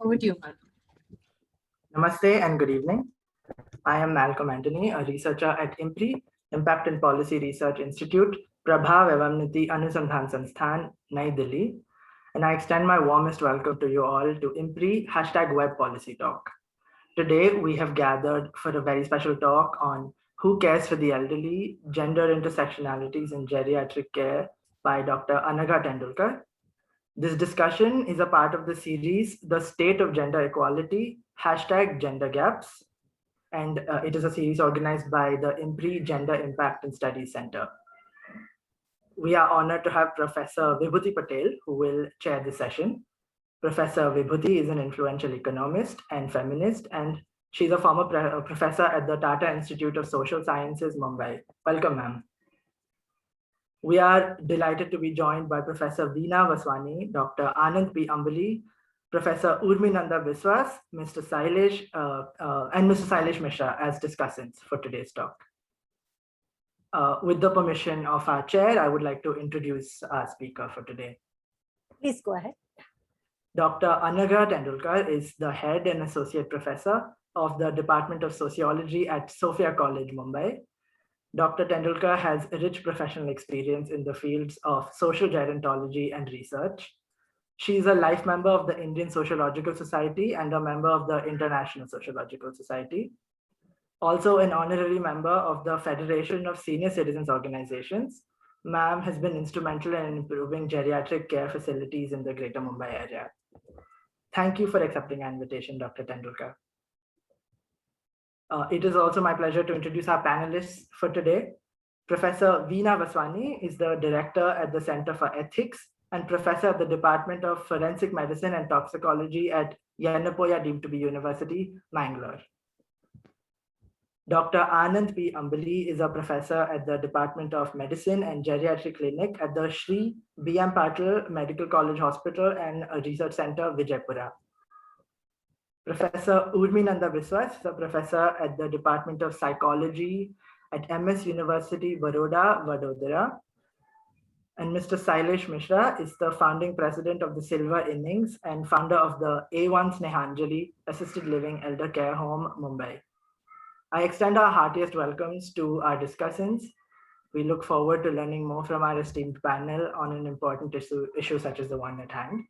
Over to you, Malcolm. Namaste and good evening. I am Malcolm Anthony, a researcher at IMPRI, Impact and Policy Research Institute, Prabhav Evam Niti Anusandhan Sansthan, Nai Delhi. And I extend my warmest welcome to you all to IMPRI #Web Policy Talk. Today, we have gathered for a very special talk on who cares for the elderly, gender intersectionalities in geriatric care by Dr. Anagha Tendulkar. This discussion is a part of the series, The State of Gender Equality, #Gender Gaps, and it is a series organized by the IMPRI Gender Impact and Studies Center. We are honored to have Professor Vibhuti Patel, who will chair the session. Professor Vibhuti is an influential economist and feminist, and she's a former professor at the Tata Institute of Social Sciences, Mumbai. Welcome, ma'am. We are delighted to be joined by Professor Vina Vaswani, Dr. Anand P. Ambali, Professor Urmi Nanda Biswas, Mr. Sailesh Mishra as discussants for today's talk. With the permission of our chair, I would like to introduce our speaker for today. Please go ahead. Dr. Anagha Tendulkar is the head and associate professor of the Department of Sociology at Sophia College, Mumbai. Dr. Tendulkar has rich professional experience in the fields of social gerontology and research. She is a life member of the Indian Sociological Society and a member of the International Sociological Society. Also an honorary member of the Federation of Senior Citizens Organizations. Ma'am has been instrumental in improving geriatric care facilities in the Greater Mumbai area. Thank you for accepting our invitation, Dr. Tendulkar. It is also my pleasure to introduce our panelists for today. Professor Vina Vaswani is the director at the Center for Ethics and professor at the Department of Forensic Medicine and Toxicology at Yenepoya deemed to be University, Mangalore. Dr. Anand P. Ambali is a professor at the Department of Medicine and Geriatric Clinic at the Shri Patel Medical College Hospital and Research Center, Bijapur. Professor Urmi Nanda Biswas is a professor at the Department of Psychology at MS University, Vadodara. And Mr. Sailesh Mishra is the founding president of the Silver Innings and founder of the A1 Snehanjali Assisted Living Elder Care Home, Mumbai. I extend our heartiest welcomes to our discussants. We look forward to learning more from our esteemed panel on an important issue such as the one at hand.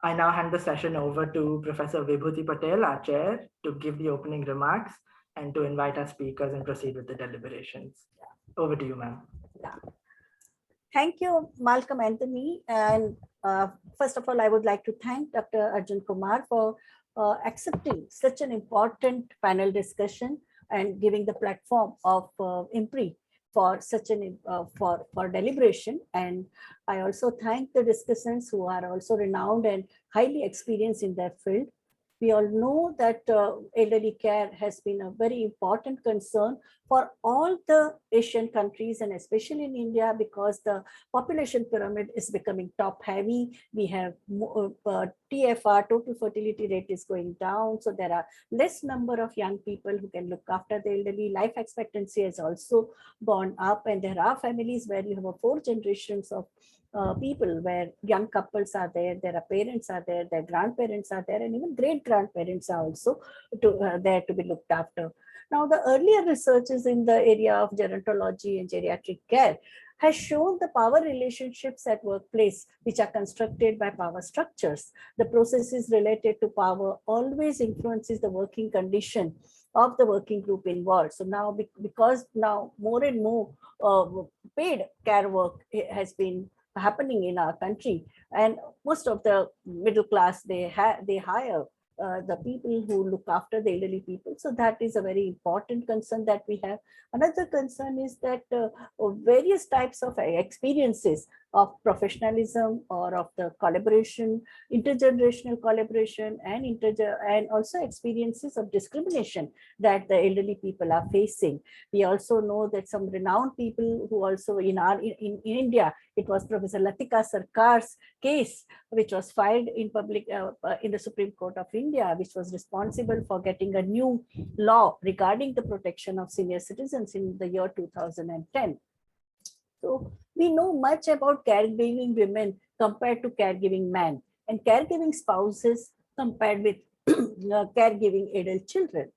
I now hand the session over to Professor Vibhuti Patel, our chair, to give the opening remarks and to invite our speakers and proceed with the deliberations. Over to you, ma'am. Yeah. Thank you, Malcolm Anthony. And first of all, I would like to thank Dr. Arjun Kumar for accepting such an important panel discussion and giving the platform of IMPRI for such an for deliberation. And I also thank the discussants who are also renowned and highly experienced in their field. We all know that elderly care has been a very important concern for all the Asian countries and especially in India because the population pyramid is becoming top heavy. We have TFR, total fertility rate is going down. So there are less number of young people who can look after the elderly. Life expectancy has also gone up and there are families where you have 4 generations of people where young couples are there, their parents are there, their grandparents are there, and even great grandparents are also there to be looked after. Now, the earlier researches in the area of gerontology and geriatric care has shown the power relationships at workplace, which are constructed by power structures. The processes related to power always influences the working condition of the working group involved. So now, because now more and more paid care work has been happening in our country, and most of the middle class they hire the people who look after the elderly people. So that is a very important concern that we have. Another concern is that various types of experiences of professionalism or of the collaboration, intergenerational collaboration, and also experiences of discrimination that the elderly people are facing. We also know that some renowned people who also in India, it was Professor Latika Sarkar's case, which was filed in in the Supreme Court of India, which was responsible for getting a new law regarding the protection of senior citizens in the year 2010. So we know much about caregiving women compared to caregiving men, and caregiving spouses compared with caregiving adult children.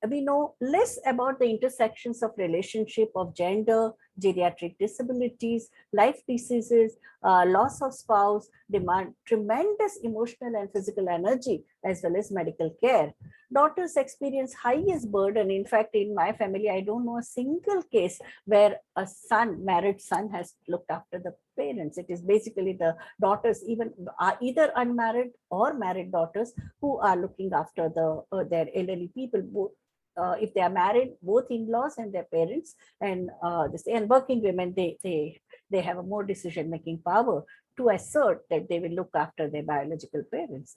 We know less about the intersections of relationship of gender, geriatric disabilities, life diseases, loss of spouse, demand tremendous emotional and physical energy, as well as medical care. Daughters experience highest burden. In fact, in my family, I don't know a single case where a son, married son, has looked after the parents. It is basically the daughters, even are either unmarried or married daughters, who are looking after their elderly people. If they are married, both in-laws and their parents, and working women, they have a more decision-making power to assert that they will look after their biological parents.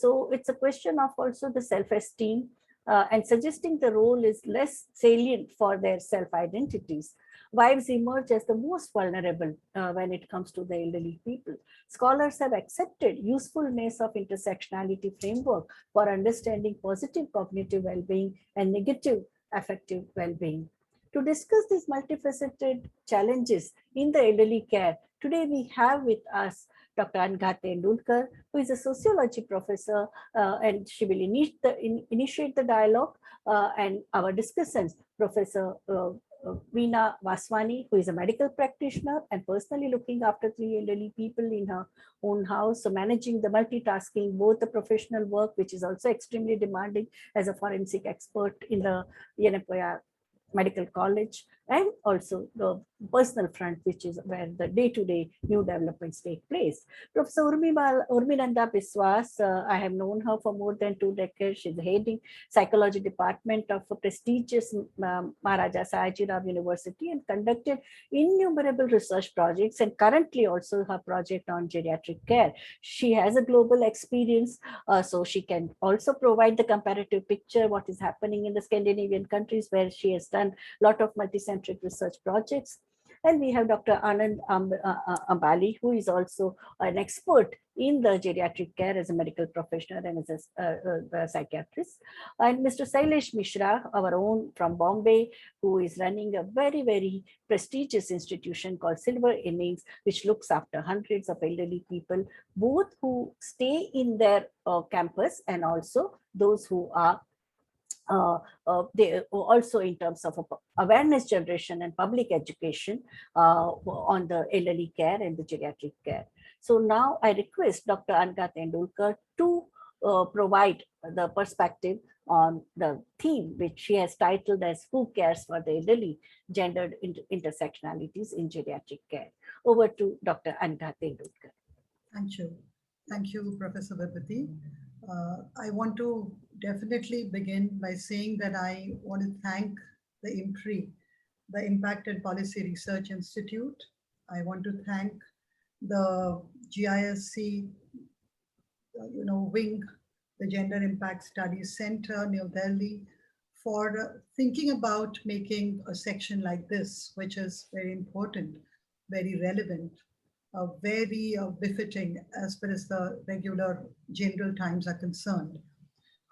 So it's a question of also the self-esteem, and suggesting the role is less salient for their self-identities. Wives emerge as the most vulnerable when it comes to the elderly people. Scholars have accepted usefulness of intersectionality framework for understanding positive cognitive well-being and negative affective well-being. To discuss these multifaceted challenges in the elderly care, today we have with us Dr. Anagha Tendulkar, who is a sociology professor, and she will initiate the dialogue and our discussions. Professor Vina, Vaswani, who is a medical practitioner and personally looking after 3 elderly people in her own house, so managing the multitasking, both the professional work, which is also extremely demanding as a forensic expert in the Yenepoya Medical College, and also the personal front, which is where the day-to-day new developments take place. Professor Urmi Nanda Biswas, I have known her for more than 2 decades. She's heading psychology department of a prestigious Maharaja Sayajirao University and conducted innumerable research projects, and currently also her project on geriatric care. She has a global experience, so she can also provide the comparative picture, what is happening in the Scandinavian countries where she has done a lot of multicentric research projects. And we have Dr. Anand Ambali, who is also an expert in the geriatric care as a medical professional and as a psychiatrist. And Mr. Sailesh Mishra, our own from Bombay, who is running a very, very prestigious institution called Silver Innings, which looks after hundreds of elderly people, both who stay in their campus and also those who are they also in terms of awareness generation and public education on the elderly care and the geriatric care. So now I request Dr. Anagha Tendulkar to provide the perspective on the theme, which she has titled as Who Cares for the Elderly? Gendered Intersectionalities in Geriatric Care. Over to Dr. Anagha Tendulkar. Thank you. Thank you, Professor Vibhuti. I want to definitely begin by saying that I want to thank the IMPRI, the Impact and Policy Research Institute. I want to thank the GISC, wing, the Gender Impact Studies Center, New Delhi, for thinking about making a section like this, which is very important, very relevant, very befitting as far as the regular general times are concerned.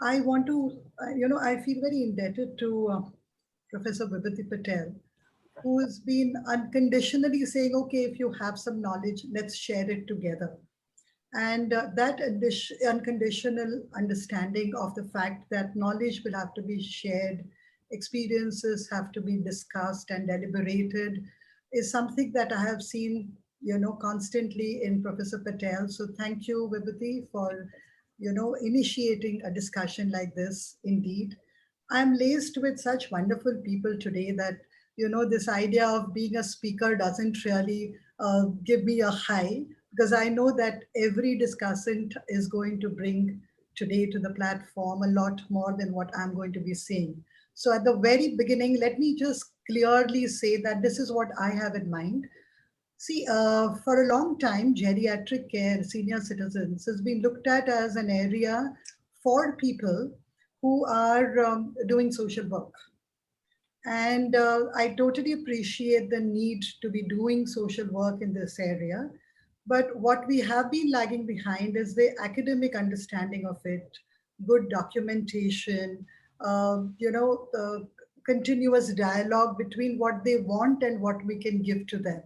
I want to, I feel very indebted to Professor Vibhuti Patel, who has been unconditionally saying, okay, if you have some knowledge, let's share it together. And that unconditional understanding of the fact that knowledge will have to be shared, experiences have to be discussed and deliberated, is something that I have seen constantly in Professor Patel. So thank you, Vibhuti, for, initiating a discussion like this. Indeed, I'm laced with such wonderful people today that, this idea of being a speaker doesn't really give me a high, because I know that every discussant is going to bring today to the platform a lot more than what I'm going to be saying. So at the very beginning, let me just clearly say that this is what I have in mind. See, for a long time, geriatric care, senior citizens, has been looked at as an area for people who are doing social work. And I totally appreciate the need to be doing social work in this area. But what we have been lagging behind is the academic understanding of it, good documentation, the continuous dialogue between what they want and what we can give to them.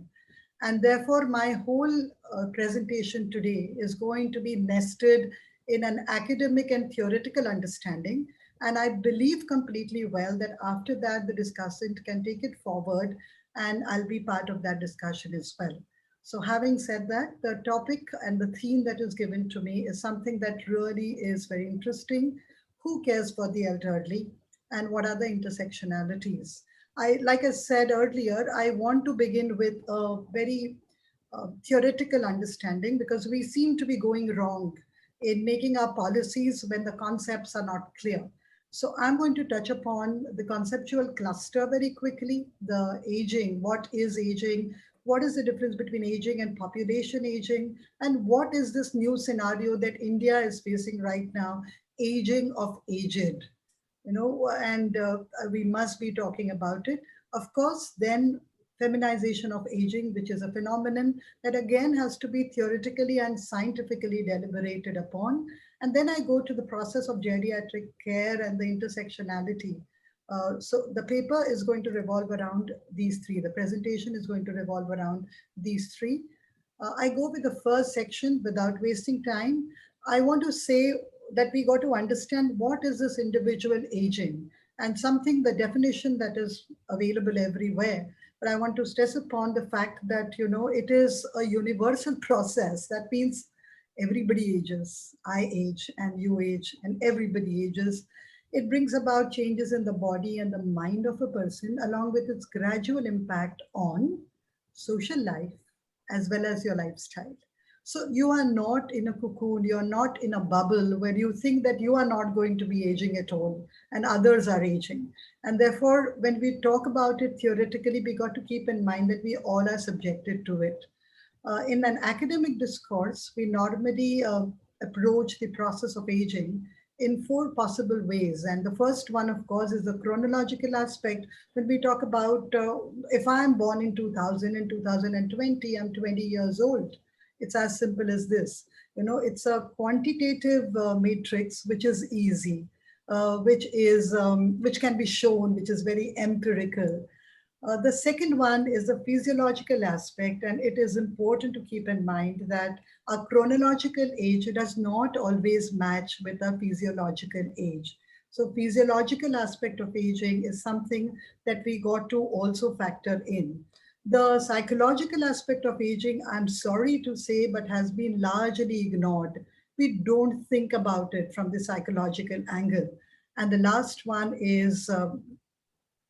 And therefore, my whole presentation today is going to be nested in an academic and theoretical understanding. And I believe completely well that after that, the discussant can take it forward, and I'll be part of that discussion as well. So having said that, the topic and the theme that is given to me is something that really is very interesting. Who cares for the elderly, and what are the intersectionalities? Like I said earlier, I want to begin with a very theoretical understanding, because we seem to be going wrong in making our policies when the concepts are not clear. So I'm going to touch upon the conceptual cluster very quickly, the aging, what is aging, what is the difference between aging and population aging, and what is this new scenario that India is facing right now, aging of aged, and we must be talking about it. Of course, then feminization of aging, which is a phenomenon that again has to be theoretically and scientifically deliberated upon. And then I go to the process of geriatric care and the intersectionality. So the paper is going to revolve around these three. The presentation is going to revolve around these three. I go with the first section without wasting time. I want to say that we got to understand what is this individual aging, and something, the definition that is available everywhere. But I want to stress upon the fact that, it is a universal process. That means everybody ages. I age and you age and everybody ages. It brings about changes in the body and the mind of a person, along with its gradual impact on social life as well as your lifestyle. So you are not in a cocoon, you're not in a bubble where you think that you are not going to be aging at all and others are aging. And therefore, when we talk about it theoretically, we got to keep in mind that we all are subjected to it. In an academic discourse, we normally approach the process of aging in four possible ways. And the first one, of course, is the chronological aspect. When we talk about if I'm born in 2000 and 2020, I'm 20 years old. It's as simple as this. It's a quantitative matrix, which is easy, which can be shown, which is very empirical. The second one is the physiological aspect, and it is important to keep in mind that our chronological age does not always match with our physiological age. So physiological aspect of aging is something that we got to also factor in. The psychological aspect of aging, I'm sorry to say, but has been largely ignored. We don't think about it from the psychological angle. And the last one is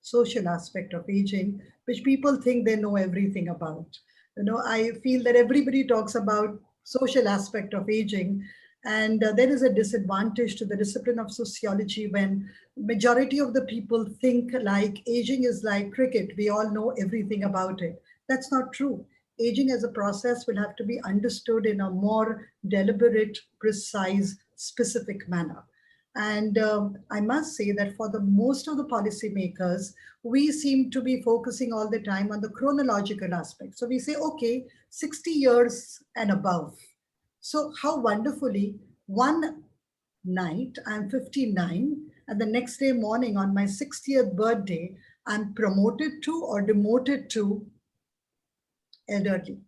social aspect of aging, which people think they know everything about. I feel that everybody talks about social aspect of aging, and there is a disadvantage to the discipline of sociology when majority of the people think like aging is like cricket. We all know everything about it. That's not true. Aging as a process will have to be understood in a more deliberate, precise, specific manner. And I must say that for the most of the policymakers, we seem to be focusing all the time on the chronological aspect. So we say, okay, 60 years and above. So how wonderfully, one night I'm 59, and the next day morning on my 60th birthday, I'm promoted to or demoted to elderly,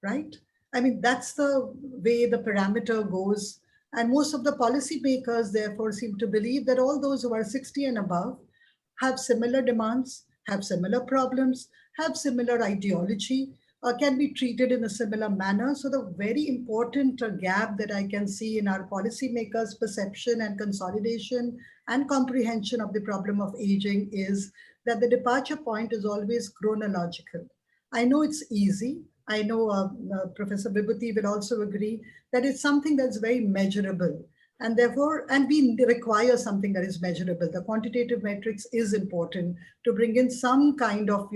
right? I mean, that's the way the parameter goes. And most of the policymakers, therefore, seem to believe that all those who are 60 and above have similar demands, have similar problems, have similar ideology, can be treated in a similar manner. So the very important gap that I can see in our policymakers' perception and consolidation and comprehension of the problem of aging is that the departure point is always chronological. I know it's easy. I know Professor Vibhuti will also agree that it's something that's very measurable. And therefore, and we require something that is measurable. The quantitative metrics is important to bring in some kind of,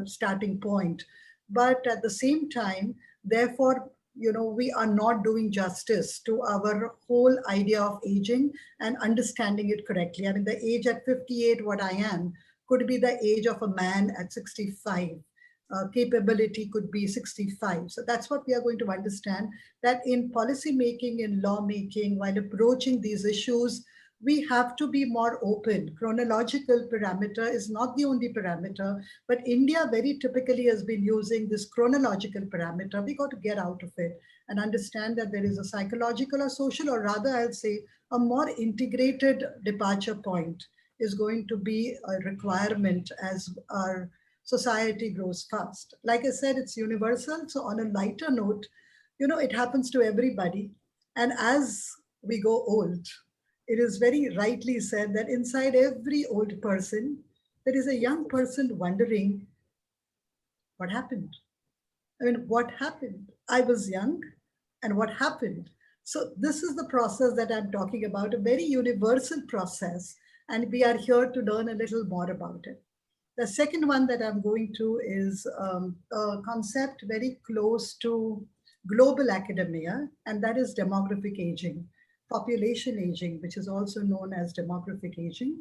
starting point. But at the same time, therefore, we are not doing justice to our whole idea of aging and understanding it correctly. I mean, the age at 58, what I am, could be the age of a man at 65. Capability could be 65. So that's what we are going to understand, that in policy making, in law making, while approaching these issues, we have to be more open. Chronological parameter is not the only parameter, but India very typically has been using this chronological parameter. We got to get out of it and understand that there is a psychological or social, or rather I'll say a more integrated departure point is going to be a requirement as our society grows fast. Like I said, it's universal. So on a lighter note, it happens to everybody. And as we go old, it is very rightly said that inside every old person, there is a young person wondering, what happened? I mean, what happened? I was young, and what happened? So this is the process that I'm talking about, a very universal process, and we are here to learn a little more about it. The second one that I'm going to is a concept very close to global academia, and that is demographic aging, population aging, which is also known as demographic aging.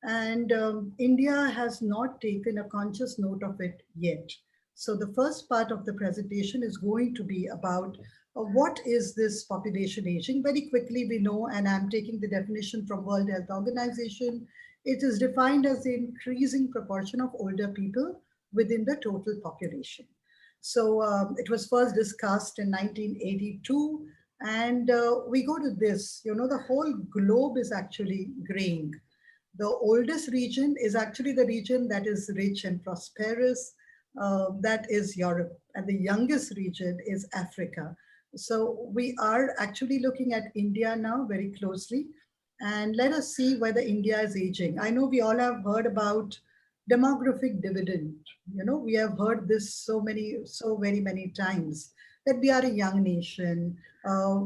And India has not taken a conscious note of it yet. So the first part of the presentation is going to be about what is this population aging? Very quickly, we know, and I'm taking the definition from World Health Organization, it is defined as the increasing proportion of older people within the total population. So it was first discussed in 1982. And we go to this, the whole globe is actually graying. The oldest region is actually the region that is rich and prosperous, that is Europe. And the youngest region is Africa. So we are actually looking at India now very closely. And let us see whether India is aging. I know we all have heard about demographic dividend. We have heard this so very many times, that we are a young nation.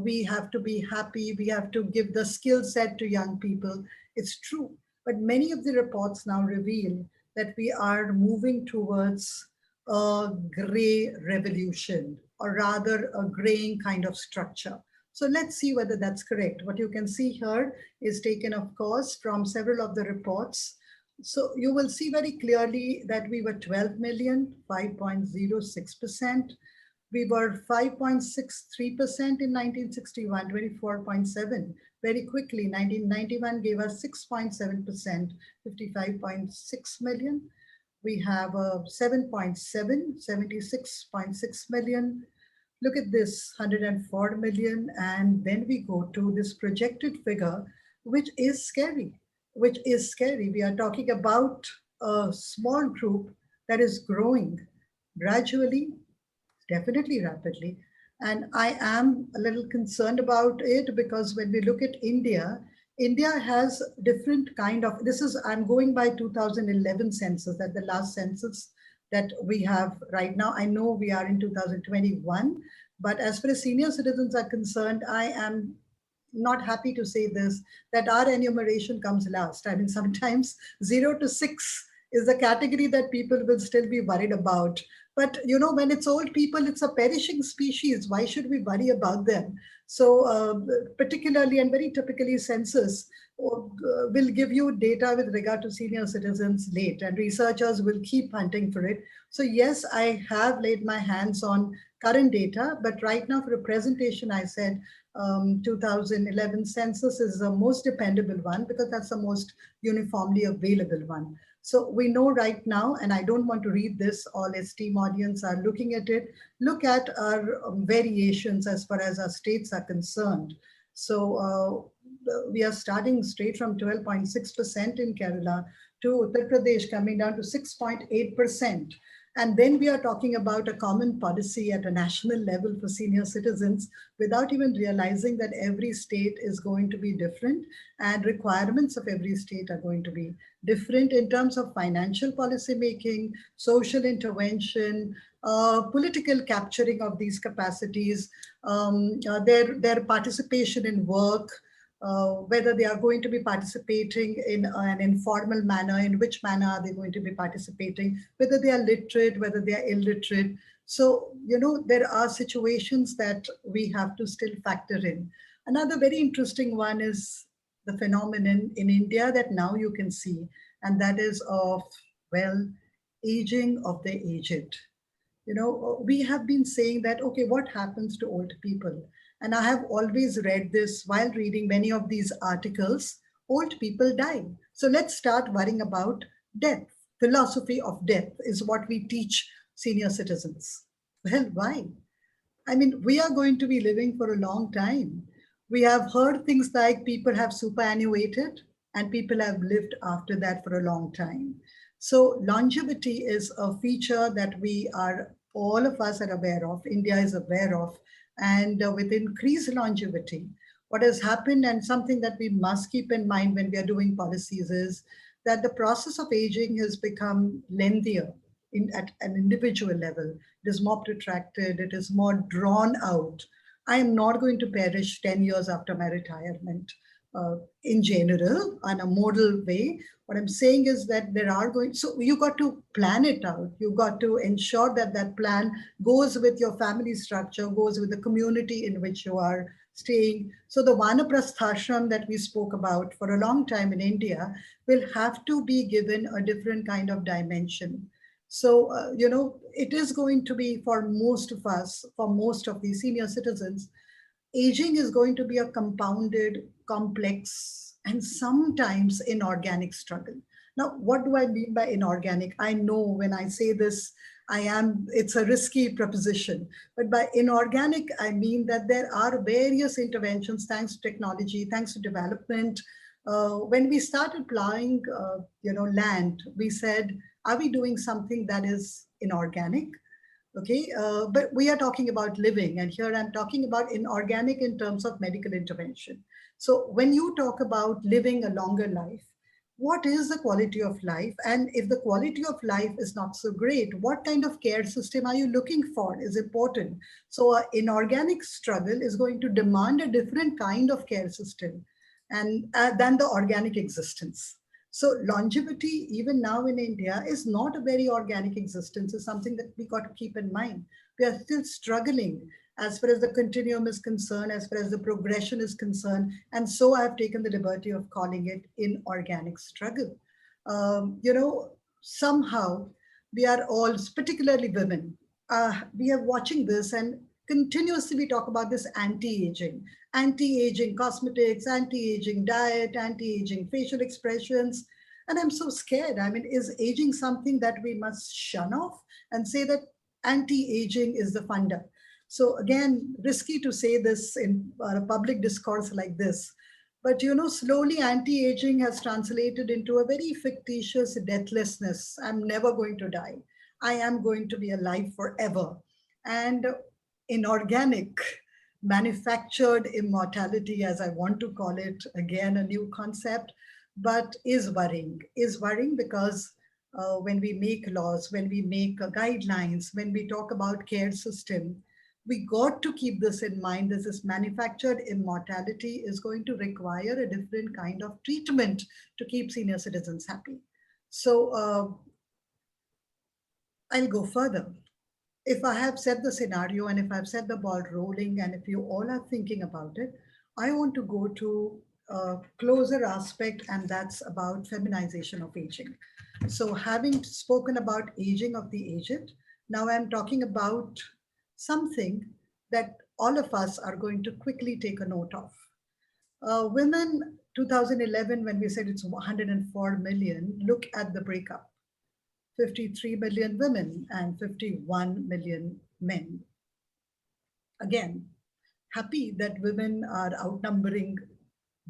We have to be happy. We have to give the skill set to young people. It's true. But many of the reports now reveal that we are moving towards a gray revolution, or rather a graying kind of structure. So let's see whether that's correct. What you can see here is taken, of course, from several of the reports. So you will see very clearly that we were 12 million, 5.06%. We were 5.63% in 1961, 24.7. Very quickly, 1991 gave us 6.7%, 55.6 million. We have 7.7, 76.6 million. Look at this, 104 million. And then we go to this projected figure, which is scary, We are talking about a small group that is growing gradually, definitely rapidly. And I am a little concerned about it, because when we look at India, India has different kind of, I'm going by 2011 census, that the last census that we have right now. I know we are in 2021, but as far as senior citizens are concerned, I am not happy to say this, that our enumeration comes last. I mean, sometimes 0 to 6 is the category that people will still be worried about. But when it's old people, it's a perishing species. Why should we worry about them? So particularly and very typically, census will give you data with regard to senior citizens late, and researchers will keep hunting for it. So yes, I have laid my hands on current data, but right now for a presentation, I said 2011 census is the most dependable one, because that's the most uniformly available one. So we know right now, and I don't want to read this, all esteemed audience are looking at it, look at our variations as far as our states are concerned. So we are starting straight from 12.6% in Kerala to Uttar Pradesh coming down to 6.8%. And then we are talking about a common policy at a national level for senior citizens, without even realizing that every state is going to be different, and requirements of every state are going to be different in terms of financial policy making, social intervention, political capturing of these capacities, their participation in work, whether they are going to be participating in an informal manner, in which manner are they going to be participating, whether they are literate, whether they are illiterate. So, there are situations that we have to still factor in. Another very interesting one is the phenomenon in India that now you can see, and that is of, well, aging of the aged. We have been saying that, okay, what happens to old people? And I have always read this while reading many of these articles. old people die. So let's start worrying about death. Philosophy of death is what we teach senior citizens. Well, why? I mean, we are going to be living for a long time. We have heard things like people have superannuated and people have lived after that for a long time. So longevity is a feature that all of us are aware of, India is aware of. And with increased longevity, what has happened and something that we must keep in mind when we are doing policies is that the process of aging has become lengthier at an individual level. It is more protracted, it is more drawn out. I am not going to perish 10 years after my retirement in general, in a modal way. What I'm saying is that so you got to plan it out. You got to ensure that that plan goes with your family structure, goes with the community in which you are staying. So the Vanaprasthashram that we spoke about for a long time in India will have to be given a different kind of dimension. So, it is going to be for most of us, for most of the senior citizens, aging is going to be a compounded, complex, and sometimes inorganic struggle. Now, what do I mean by inorganic? I know when I say this, it's a risky proposition. But by inorganic, I mean that there are various interventions, thanks to technology, thanks to development. When we started plowing, land, we said, are we doing something that is inorganic? Okay, but we are talking about living, and here I'm talking about inorganic in terms of medical intervention. So when you talk about living a longer life, what is the quality of life? And if the quality of life is not so great, what kind of care system are you looking for is important. So an inorganic struggle is going to demand a different kind of care system and than the organic existence. So longevity, even now in India, is not a very organic existence. It's something that we got to keep in mind. We are still struggling as far as the continuum is concerned, as far as the progression is concerned. And so I've taken the liberty of calling it inorganic struggle. Somehow we are all, particularly women, we are watching this and continuously we talk about this anti-aging cosmetics, anti-aging diet, anti-aging facial expressions. And I'm so scared. I mean, is aging something that we must shun off and say that anti-aging is the funder? So again, risky to say this in a public discourse like this. But slowly anti-aging has translated into a very fictitious deathlessness. I'm never going to die. I am going to be alive forever. And inorganic, manufactured immortality, as I want to call it, again, a new concept, but is worrying because when we make laws, when we make guidelines, when we talk about care system, we got to keep this in mind. This manufactured immortality is going to require a different kind of treatment to keep senior citizens happy. So I'll go further. If I have set the scenario and if I've set the ball rolling and if you all are thinking about it, I want to go to a closer aspect, and that's about feminization of aging. So having spoken about aging of the aged, now I'm talking about something that all of us are going to quickly take a note of. Women, 2011, when we said it's 104 million, look at the breakup. 53 million women and 51 million men. Again, happy that women are outnumbering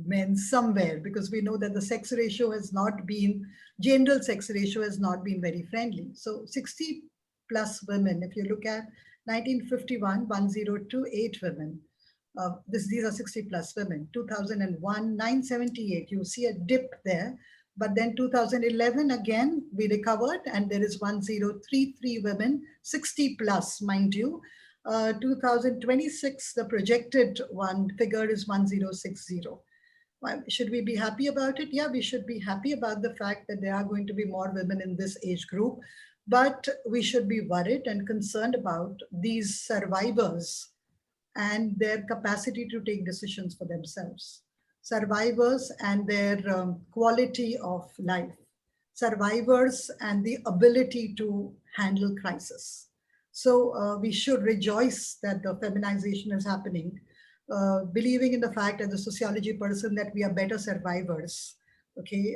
men somewhere, because we know that the sex ratio has not been, general sex ratio has not been very friendly. So 60 plus women, if you look at 1951, 1028 women. These are 60 plus women. 2001, 978, you see a dip there. But then 2011, again, we recovered and there is 1033 women, 60 plus, mind you. 2026, the projected one figure is 1060. Should we be happy about it? Yeah, we should be happy about the fact that there are going to be more women in this age group, but we should be worried and concerned about these survivors and their capacity to take decisions for themselves. Survivors and their quality of life. Survivors and the ability to handle crisis. So we should rejoice that the feminization is happening. believing in the fact as a sociology person that we are better survivors, okay,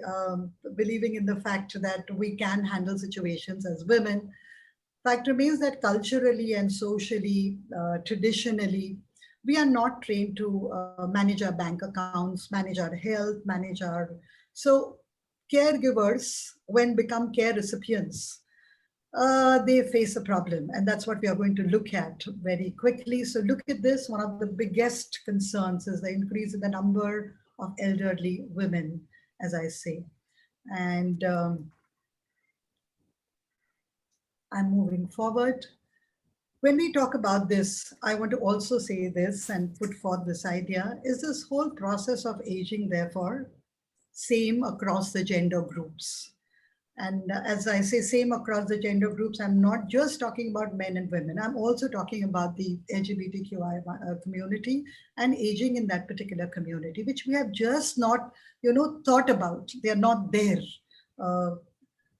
believing in the fact that we can handle situations as women. Fact remains that culturally and socially, traditionally, we are not trained to manage our bank accounts, manage our health, manage our... So caregivers, when become care recipients, they face a problem. And that's what we are going to look at very quickly. So look at this. One of the biggest concerns is the increase in the number of elderly women, as I say. And I'm moving forward. When we talk about this, I want to also say this and put forth this idea. Is this whole process of aging, therefore, same across the gender groups? And as I say, same across the gender groups, I'm not just talking about men and women. I'm also talking about the LGBTQI community and aging in that particular community, which we have just not, thought about. They are not there.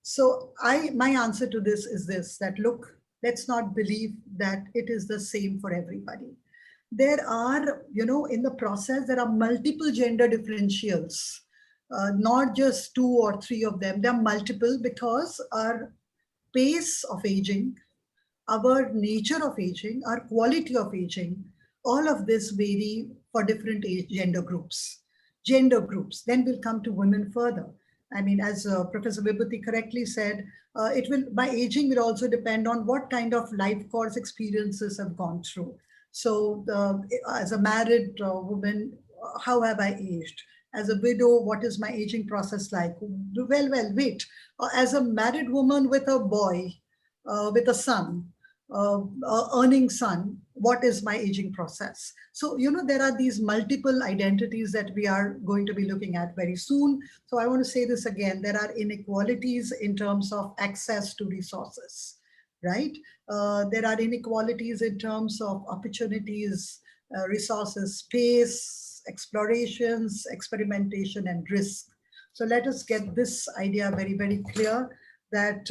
So my answer to this is this, that look, let's not believe that it is the same for everybody. There are, in the process, there are multiple gender differentials. Not just 2 or 3 of them, there are multiple, because our pace of aging, our nature of aging, our quality of aging, all of this vary for different gender groups. Then we'll come to women further. I mean, as Professor Vibhuti correctly said, my aging will also depend on what kind of life course experiences I've gone through. So as a married woman, how have I aged? As a widow, what is my aging process like? Well, wait. As a married woman with a boy, with a son, earning son, what is my aging process? So, there are these multiple identities that we are going to be looking at very soon. So I want to say this again, there are inequalities in terms of access to resources, right? There are inequalities in terms of opportunities, resources, space, explorations, experimentation, and risk. So let us get this idea very, very clear that,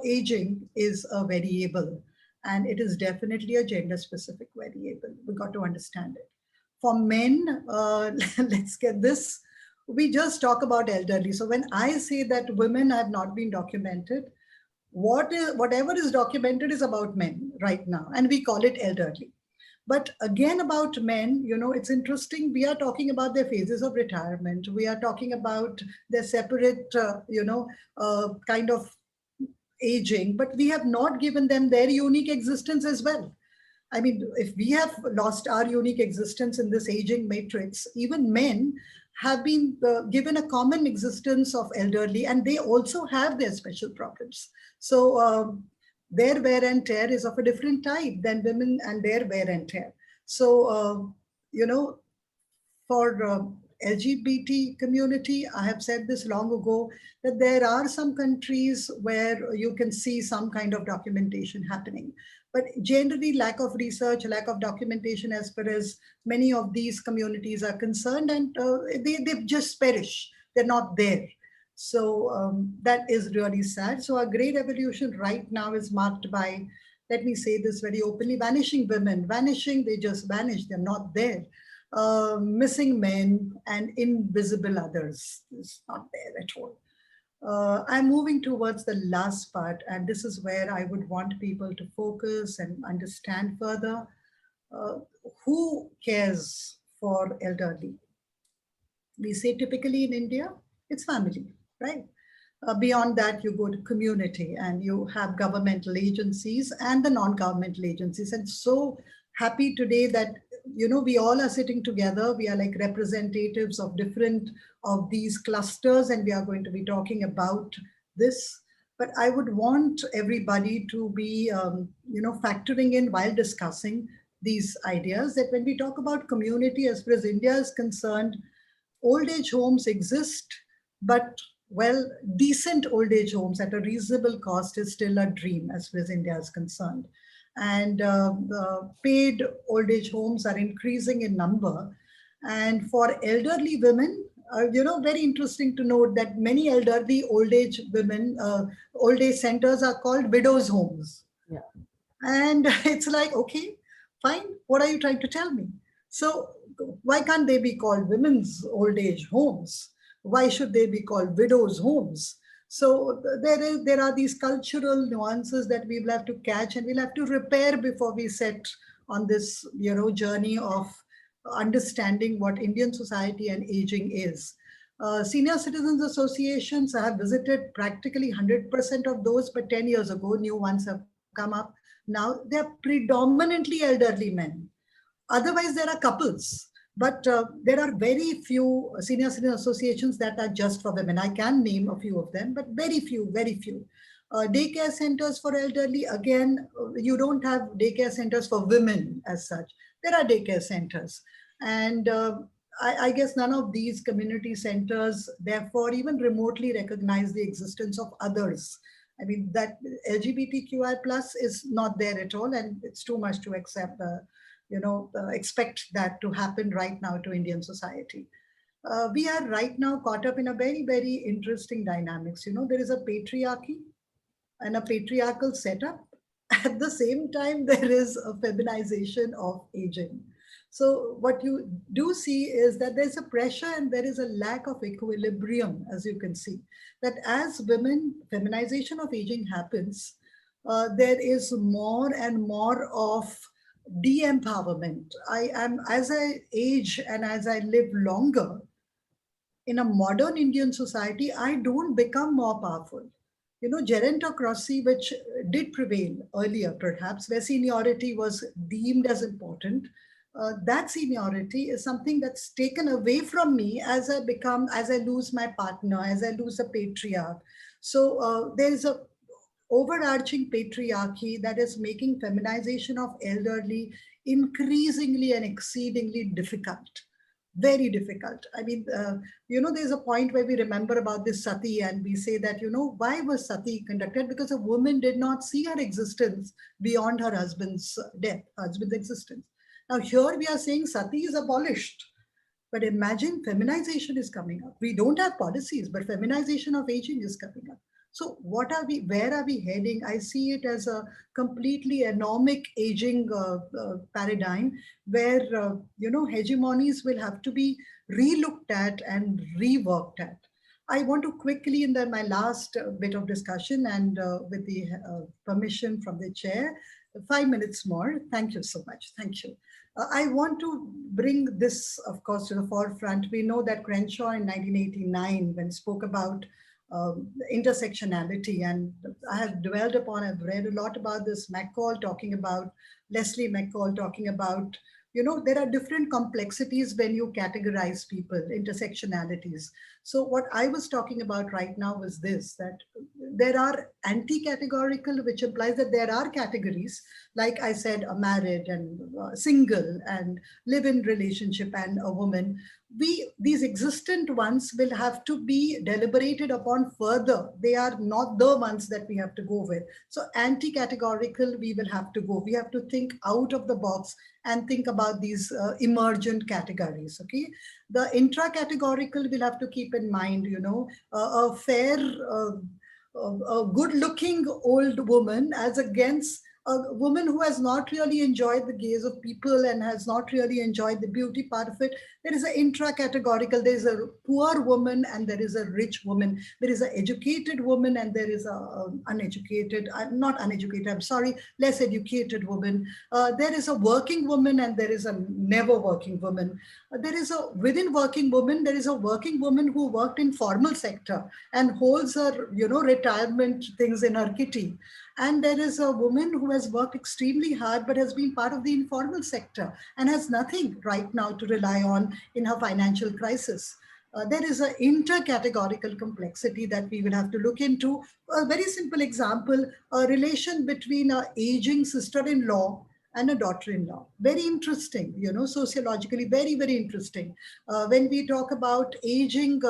aging is a variable, and it is definitely a gender-specific variable. We got to understand it. For men, let's get this. We just talk about elderly. So when I say that women have not been documented, whatever is documented is about men right now, and we call it elderly. But again, about men, it's interesting. We are talking about their phases of retirement. We are talking about their separate, kind of aging, but we have not given them their unique existence as well. I mean, if we have lost our unique existence in this aging matrix, even men have been given a common existence of elderly, and they also have their special problems. So their wear and tear is of a different type than women and their wear and tear. So, for LGBT community, I have said this long ago, that there are some countries where you can see some kind of documentation happening. But generally, lack of research, lack of documentation as far as many of these communities are concerned, and they just perish. They're not there. So that is really sad. So our great evolution right now is marked by, let me say this very openly, vanishing women. Vanishing, they just vanish. They're not there. Missing men and invisible others is not there at all. I'm moving towards the last part, and this is where I would want people to focus and understand further. Who cares for elderly? We say typically in India, it's family, right? Beyond that, you go to community, and you have governmental agencies and the non-governmental agencies. And so happy today that, we all are sitting together. We are like representatives of different of these clusters, and we are going to be talking about this. But I would want everybody to be, factoring in while discussing these ideas, that when we talk about community, as far as India is concerned, old age homes exist, but well, decent old age homes at a reasonable cost is still a dream as far as India is concerned. And paid old age homes are increasing in number. And for elderly women, very interesting to note that many elderly old age women, old age centers are called widows' homes. Yeah. And it's like, okay, Fine, what are you trying to tell me? So why can't they be called women's old age homes? Why should they be called widows' homes? So there are these cultural nuances that we will have to catch and we'll have to repair before we set on this, journey of understanding what Indian society and aging is. Senior Citizens Associations, I have visited practically 100% of those, but 10 years ago, new ones have come up. Now they're predominantly elderly men. Otherwise, there are couples, but there are very few senior citizen associations that are just for women. I can name a few of them, but very few, very few. Daycare centers for elderly, again, you don't have daycare centers for women as such. There are daycare centers. And I guess none of these community centers, therefore, even remotely recognize the existence of others. I mean, that LGBTQI plus is not there at all, and it's too much to accept. Expect that to happen right now to Indian society. We are right now caught up in a very, very interesting dynamics. There is a patriarchy and a patriarchal setup. At the same time, there is a feminization of aging. So what you do see is that there's a pressure and there is a lack of equilibrium, as you can see, that as women, feminization of aging happens, there is more and more of de-empowerment. As I age and as I live longer, in a modern Indian society, I don't become more powerful. Gerontocracy, which did prevail earlier, perhaps, where seniority was deemed as important, that seniority is something that's taken away from me as I lose my partner, as I lose a patriarch. So there is a overarching patriarchy that is making feminization of elderly increasingly and exceedingly difficult. Very difficult. I mean, there's a point where we remember about this sati and we say that, why was sati conducted? Because a woman did not see her existence beyond her husband's death, husband's existence. Now here we are saying sati is abolished. But imagine feminization is coming up. We don't have policies, but feminization of aging is coming up. So where are we heading? I see it as a completely anomic aging paradigm where, hegemonies will have to be relooked at and reworked at. I want to quickly, in my last bit of discussion and with the permission from the chair, 5 minutes more. Thank you so much. Thank you. I want to bring this, of course, to the forefront. We know that Crenshaw in 1989, when spoke about intersectionality, and I have dwelled upon, I've read a lot about this, Leslie McCall talking about, there are different complexities when you categorize people, intersectionalities. So what I was talking about right now was this, that there are anti-categorical, which implies that there are categories, like I said, a married and single and live-in relationship and a woman. These existent ones will have to be deliberated upon further. They are not the ones that we have to go with. So anti-categorical, we will have to go. We have to think out of the box and think about these emergent categories, okay? The intra-categorical we'll have to keep in mind, a fair, a good-looking old woman as against a woman who has not really enjoyed the gaze of people and has not really enjoyed the beauty part of it. There is an intra-categorical, there is a poor woman and there is a rich woman. There is an educated woman and there is a less educated woman. There is a working woman and there is a never working woman. Within working woman, there is a working woman who worked in formal sector and holds her, retirement things in her kitty. And there is a woman who has worked extremely hard, but has been part of the informal sector and has nothing right now to rely on in her financial crisis. There is an intercategorical complexity that we will have to look into. A very simple example, a relation between an aging sister-in-law and a daughter-in-law. Very interesting, sociologically, very, very interesting. When we talk about aging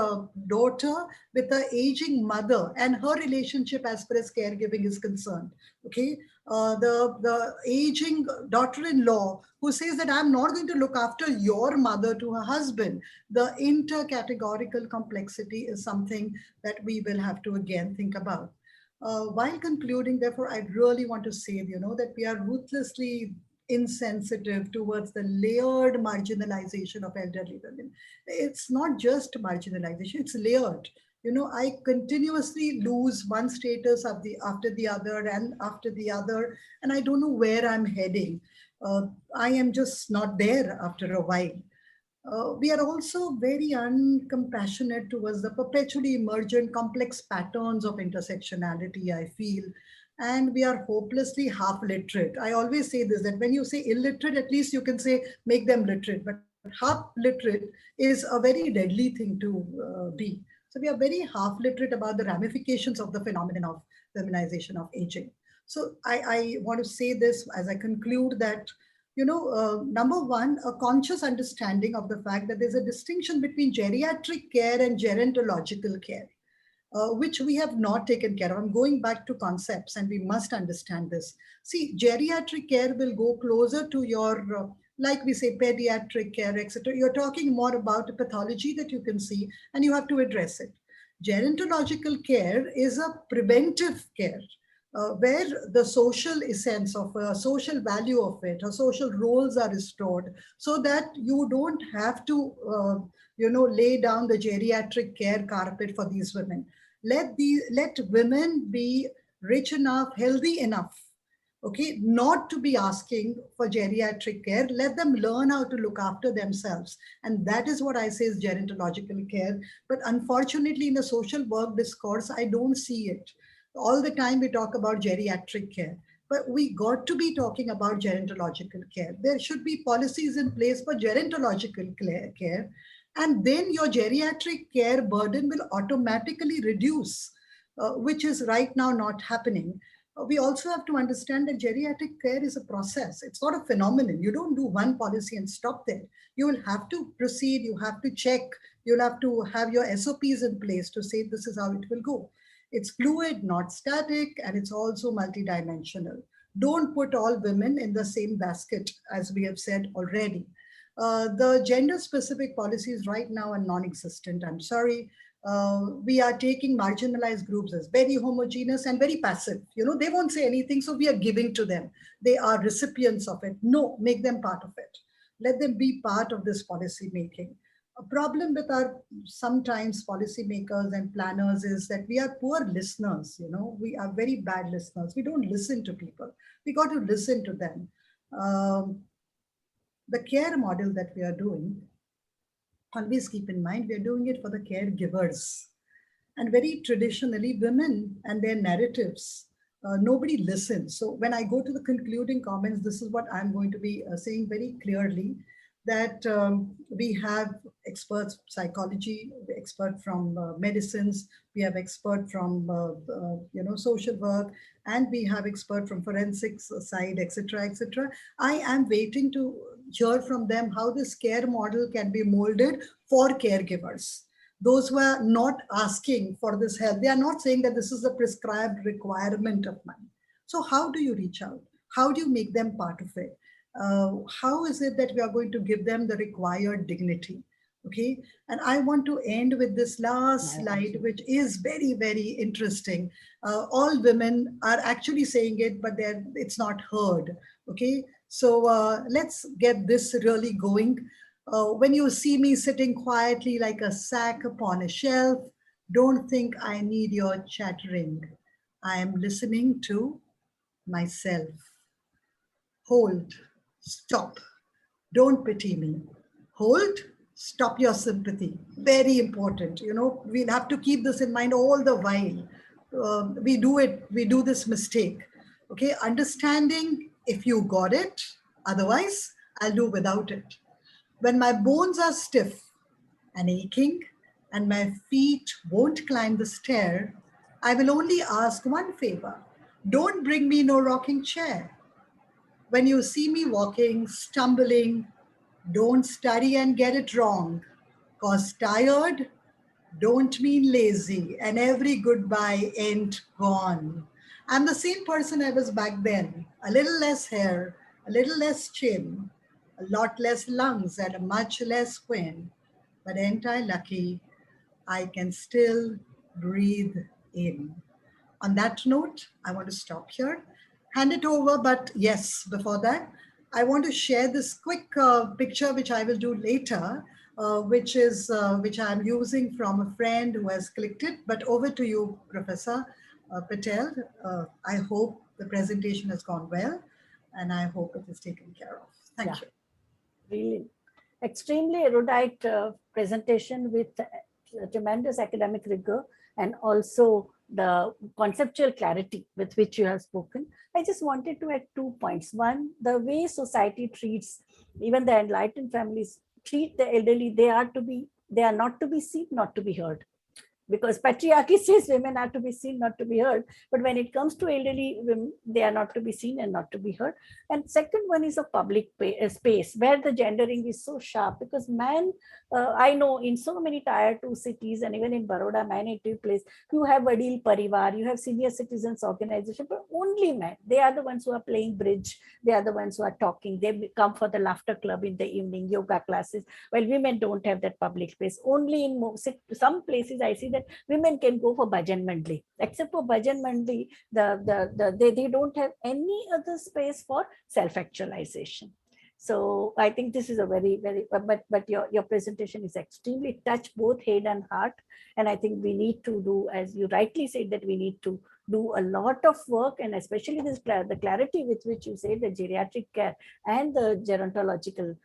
daughter with an aging mother and her relationship as far as caregiving is concerned, okay? The aging daughter-in-law who says that I'm not going to look after your mother to her husband. The intercategorical complexity is something that we will have to again think about. While concluding, therefore, I really want to say, that we are ruthlessly insensitive towards the layered marginalization of elderly women. It's not just marginalization, it's layered. You know, I continuously lose one status of after the other and after the other, and I don't know where I'm heading. I am just not there after a while. We are also very uncompassionate towards the perpetually emergent complex patterns of intersectionality, I feel. And we are hopelessly half literate. I always say this, that when you say illiterate, at least you can say, make them literate. But half literate is a very deadly thing to be. So we are very half literate about the ramifications of the phenomenon of feminization of aging. So I want to say this as I conclude that, you know, number one, a conscious understanding of the fact that there's a distinction between geriatric care and gerontological care, which we have not taken care of. I'm going back to concepts, and we must understand this. See, geriatric care will go closer to your, like we say, pediatric care, etc. You're talking more about a pathology that you can see, and you have to address it. Gerontological care is a preventive care. Where the social essence of social value of it, or social roles are restored, so that you don't have to, you know, lay down the geriatric care carpet for these women. Let women be rich enough, healthy enough, okay, not to be asking for geriatric care. Let them learn how to look after themselves. And that is what I say is gerontological care. But unfortunately, in the social work discourse, I don't see it. All the time we talk about geriatric care, but we got to be talking about gerontological care. There should be policies in place for gerontological care, and then your geriatric care burden will automatically reduce, which is right now not happening. We also have to understand that geriatric care is a process. It's not a phenomenon. You don't do one policy and stop there. You will have to proceed, you have to check, you'll have to have your SOPs in place to say this is how it will go. It's fluid, not static, and it's also multidimensional. Don't put all women in the same basket, as we have said already. The gender-specific policies right now are non-existent, I'm sorry. We are taking marginalized groups as very homogeneous and very passive. You know, they won't say anything, so we are giving to them. They are recipients of it. No, make them part of it. Let them be part of this policy making. A problem with our sometimes policymakers and planners is that we are poor listeners. You know, we are very bad listeners. We don't listen to people. We got to listen to them. The care model that we are doing, always keep in mind, we are doing it for the caregivers. And very traditionally, women and their narratives, nobody listens. So when I go to the concluding comments, this is what I'm going to be saying very clearly, that we have experts, psychology, expert from medicines, we have expert from you know, social work, and we have expert from forensics side, etc., etc. I am waiting to hear from them how this care model can be molded for caregivers. Those who are not asking for this help, they are not saying that this is a prescribed requirement of mine. So how do you reach out? How do you make them part of it? How is it that we are going to give them the required dignity? Okay, and I want to end with this last slide, which is very, very interesting. All women are actually saying it, but it's not heard. Okay, so let's get this really going. When you see me sitting quietly like a sack upon a shelf, don't think I need your chattering. I am listening to myself. Hold, stop, don't pity me. Hold, stop your sympathy. Very important. You know, we'll have to keep this in mind all the while. We do this mistake. Okay, understanding if you got it, otherwise I'll do without it. When my bones are stiff and aching and my feet won't climb the stair, I will only ask one favor. Don't bring me no rocking chair. When you see me walking, stumbling, don't study and get it wrong. 'Cause tired don't mean lazy, and every goodbye ain't gone. I'm the same person I was back then. A little less hair, a little less chin, a lot less lungs, and a much less wind. But ain't I lucky? I can still breathe in. On that note, I want to stop here, hand it over. But yes, before that, I want to share this quick picture, which I will do later, which I'm using from a friend who has clicked it. But over to you, Professor Patel. I hope the presentation has gone well, and I hope it is taken care of. Thank you. Brilliant. Extremely erudite presentation with tremendous academic rigor and also the conceptual clarity with which you have spoken. I just wanted to add 2 points. One, the way society treats, even the enlightened families treat the elderly, they are not to be seen, not to be heard. Because patriarchy says women are to be seen, not to be heard. But when it comes to elderly women, they are not to be seen and not to be heard. And second one is a public space where the gendering is so sharp, because man, I know in so many tier 2 cities and even in Baroda, my native place, you have Vadil Parivar, you have senior citizens organization, but only men. They are the ones who are playing bridge. They are the ones who are talking. They come for the laughter club in the evening, yoga classes, while women don't have that public space. Only in some places I see that women can go for bhajan mandli. Except for bhajan mandli, they don't have any other space for self-actualization. So I think this is a very, but your presentation is extremely touch both head and heart. And I think we need to do, as you rightly said, that we need to do a lot of work, and especially this the clarity with which you say the geriatric care and the gerontological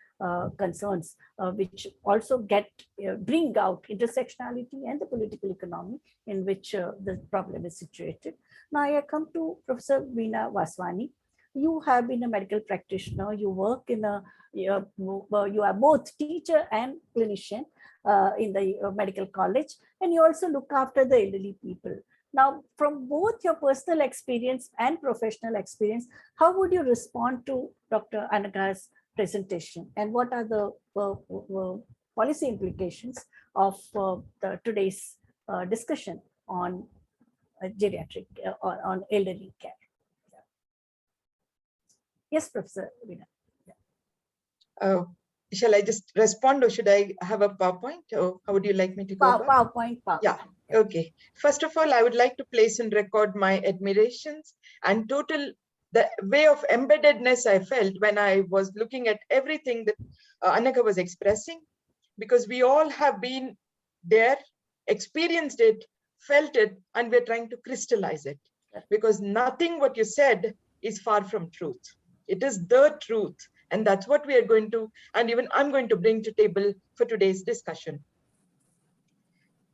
concerns, which also bring out intersectionality and the political economy in which the problem is situated. Now I come to Professor Vina Vaswani. You have been a medical practitioner. You work in you are both teacher and clinician in the medical college, and you also look after the elderly people. Now, from both your personal experience and professional experience, how would you respond to Dr. Anagha's presentation, and what are the policy implications of today's discussion on geriatric or on elderly care? Yes, Professor Vina. Shall I just respond, or should I have a PowerPoint, or how would you like me to go? PowerPoint. Yeah, okay. First of all, I would like to place in record my admirations and the way of embeddedness I felt when I was looking at everything that Anagha was expressing, because we all have been there, experienced it, felt it, and we're trying to crystallize it, because nothing what you said is far from truth. It is the truth. And that's what we are going to, and even I'm going to bring to table for today's discussion.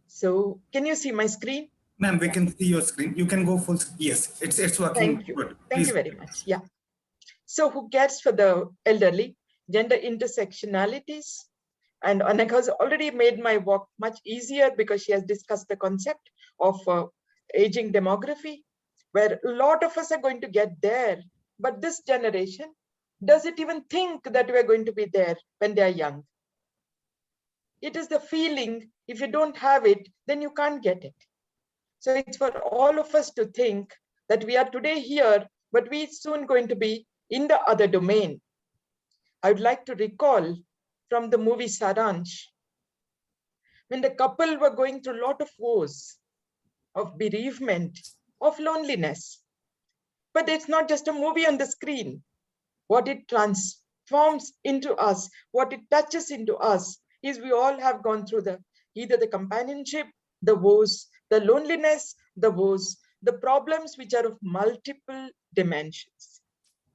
So can you see my screen? Ma'am, we can see your screen. You can go full. Yes, it's working. Thank you. Good. Thank you very much. Yeah. So who cares for the elderly? Gender intersectionalities. And Anagha has already made my work much easier, because she has discussed the concept of aging demography, where a lot of us are going to get there. But this generation, does it even think that we are going to be there when they are young? It is the feeling, if you don't have it, then you can't get it. So it's for all of us to think that we are today here, but we soon going to be in the other domain. I would like to recall from the movie Saransh, when the couple were going through a lot of woes, of bereavement, of loneliness. But it's not just a movie on the screen. What it transforms into us, what it touches into us, is we all have gone through either the companionship, the woes, the loneliness, the woes, the problems which are of multiple dimensions.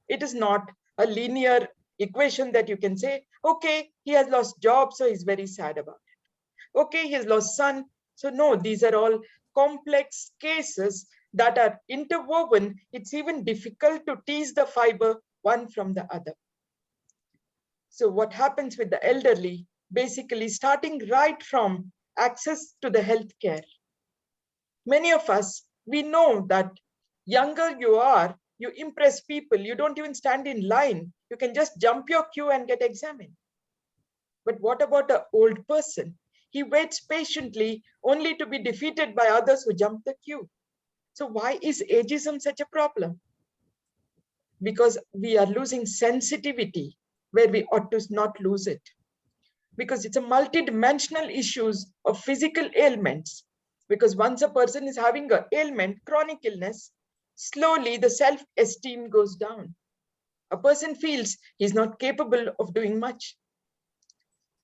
It is not a linear equation that you can say, okay, he has lost job, so he's very sad about it. Okay, he has lost son. So no, these are all complex cases that are interwoven. It's even difficult to tease the fiber one from the other. So what happens with the elderly, basically starting right from access to the healthcare. Many of us, we know that younger you are, you impress people. You don't even stand in line. You can just jump your queue and get examined. But what about an old person? He waits patiently only to be defeated by others who jump the queue. So why is ageism such a problem? Because we are losing sensitivity where we ought to not lose it. Because it's a multidimensional issues of physical ailments. Because once a person is having an ailment, chronic illness, slowly the self-esteem goes down. A person feels he's not capable of doing much.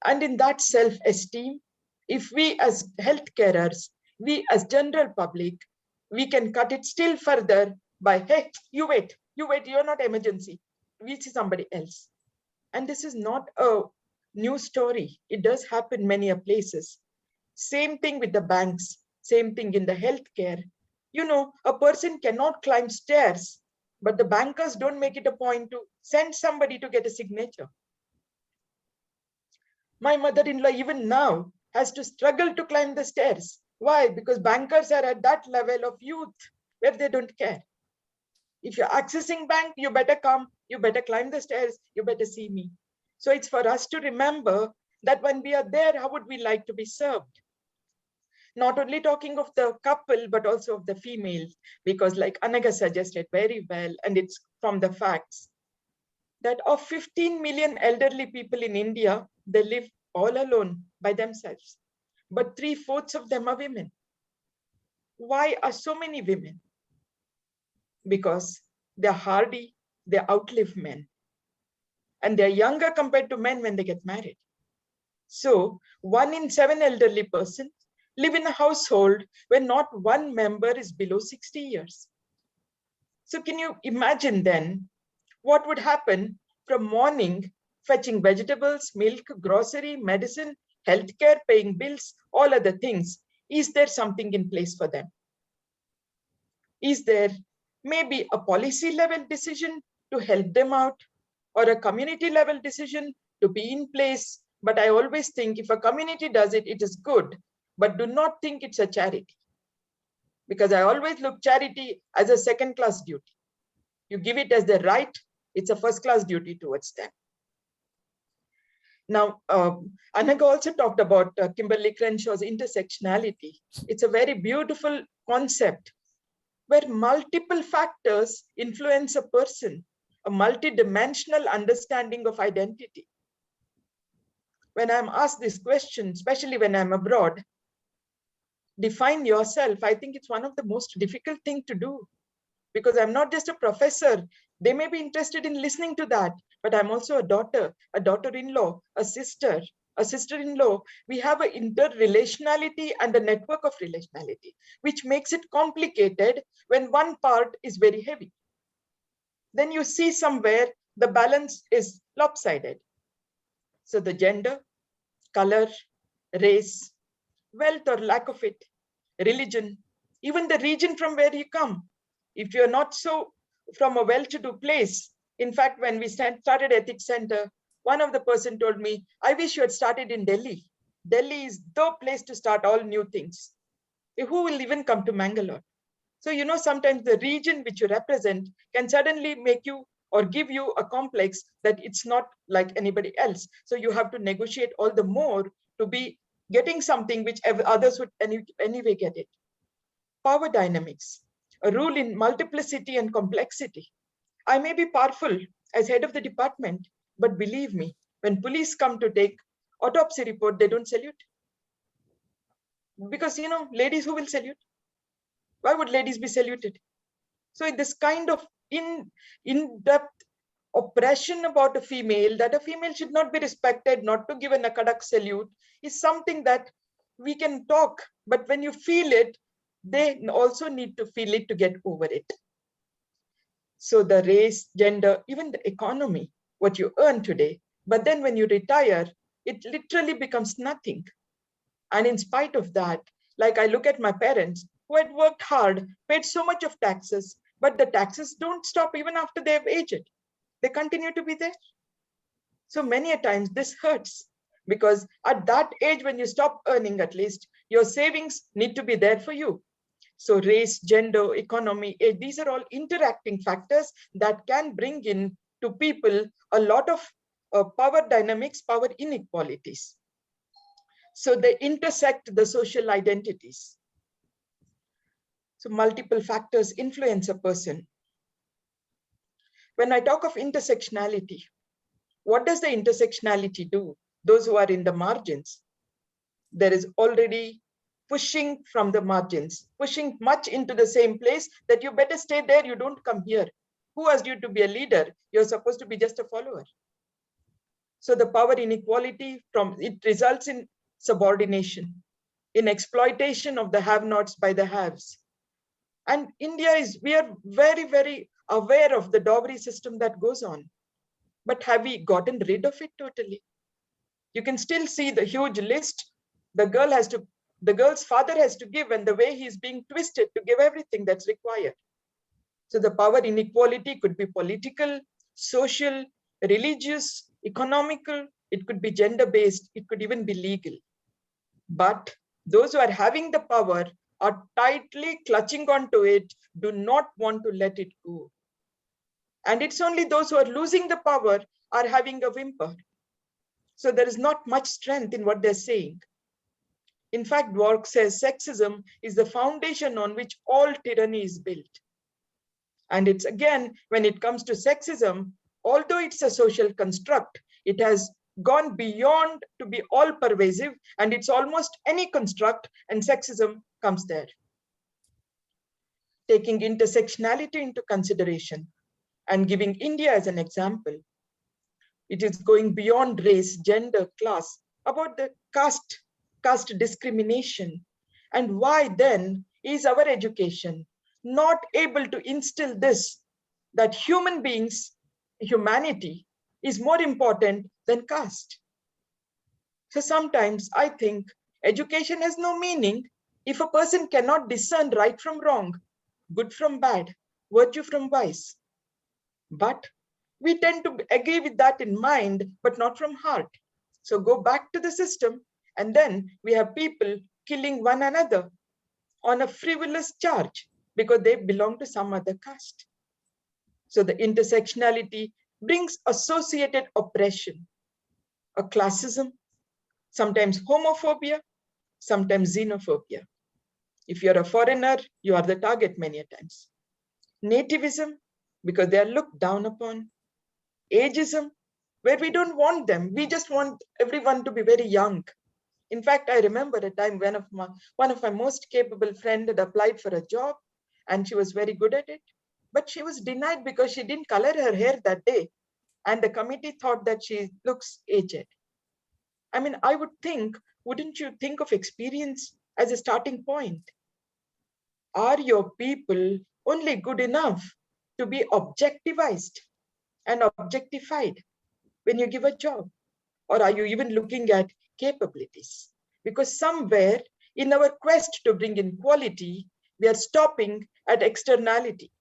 And in that self-esteem, if we as health carers, we as general public, we can cut it still further by, hey, you wait, you're not emergency. We see somebody else. And this is not a new story. It does happen many places. Same thing with the banks, same thing in the healthcare. You know, a person cannot climb stairs, but the bankers don't make it a point to send somebody to get a signature. My mother-in-law even now has to struggle to climb the stairs. Why? Because bankers are at that level of youth where they don't care. If you're accessing bank, you better come, you better climb the stairs, you better see me. So it's for us to remember that when we are there, how would we like to be served? Not only talking of the couple, but also of the female, because like Anagha suggested very well, and it's from the facts, that of 15 million elderly people in India, they live all alone by themselves. But 3/4 of them are women. Why are so many women? Because they're hardy, they outlive men. And they're younger compared to men when they get married. So 1 in 7 elderly persons live in a household where not one member is below 60 years. So can you imagine then what would happen from morning, fetching vegetables, milk, grocery, medicine, healthcare, paying bills, all other things? Is there something in place for them? Is there maybe a policy level decision to help them out, or a community level decision to be in place? But I always think if a community does it, it is good, but do not think it's a charity. Because I always look charity as a second-class duty. You give it as the right, it's a first-class duty towards them. Now, Anagha also talked about Kimberly Crenshaw's intersectionality. It's a very beautiful concept where multiple factors influence a person, a multidimensional understanding of identity. When I'm asked this question, especially when I'm abroad, define yourself, I think it's one of the most difficult things to do, because I'm not just a professor. They may be interested in listening to that, but I'm also a daughter, a daughter-in-law, a sister-in-law. We have an interrelationality and a network of relationality, which makes it complicated when one part is very heavy. Then you see somewhere the balance is lopsided. So the gender, color, race, wealth or lack of it, religion, even the region from where you come. If you're not so from a well-to-do place, in fact, when we started Ethics Center, one of the person told me, I wish you had started in Delhi. Delhi is the place to start all new things. Who will even come to Mangalore? So, you know, sometimes the region which you represent can suddenly make you or give you a complex that it's not like anybody else. So you have to negotiate all the more to be getting something which others would anyway get it. Power dynamics, a rule in multiplicity and complexity. I may be powerful as head of the department, but believe me, when police come to take autopsy report, they don't salute. Because, you know, ladies who will salute? Why would ladies be saluted? So this kind of in-depth oppression about a female, that a female should not be respected, not to give an Akadak salute, is something that we can talk, but when you feel it, they also need to feel it to get over it. So the race, gender, even the economy, what you earn today, but then when you retire, it literally becomes nothing. And in spite of that, like I look at my parents who had worked hard, paid so much of taxes, but the taxes don't stop even after they've aged. They continue to be there. So many a times this hurts, because at that age, when you stop earning, at least your savings need to be there for you. So race, gender, economy, age, these are all interacting factors that can bring in to people a lot of power dynamics, power inequalities. So they intersect the social identities. So multiple factors influence a person. When I talk of intersectionality, what does the intersectionality do? Those who are in the margins, there is already pushing from the margins, pushing much into the same place that you better stay there, you don't come here. Who asked you to be a leader? You're supposed to be just a follower. So the power inequality it results in subordination, in exploitation of the have-nots by the haves. And we are very, very aware of the dowry system that goes on. But have we gotten rid of it totally? You can still see the huge list. The girl's father has to give, and the way he's being twisted to give everything that's required. So the power inequality could be political, social, religious, economical, it could be gender-based, it could even be legal. But those who are having the power are tightly clutching onto it, do not want to let it go. And it's only those who are losing the power are having a whimper. So there is not much strength in what they're saying. In fact, Dwork says sexism is the foundation on which all tyranny is built. And it's again, when it comes to sexism, although it's a social construct, it has gone beyond to be all pervasive, and it's almost any construct, and sexism comes there. Taking intersectionality into consideration and giving India as an example, it is going beyond race, gender, class, about the caste discrimination. And why then is our education not able to instill this, that human beings, humanity is more important than caste? So sometimes I think education has no meaning if a person cannot discern right from wrong, good from bad, virtue from vice. But we tend to agree with that in mind, but not from heart. So go back to the system, and then we have people killing one another on a frivolous charge because they belong to some other caste. So the intersectionality brings associated oppression, a classism, sometimes homophobia, sometimes xenophobia. If you're a foreigner, you are the target many a times. Nativism, because they are looked down upon. Ageism, where we don't want them. We just want everyone to be very young. In fact, I remember a time when one of my most capable friends had applied for a job, and she was very good at it, but she was denied because she didn't color her hair that day. And the committee thought that she looks aged. I mean, I would think, wouldn't you think of experience as a starting point? Are your people only good enough to be objectivized and objectified when you give a job? Or are you even looking at capabilities? Because somewhere in our quest to bring in quality, we are stopping at externality.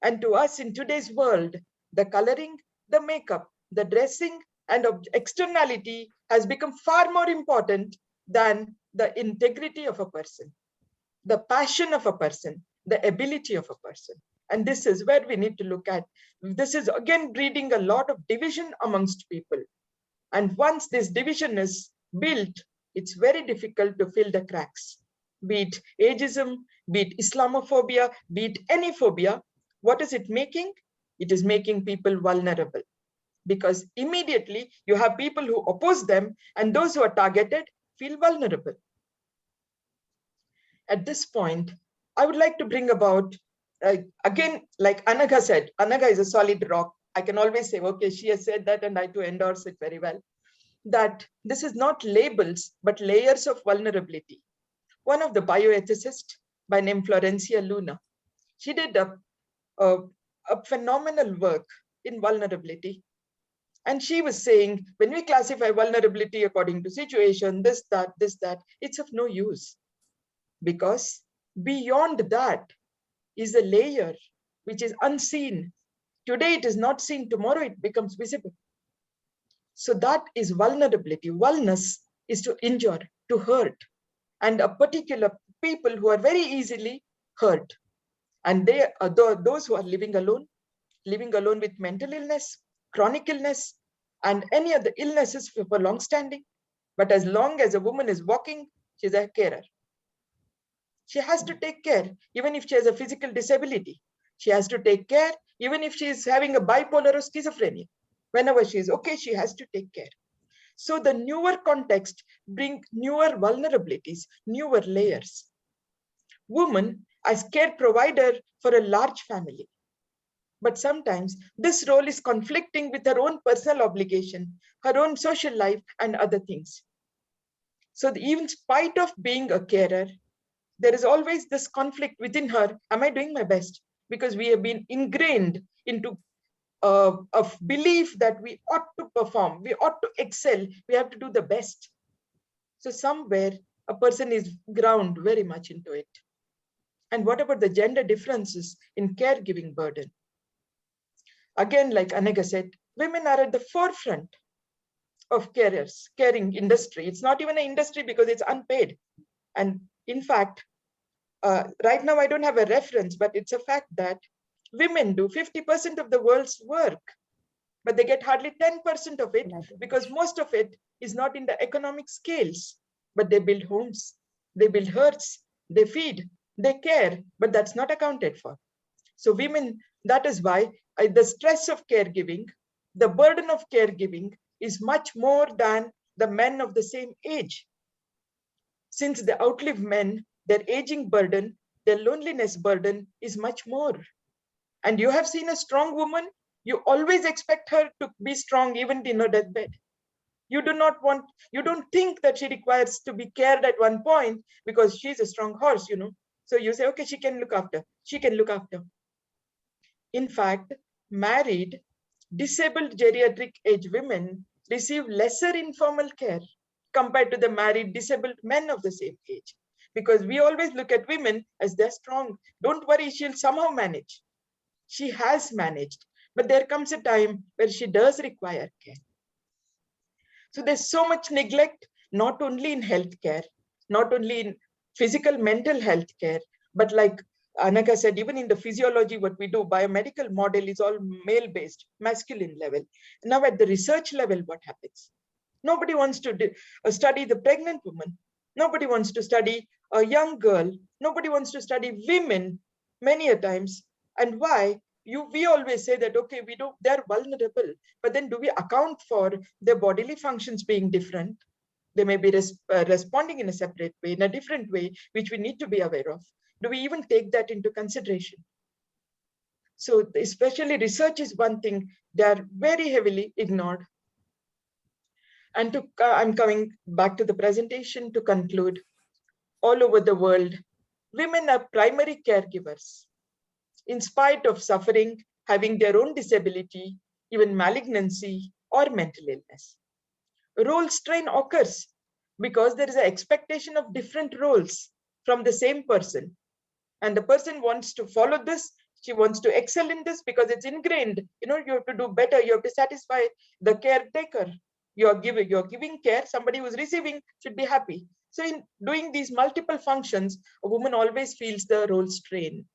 And to us in today's world, the coloring, the makeup, the dressing, and externality has become far more important than the integrity of a person, the passion of a person, the ability of a person. And this is where we need to look at. This is again breeding a lot of division amongst people. And once this division is built, it's very difficult to fill the cracks. Be it ageism, be it Islamophobia, be it any phobia, what is it making? It is making people vulnerable. Because immediately you have people who oppose them, and those who are targeted feel vulnerable. At this point, I would like to bring about, again, like Anagha said, Anagha is a solid rock. I can always say, okay, she has said that, and I too endorse it very well, that this is not labels, but layers of vulnerability. One of the bioethicists by name Florencia Luna, she did a phenomenal work in vulnerability. And she was saying, when we classify vulnerability according to situation, this, that, it's of no use. Because beyond that is a layer which is unseen. Today it is not seen, tomorrow it becomes visible. So that is vulnerability. Wellness is to injure, to hurt. And a particular people who are very easily hurt. And they are those who are living alone with mental illness, chronic illness, and any other illnesses for long standing. But as long as a woman is walking, she's a carer. She has to take care, even if she has a physical disability. She has to take care, even if she is having a bipolar or schizophrenia. Whenever she is okay, she has to take care. So the newer context bring newer vulnerabilities, newer layers. Woman as care provider for a large family. But sometimes this role is conflicting with her own personal obligation, her own social life, and other things. So even in spite of being a carer, there is always this conflict within her. Am I doing my best? Because we have been ingrained into a belief that we ought to perform, we ought to excel, we have to do the best. So somewhere a person is ground very much into it. And what about the gender differences in caregiving burden? Again, like Anagha said, women are at the forefront of caring industry. It's not even an industry because it's unpaid. And in fact, right now I don't have a reference, but it's a fact that women do 50% of the world's work, but they get hardly 10% of it because most of it is not in the economic scales. But they build homes, they build hearths, they feed, they care, but that's not accounted for. So women, that is why the stress of caregiving, the burden of caregiving is much more than the men of the same age. Since they outlive men, their aging burden, their loneliness burden is much more. And you have seen a strong woman, you always expect her to be strong even in her deathbed. You don't think that she requires to be cared at one point because she's a strong horse, So you say, okay, she can look after. In fact, married, disabled geriatric age women receive lesser informal care compared to the married disabled men of the same age. Because we always look at women as they're strong. Don't worry, she'll somehow manage. She has managed, but there comes a time where she does require care. So there's so much neglect, not only in healthcare, not only in physical, mental health care, but like Anagha said, even in the physiology, what we do, biomedical model is all male-based, masculine level. Now at the research level, what happens? Nobody wants to study the pregnant woman. Nobody wants to study a young girl. Nobody wants to study women many a times. And why? We always say that, okay, they're vulnerable, but then do we account for their bodily functions being different? They may be responding in a separate way, in a different way, which we need to be aware of. Do we even take that into consideration? So especially research is one thing, they are very heavily ignored. And I'm coming back to the presentation to conclude. All over the world, women are primary caregivers. In spite of suffering, having their own disability, even malignancy or mental illness. Role strain occurs because there is an expectation of different roles from the same person. And the person wants to follow this, she wants to excel in this because it's ingrained. You have to do better, you have to satisfy the caretaker. You're giving care, somebody who's receiving should be happy. So in doing these multiple functions, a woman always feels the role strain.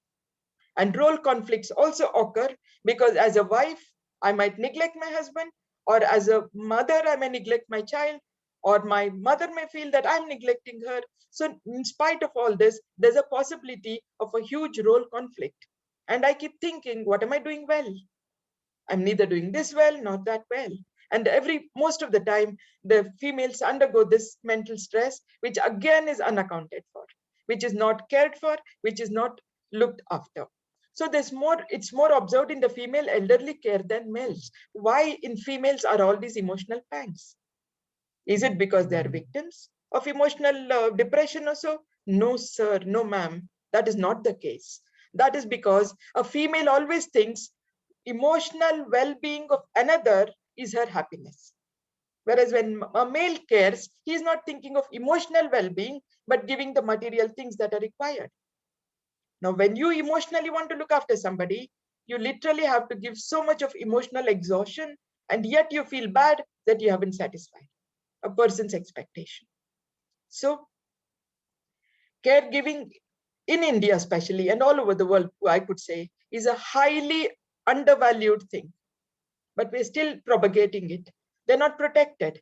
And role conflicts also occur because as a wife, I might neglect my husband, or as a mother, I may neglect my child, or my mother may feel that I'm neglecting her. So in spite of all this, there's a possibility of a huge role conflict. And I keep thinking, what am I doing well? I'm neither doing this well, nor that well. And most of the time, the females undergo this mental stress, which again is unaccounted for, which is not cared for, which is not looked after. So it's more observed in the female elderly care than males. Why in females are all these emotional pangs? Is it because they are victims of emotional depression or so? No, sir, no, ma'am. That is not the case. That is because a female always thinks emotional well-being of another is her happiness. Whereas when a male cares, he is not thinking of emotional well-being, but giving the material things that are required. Now, when you emotionally want to look after somebody, you literally have to give so much of emotional exhaustion, and yet you feel bad that you haven't satisfied a person's expectation. So caregiving in India especially, and all over the world, I could say, is a highly undervalued thing, but we're still propagating it. They're not protected.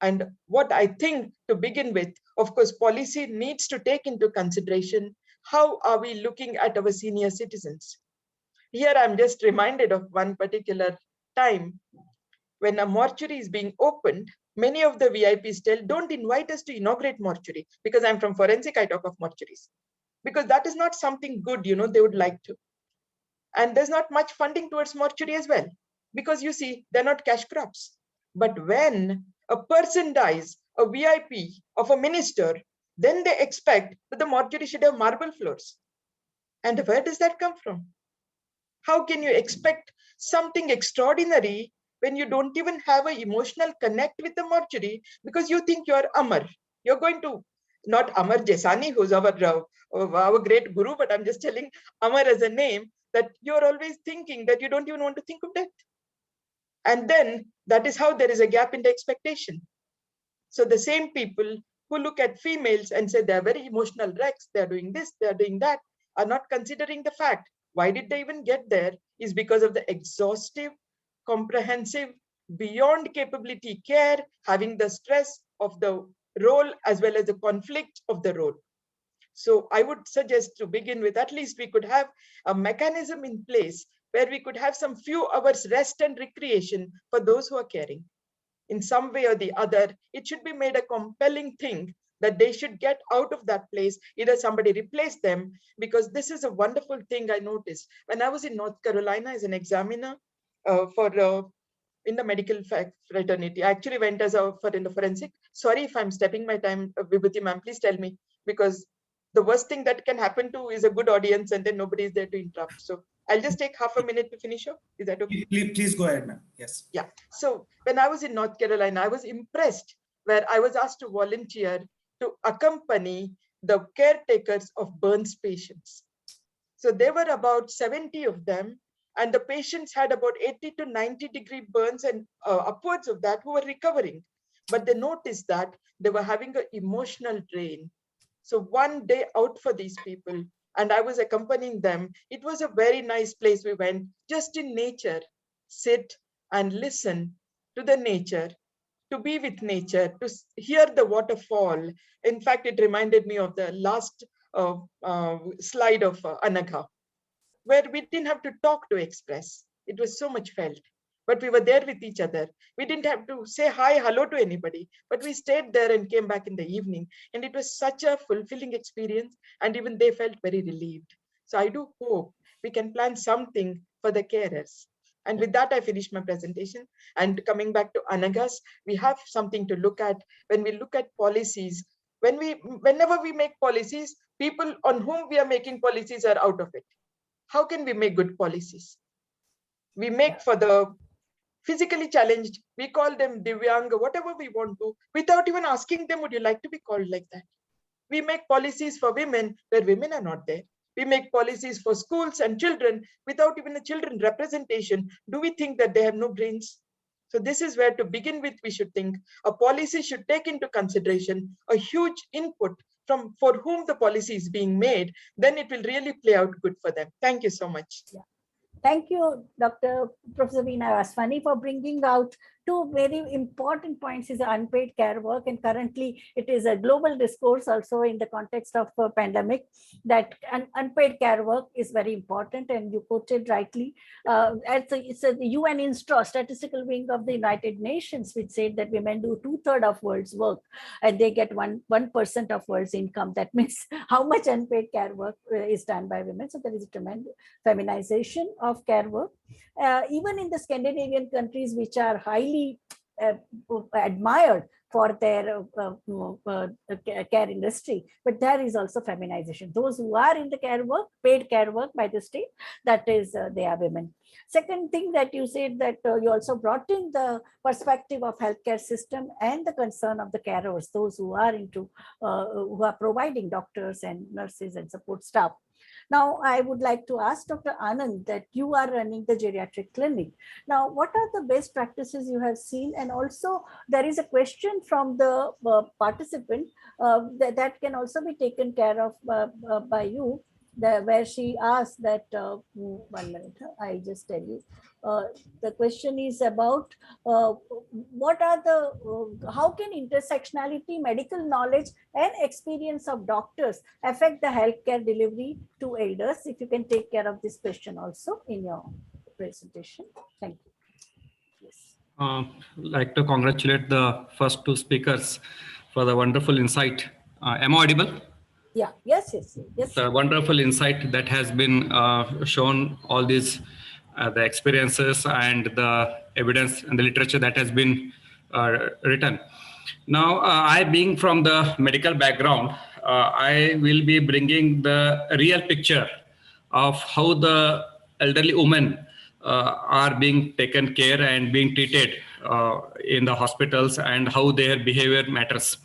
And what I think to begin with, of course, policy needs to take into consideration, how are we looking at our senior citizens? Here, I'm just reminded of one particular time when a mortuary is being opened. Many of the VIPs tell, don't invite us to inaugurate mortuary, because I'm from forensic, I talk of mortuaries, because that is not something good, they would like to. And there's not much funding towards mortuary as well, because you see, they're not cash crops. But when a person dies, a VIP of a minister, then they expect that the mortuary should have marble floors. And where does that come from? How can you expect something extraordinary when you don't even have an emotional connect with the mortuary because you think you're Amar? You're going to, not Amar Jesani, who's our great guru, but I'm just telling Amar as a name, that you're always thinking that you don't even want to think of death. And then that is how there is a gap in the expectation. So the same people who look at females and say they're very emotional wrecks, they're doing this, they're doing that, are not considering the fact, why did they even get there, is because of the exhaustive, comprehensive, beyond capability care, having the stress of the role as well as the conflict of the role. So I would suggest to begin with, at least we could have a mechanism in place where we could have some few hours rest and recreation for those who are caring. In some way or the other, it should be made a compelling thing that they should get out of that place, either somebody replace them, because this is a wonderful thing I noticed. When I was in North Carolina as an examiner in the medical fraternity, I actually went as in the forensic. Sorry if I'm stepping my time, Vibhuti ma'am, please tell me, because the worst thing that can happen to is a good audience and then nobody is there to interrupt. So I'll just take half a minute to finish up. Is that okay? Please go ahead, ma'am. Yes. Yeah. So when I was in North Carolina, I was impressed where I was asked to volunteer to accompany the caretakers of burns patients. So there were about 70 of them, and the patients had about 80 to 90-degree burns and upwards of that who were recovering. But they noticed that they were having an emotional drain. So one day out for these people, and I was accompanying them. It was a very nice place we went, just in nature, sit and listen to the nature, to be with nature, to hear the waterfall. In fact, it reminded me of the last slide of Anagha, where we didn't have to talk to express. It was so much felt. But we were there with each other. We didn't have to say hi, hello to anybody, but we stayed there and came back in the evening. And it was such a fulfilling experience. And even they felt very relieved. So I do hope we can plan something for the carers. And with that, I finished my presentation. And coming back to Anagha's, we have something to look at when we look at policies. Whenever we make policies, people on whom we are making policies are out of it. How can we make good policies? We make for the physically challenged, we call them Divyanga, whatever we want to, without even asking them, would you like to be called like that? We make policies for women where women are not there. We make policies for schools and children without even a children representation. Do we think that they have no brains? So this is where to begin with, we should think a policy should take into consideration a huge input from for whom the policy is being made. Then it will really play out good for them. Thank you so much. Yeah. Thank you, Dr. Professor Vina Vaswani, for bringing out two very important points is unpaid care work, and currently it is a global discourse also in the context of a pandemic that unpaid care work is very important, and you quoted rightly. It's the UN Instra, statistical wing of the United Nations, which said that women do 2/3 of world's work and they get 1% of world's income. That means how much unpaid care work is done by women. So there is a tremendous feminization of care work. Even in the Scandinavian countries, which are highly admired for their care industry, but there is also feminization. Those who are in the care work, paid care work by the state, that is, they are women. Second thing that you said that you also brought in the perspective of healthcare system and the concern of the carers, those who are into, who are providing doctors and nurses and support staff. Now, I would like to ask Dr. Anand that you are running the geriatric clinic. Now, what are the best practices you have seen? And also, there is a question from the participant that can also be taken care of by you, where she asked that, 1 minute, I just tell you. The question is about what are the, how can intersectionality, medical knowledge and experience of doctors affect the healthcare delivery to elders? If you can take care of this question also in your presentation. Thank you. Yes. Like to congratulate the first two speakers for the wonderful insight. Am I audible? Yeah, yes. It's a wonderful insight that has been shown, all these, the experiences and the evidence and the literature that has been written. Now, I being from the medical background, I will be bringing the real picture of how the elderly women are being taken care and being treated in the hospitals, and how their behavior matters.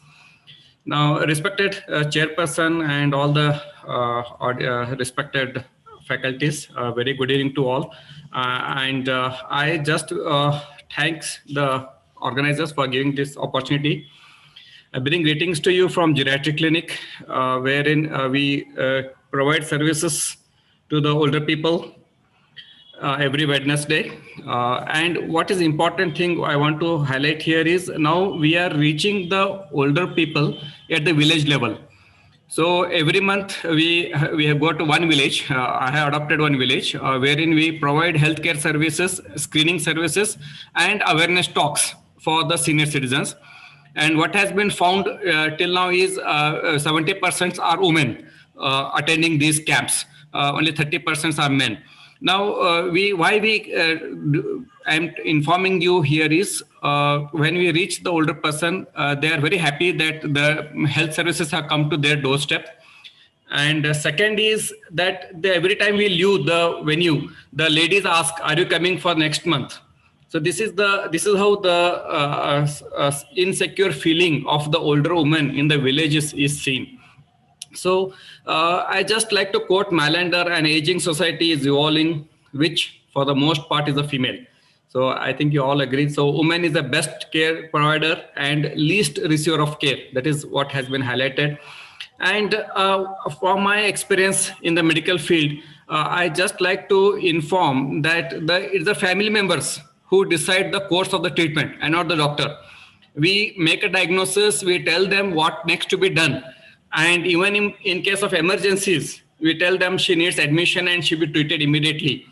Now, respected chairperson and all the respected faculties, very good evening to all. And I just thanks the organizers for giving this opportunity. I bring greetings to you from Geriatric Clinic, wherein we provide services to the older people every Wednesday. And what is important thing I want to highlight here is now we are reaching the older people at the village level. So every month we have got to one village. I have adopted one village wherein we provide healthcare services, screening services, and awareness talks for the senior citizens. And what has been found till now is 70% are women attending these camps. Only 30% are men. Now, I'm informing you here is when we reach the older person, they are very happy that the health services have come to their doorstep. And second is that every time we leave the venue, the ladies ask, "Are you coming for next month?" So this is how the insecure feeling of the older woman in the villages is seen. So I just like to quote Malander: "An aging society is evolving, which for the most part is a female." So I think you all agree. So woman is the best care provider and least receiver of care. That is what has been highlighted. And from my experience in the medical field, I just like to inform that it's the family members who decide the course of the treatment and not the doctor. We make a diagnosis, we tell them what next to be done. And even in case of emergencies, we tell them she needs admission and she will be treated immediately.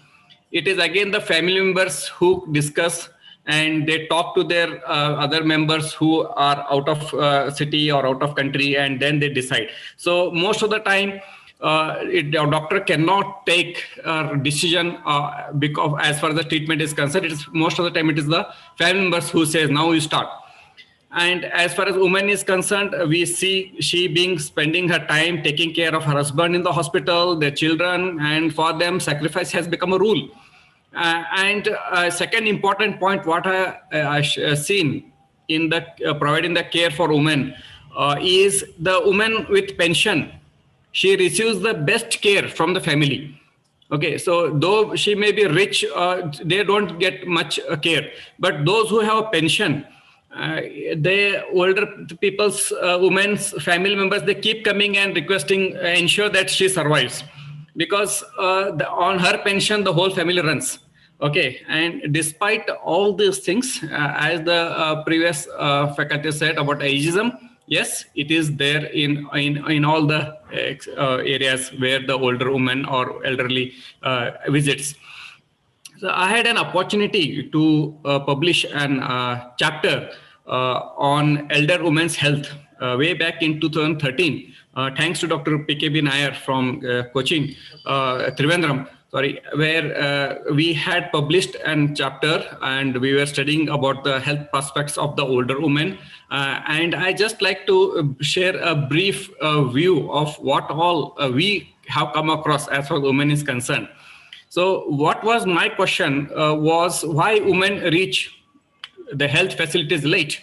It is again the family members who discuss and they talk to their other members who are out of city or out of country, and then they decide. So most of the time, a doctor cannot take a decision because as far as the treatment is concerned, most of the time it is the family members who says, "Now you start." And as far as woman is concerned, we see she spending her time taking care of her husband in the hospital, their children, and for them sacrifice has become a rule. And second important point, what I seen in the providing the care for women is the woman with pension. She receives the best care from the family. Okay, so though she may be rich, they don't get much care. But those who have a pension, the older people's, women's family members, they keep coming and requesting, ensure that she survives. Because on her pension, the whole family runs. Okay, and despite all these things, as the previous faculty said about ageism, yes, it is there in all the areas where the older woman or elderly visits. So I had an opportunity to publish an chapter on elder women's health way back in 2013. Thanks to Dr. PKB Nair from Cochin, Trivandrum, where we had published an chapter and we were studying about the health prospects of the older women. And I just like to share a brief view of what all we have come across as far as women is concerned. So what was my question was why women reach the health facilities late?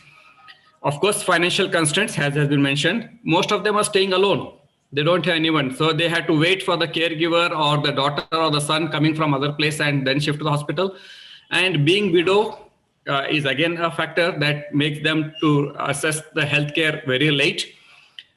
Of course, financial constraints, as has been mentioned. Most of them are staying alone. They don't have anyone. So they had to wait for the caregiver or the daughter or the son coming from other place and then shift to the hospital. And being widow is again a factor that makes them to assess the healthcare very late.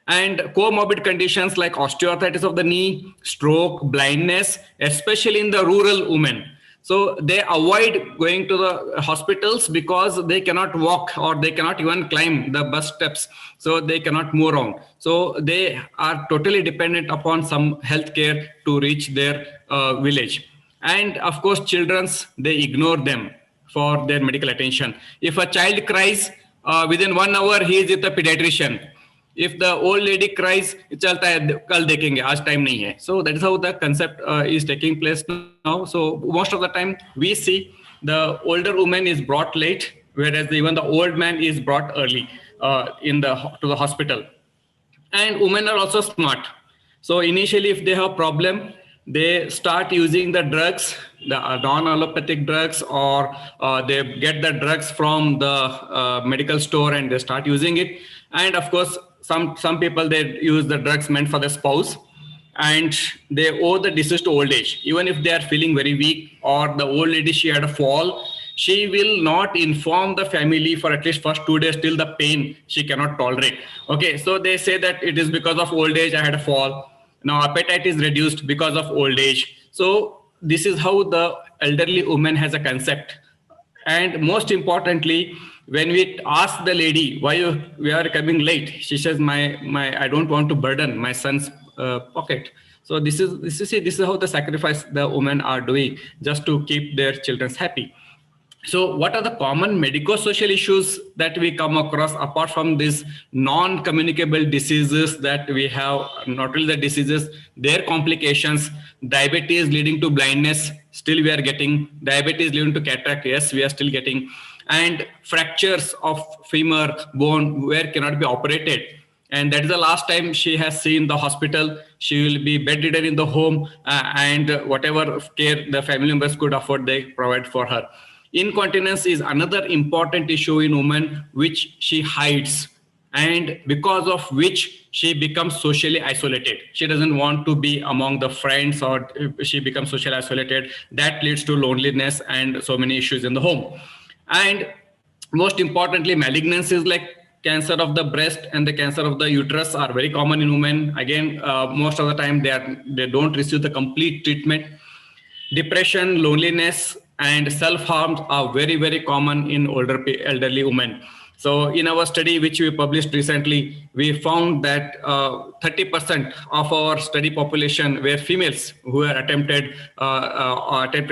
And comorbid conditions like osteoarthritis of the knee, stroke, blindness, especially in the rural women. So they avoid going to the hospitals because they cannot walk or they cannot even climb the bus steps. So they cannot move around. So they are totally dependent upon some healthcare to reach their village. And of course, children's, they ignore them for their medical attention. If a child cries, within 1 hour, he is with a pediatrician. If the old lady cries, chalta hai, kal dekhenge, aaj time nahi hai. So that is how the concept is taking place now. So most of the time we see the older woman is brought late, whereas even the old man is brought early to the hospital. And women are also smart. So initially, if they have problem, they start using the drugs, the non-allopathic drugs, or they get the drugs from the medical store and they start using it. And of course, some people, they use the drugs meant for the spouse, and they owe the disease to old age. Even if they are feeling very weak, or the old lady, she had a fall, she will not inform the family for at least first 2 days till the pain she cannot tolerate. Okay, so they say that it is because of old age I had a fall. Now appetite is reduced because of old age. So this is how the elderly woman has a concept. And most importantly, when we ask the lady why we are coming late, she says, my I don't want to burden my son's pocket. So this is how the sacrifice the women are doing just to keep their children happy. So what are the common medico-social issues that we come across apart from these non-communicable diseases that we have? Not only the diseases, their complications, diabetes leading to blindness, still we are getting, diabetes leading to cataract, yes, we are still getting, and fractures of femur bone where cannot be operated. And that is the last time she has seen the hospital. She will be bedridden in the home, and whatever care the family members could afford, they provide for her. Incontinence is another important issue in women, which she hides, and because of which she becomes socially isolated. She doesn't want to be among the friends, or she becomes socially isolated. That leads to loneliness and so many issues in the home. And most importantly, malignancies like cancer of the breast and the cancer of the uterus are very common in women. Again, most of the time they don't receive the complete treatment. Depression, loneliness, and self-harm are very, very common in elderly women. So in our study, which we published recently, we found that 30% of our study population were females who had attempted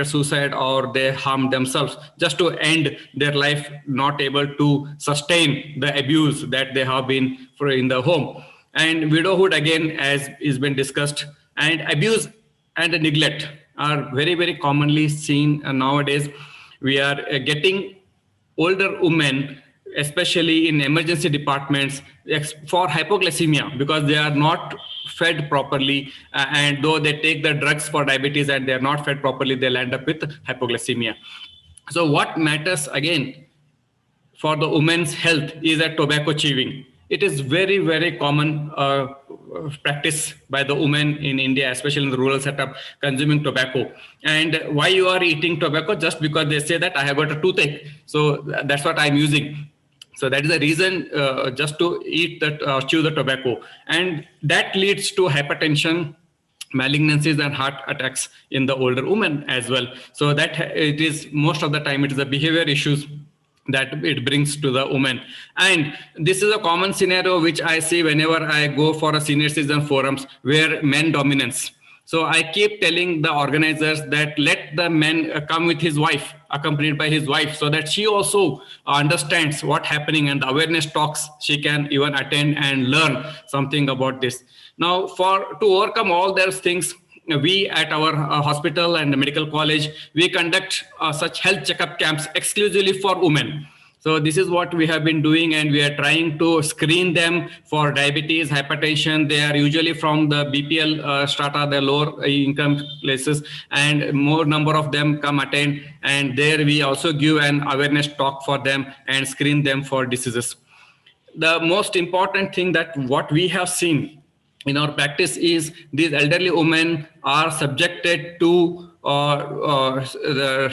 suicide, or they harmed themselves just to end their life, not able to sustain the abuse that they have been in the home. And widowhood, again, as has been discussed, and abuse and neglect are very, very commonly seen nowadays. We are getting older women, especially in emergency departments, for hypoglycemia because they are not fed properly, and though they take the drugs for diabetes and they are not fed properly, they'll end up with hypoglycemia. So what matters again for the women's health is that tobacco chewing. It is very, very common practice by the women in India, especially in the rural setup, consuming tobacco. And why you are eating tobacco? Just because they say that I have got a toothache, so that's what I'm using. So that is the reason just to eat that, chew the tobacco. And that leads to hypertension, malignancies, and heart attacks in the older women as well. So that it is, most of the time, it is the behavior issues that it brings to the woman. And this is a common scenario which I see whenever I go for a senior citizen forums where men dominance. So I keep telling the organizers that let the man come with his wife, accompanied by his wife, so that she also understands what's happening, and the awareness talks she can even attend and learn something about this. Now, to overcome all those things, we at our hospital and the medical college, we conduct such health checkup camps exclusively for women. So this is what we have been doing, and we are trying to screen them for diabetes, hypertension. They are usually from the BPL strata, the lower income places, and more number of them come attend. And there we also give an awareness talk for them and screen them for diseases. The most important thing that what we have seen in our practice is these elderly women are subjected to the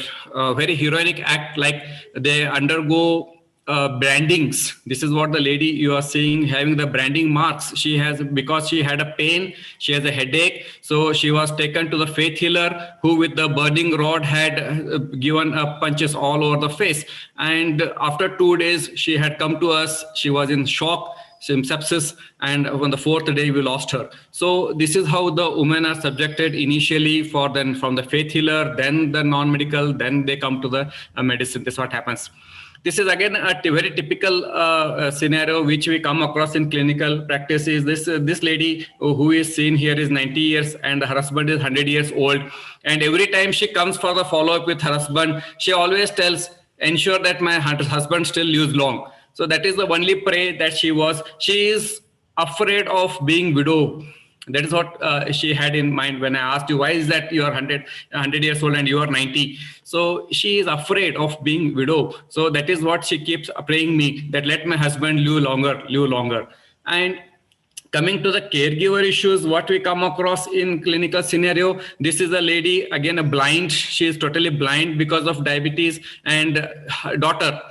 very heroic act, like they undergo brandings. This is what the lady you are seeing having the branding marks. She has, because she had a pain, she has a headache. So she was taken to the faith healer, who with the burning rod had given punches all over the face. And after 2 days, she had come to us. She was in shock, some sepsis, and on the 4th day we lost her. So this is how the women are subjected initially from the faith healer, then the non-medical, then they come to the medicine. This is what happens. This is again a very typical scenario which we come across in clinical practice. Is this lady who is seen here is 90 years and her husband is 100 years old. And every time she comes for the follow-up with her husband, she always tells, ensure that my husband still lives long. So that is the only prayer that she was. She is afraid of being widow. That is what she had in mind when I asked you, why is that you are 100 years old and you are 90? So she is afraid of being widow. So that is what she keeps praying me, that let my husband live longer. And coming to the caregiver issues, what we come across in clinical scenario, this is a lady, again, a blind. She is totally blind because of diabetes, and her daughter,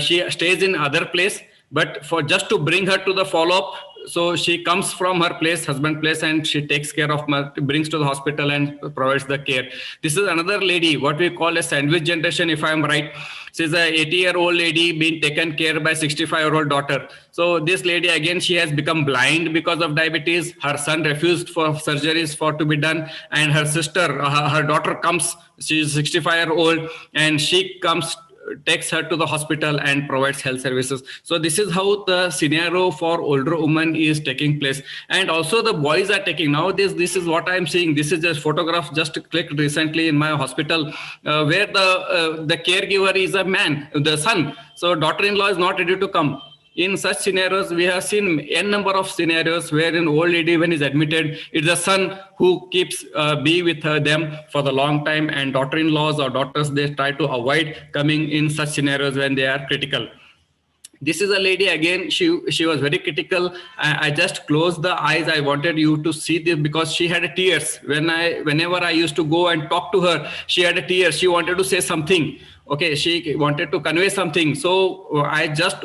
she stays in other place, but for just to bring her to the follow-up, so she comes from her place, husband place, and she takes care of, brings to the hospital and provides the care. This is another lady, what we call a sandwich generation, if I am right. She's a 80-year-old lady being taken care by 65-year-old daughter. So this lady, again, she has become blind because of diabetes. Her son refused for surgeries to be done. And her sister, her daughter comes, she's 65-year-old, and she comes, takes her to the hospital and provides health services. So this is how the scenario for older women is taking place. And also the boys are taking, nowadays, this is what I'm seeing. This is a photograph just clicked recently in my hospital where the caregiver is a man, the son. So daughter-in-law is not ready to come. In such scenarios, we have seen n number of scenarios where an old lady, when is admitted, it's the son who keeps be with them for the long time, and daughter-in-laws or daughters, they try to avoid coming in such scenarios when they are critical. This is a lady, again, she was very critical. I just closed the eyes. I wanted you to see this because she had tears. Whenever I used to go and talk to her, she had tears. She wanted to say something. Okay, she wanted to convey something. So I just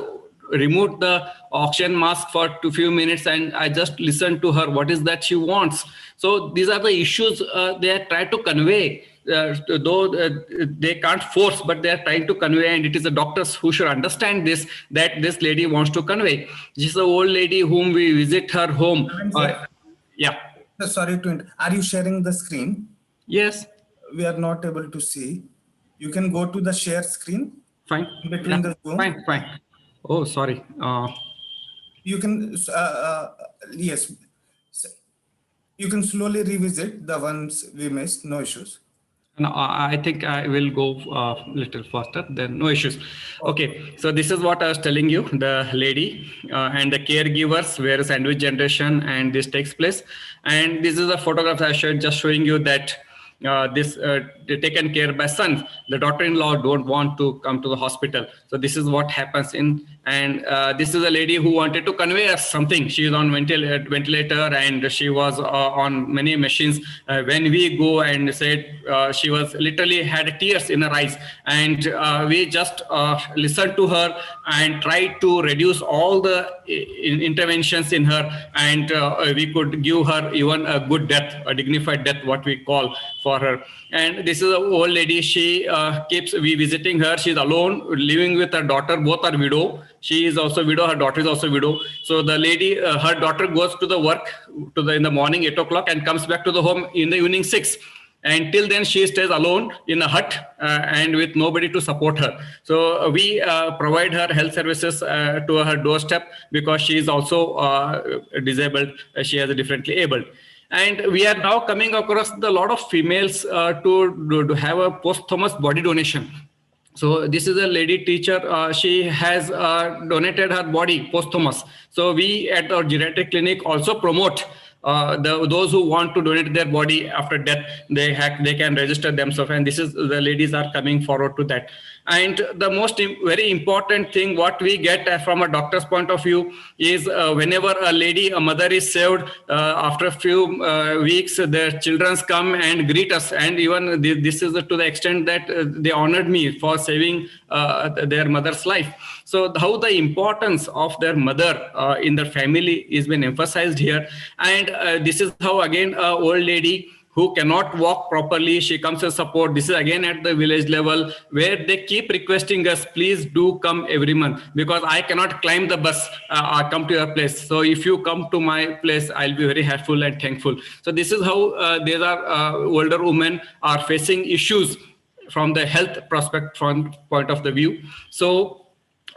removed the oxygen mask for a few minutes and I just listened to her. What is that she wants? So these are the issues they try to convey. Though they can't force, but they are trying to convey, and it is the doctors who should understand this, that this lady wants to convey. This is an old lady whom we visit her home. Yeah. Sorry to interrupt. Are you sharing the screen? Yes. We are not able to see. You can go to the share screen. Fine. Between the Zoom. Fine. Oh, sorry. You can, yes. You can slowly revisit the ones we missed, no issues. No, I think I will go a little faster, then no issues. Okay, so this is what I was telling you, the lady and the caregivers, where sandwich generation and this takes place. And this is a photograph I showed, just showing you that this taken care by sons. The daughter-in-law don't want to come to the hospital. So this is what happens in, and this is a lady who wanted to convey us something. She is on ventilator and she was on many machines. When we go and said, she was literally had tears in her eyes, and we just listened to her and tried to reduce all the interventions in her, and we could give her even a good death, a dignified death, what we call for her. And this is an old lady. She keeps visiting her. She's alone, living with her daughter. Both are widow. She is also widow. Her daughter is also widow. So the lady, her daughter goes to the work in the morning 8 o'clock and comes back to the home in the evening 6. And till then she stays alone in a hut and with nobody to support her. So we provide her health services to her doorstep because she is also disabled. She is differently abled. And we are now coming across a lot of females to have a posthumous body donation. So this is a lady teacher. She has donated her body posthumous. So we at our geriatric clinic also promote those who want to donate their body after death. They can register themselves, and this is the ladies are coming forward to that. And the most very important thing what we get from a doctor's point of view is whenever a mother is saved, after a few weeks, their children come and greet us. And even this is to the extent that they honored me for saving their mother's life. So how the importance of their mother in their family is been emphasized here. And this is how, again, an old lady who cannot walk properly, she comes as support. This is again at the village level where they keep requesting us, please do come every month because I cannot climb the bus or come to your place. So if you come to my place, I'll be very helpful and thankful. So this is how these are older women are facing issues from the health prospect point of the view. So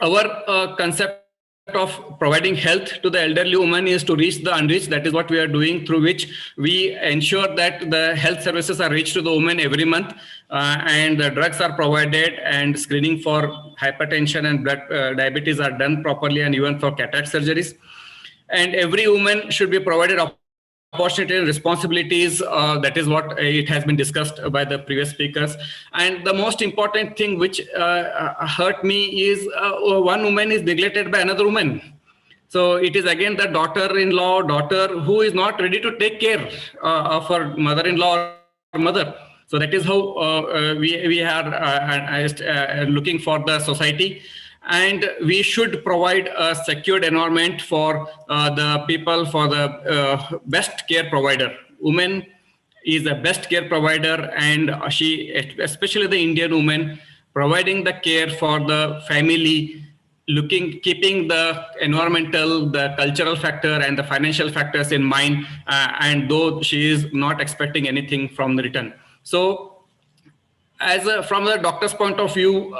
our concept of providing health to the elderly woman is to reach the unreached. That is what we are doing, through which we ensure that the health services are reached to the woman every month, and the drugs are provided, and screening for hypertension and blood diabetes are done properly, and even for cataract surgeries. And every woman should be provided opportunity and responsibilities. That is what it has been discussed by the previous speakers. And the most important thing which hurt me is one woman is neglected by another woman. So it is again the daughter-in-law, daughter who is not ready to take care of her mother-in-law or mother. So that is how we are looking for the society. And we should provide a secured environment for the people, for the best care provider. Women is the best care provider, and she, especially the Indian woman, providing the care for the family, keeping the environmental, the cultural factor, and the financial factors in mind, and though she is not expecting anything from the return. So from the doctor's point of view,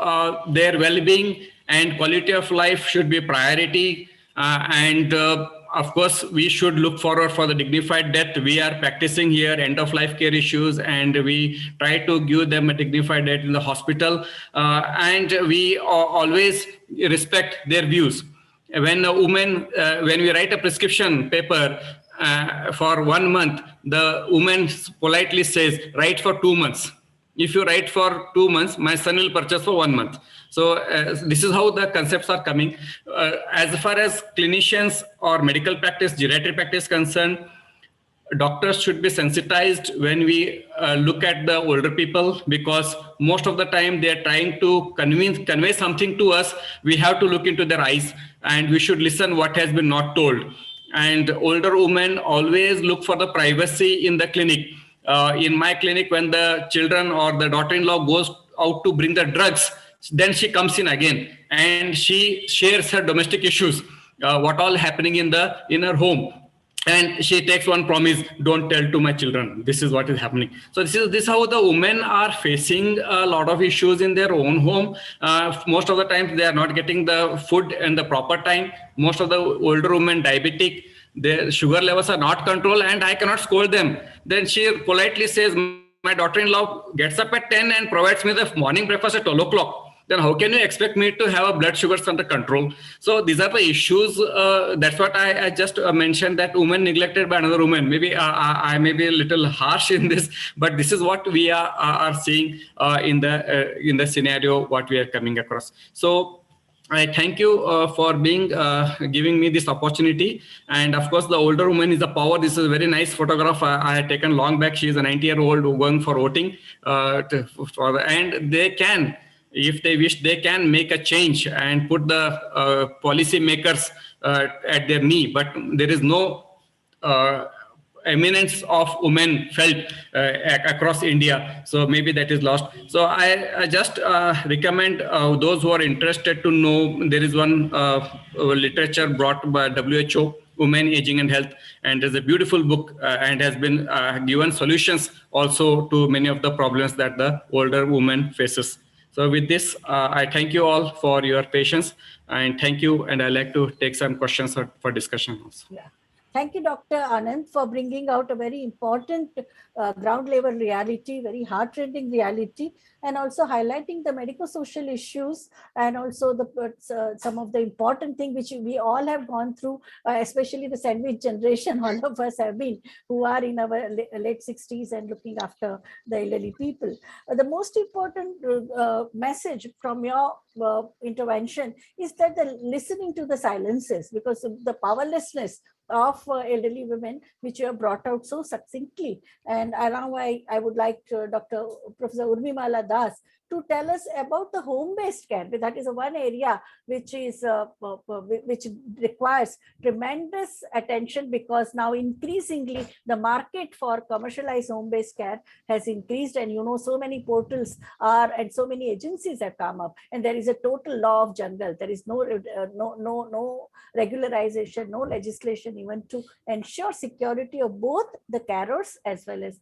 their well-being and quality of life should be priority. And of course, we should look forward for the dignified death. We are practicing here end-of-life care issues, and we try to give them a dignified death in the hospital. And we always respect their views. When a woman, when we write a prescription paper for 1 month, the woman politely says, write for 2 months. If you write for 2 months, my son will purchase for 1 month. So this is how the concepts are coming. As far as clinicians or medical practice, geriatric practice concerned, doctors should be sensitized when we look at the older people, because most of the time they are trying to convey something to us. We have to look into their eyes, and we should listen what has been not told. And older women always look for the privacy in the clinic. In my clinic, when the children or the daughter-in-law goes out to bring the drugs, then she comes in again and she shares her domestic issues, what all happening in her home. And she takes one promise: don't tell to my children, this is what is happening. So this is how the women are facing a lot of issues in their own home. Most of the times they are not getting the food in the proper time. Most of the older women diabetic, their sugar levels are not controlled, and I cannot scold them. Then she politely says, my daughter-in-law gets up at 10 and provides me the morning breakfast at 12 o'clock. Then how can you expect me to have a blood sugars under control? So these are the issues. That's what I just mentioned, that woman neglected by another woman. Maybe I may be a little harsh in this, but this is what we are seeing in the scenario, what we are coming across. So I thank you for giving me this opportunity. And of course, the older woman is the power. This is a very nice photograph I had taken long back. She is a 90-year-old going for voting. And they can, if they wish, they can make a change and put the policy makers at their knee. But there is no eminence of women felt across India. So maybe that is lost. So I just recommend those who are interested to know, there is one literature brought by WHO, Women, Aging and Health, and there's a beautiful book and has been given solutions also to many of the problems that the older woman faces. So with this, I thank you all for your patience, and thank you. And I'd like to take some questions for discussion also. Yeah. Thank you, Dr. Anand, for bringing out a very important ground level reality, very heart-rending reality, and also highlighting the medico-social issues, and also some of the important things which we all have gone through, especially the sandwich generation, all of us have been, who are in our late 60s and looking after the elderly people. The most important message from your intervention is that the listening to the silences, because of the powerlessness of elderly women, which you have brought out so succinctly. And now I would like Dr. Professor Urmi Das to tell us about the home-based care. That is one area which requires tremendous attention, because now increasingly the market for commercialized home-based care has increased, and so many portals are and so many agencies have come up, and there is a total law of jungle. There is no regularization, no legislation even to ensure security of both the carers as well as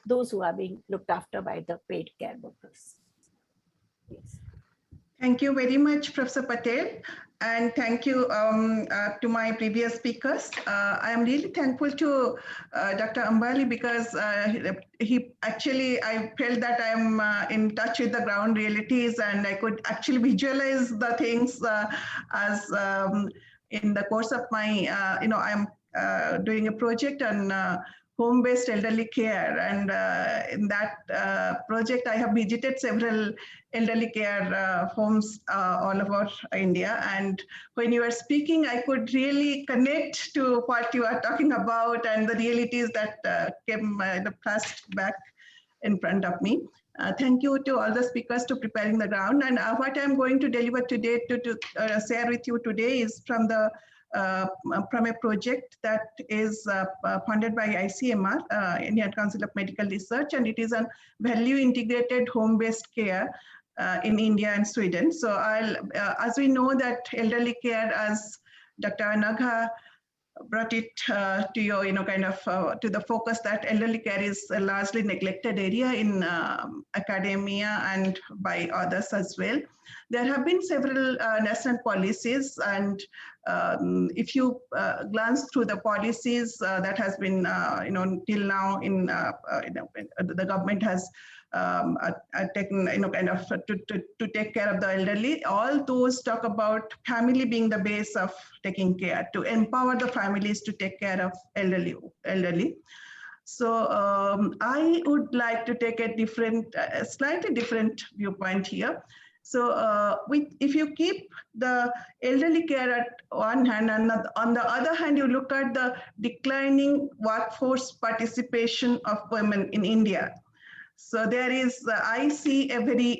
those who are being looked after by the paid care workers. Yes. Thank you very much, Professor Patel, and thank you to my previous speakers. I am really thankful to Dr. Ambali because he actually, I felt that I am in touch with the ground realities and I could actually visualize the things as in the course of my, I am doing a project on home-based elderly care, and in that project I have visited several elderly care homes all over India, and when you were speaking I could really connect to what you are talking about and the realities that came the flashed back in front of me. Thank you to all the speakers to preparing the ground, and what I'm going to deliver today to share with you today is from a project that is funded by ICMR, Indian Council of Medical Research, and it is a value integrated home-based care in India and Sweden. So as we know that elderly care, as Dr. Anagha brought it to your, to the focus that elderly care is a largely neglected area in academia and by others as well. There have been several national policies, and if you glance through the policies that has been, till now in, the government has taken, to take care of the elderly. All those talk about family being the base of taking care, to empower the families to take care of elderly. So I would like to take a different, slightly different viewpoint here. So if you keep the elderly care at one hand, and on the other hand, you look at the declining workforce participation of women in India. So there is, I see a very,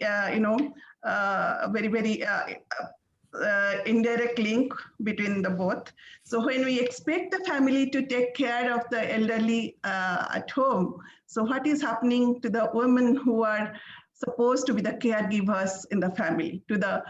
very indirect link between the both. So when we expect the family to take care of the elderly at home, so what is happening to the women who are supposed to be the caregivers in the family, to the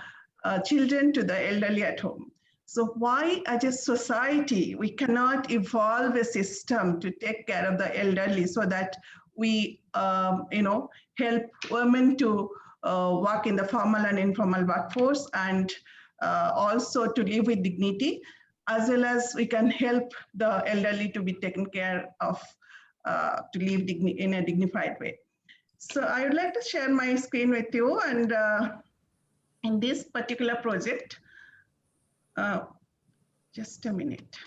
children, to the elderly at home? So why as a society, we cannot evolve a system to take care of the elderly so that we, help women to work in the formal and informal workforce, and also to live with dignity, as well as we can help the elderly to be taken care of, to live in a dignified way. So I would like to share my screen with you, and in this particular project, just a minute.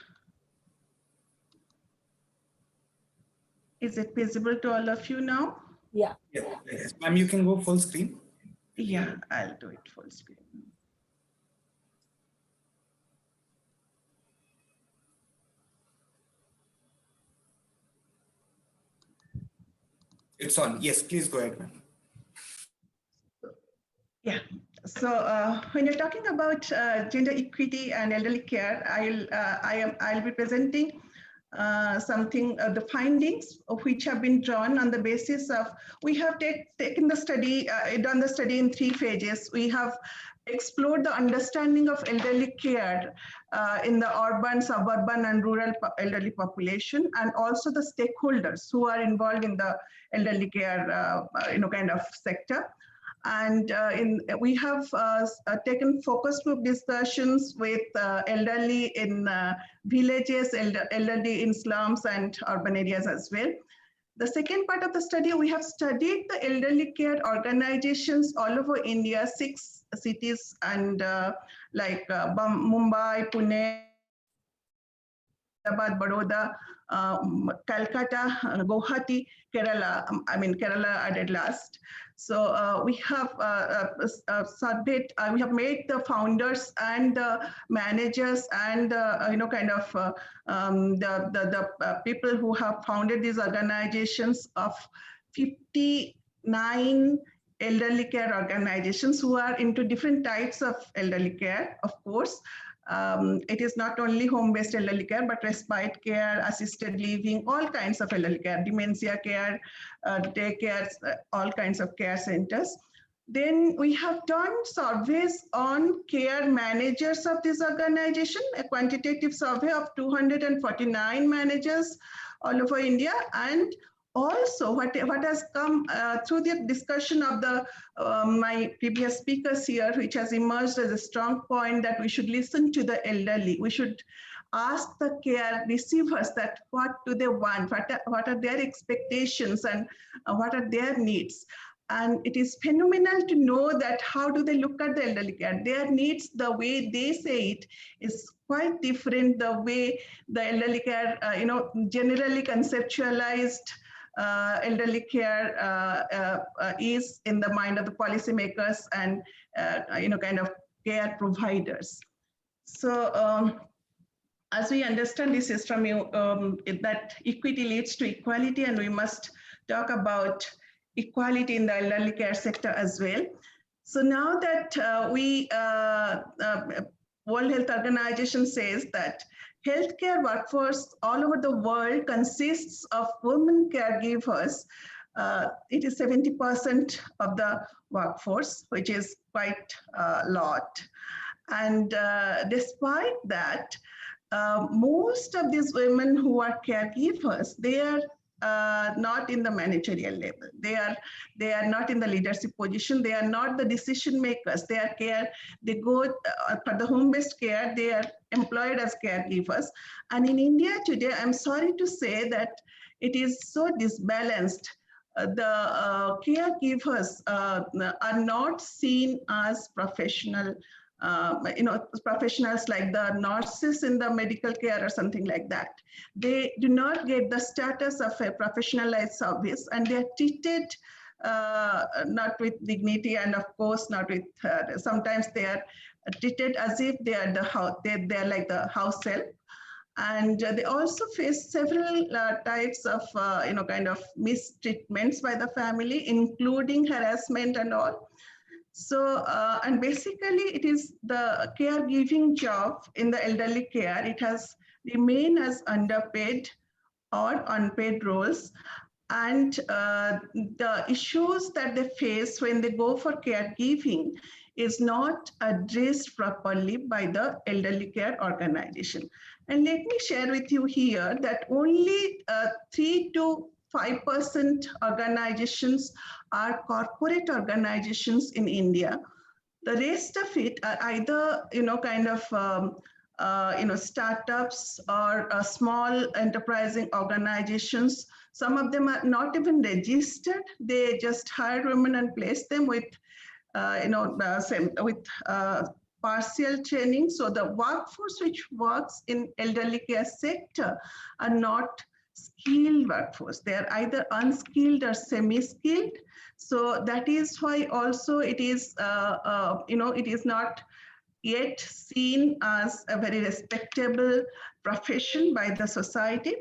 Is it visible to all of you now? Yeah. Yes, ma'am, you can go full screen. Yeah, I'll do it full screen. It's on. Yes, please go ahead, ma'am. Yeah. So when you're talking about gender equity and elderly care, I'll be presenting the findings of which have been drawn on the basis of, we have taken the study, done the study in 3 phases. We have explored the understanding of elderly care in the urban, suburban, and rural elderly population, and also the stakeholders who are involved in the elderly care, sector. And we have taken focus group discussions with elderly in villages, elderly in slums and urban areas as well. The second part of the study, we have studied the elderly care organizations all over India, 6 cities, and like Mumbai, Pune, Baroda, Calcutta, Guwahati, Kerala. Kerala added last. So we have surveyed, we have made the founders and the managers and the people who have founded these organizations of 59 elderly care organizations who are into different types of elderly care, of course. It is not only home-based elderly care, but respite care, assisted living, all kinds of elderly care, dementia care, daycare, all kinds of care centers. Then we have done surveys on care managers of this organization, a quantitative survey of 249 managers all over India, and also, what has come through the discussion of the my previous speakers here, which has emerged as a strong point, that we should listen to the elderly. We should ask the care receivers that what do they want, what are their expectations, and what are their needs. And it is phenomenal to know that how do they look at the elderly care. Their needs, the way they say it, is quite different the way the elderly care, generally conceptualized elderly care is in the mind of the policymakers and kind of care providers. So as we understand, this is from you, that equity leads to equality, and we must talk about equality in the elderly care sector as well. So now that World Health Organization says that healthcare workforce all over the world consists of women caregivers, it is 70% of the workforce, which is quite a lot. And despite that, most of these women who are caregivers, they are not in the managerial level. They are not in the leadership position. They are not the decision makers. They go for the home-based care. They are employed as caregivers. And in India today, I'm sorry to say that it is so disbalanced. The caregivers are not seen as professional. Professionals like the nurses in the medical care or something like that. They do not get the status of a professionalized service, and they are treated not with dignity, and of course not with, sometimes they are treated as if they are they're like the house help. And they also face several types of, kind of mistreatments by the family, including harassment and all. So, and basically it is the caregiving job in the elderly care. It has remained as underpaid or unpaid roles. And the issues that they face when they go for caregiving is not addressed properly by the elderly care organization. And let me share with you here that only 3 to 5% organizations are corporate organizations in India. The rest of it are either, startups or small enterprising organizations. Some of them are not even registered. They just hire women and place them with, partial training. So the workforce which works in elderly care sector are not skilled workforce. They are either unskilled or semi-skilled. So that is why also it is, it is not yet seen as a very respectable profession by the society.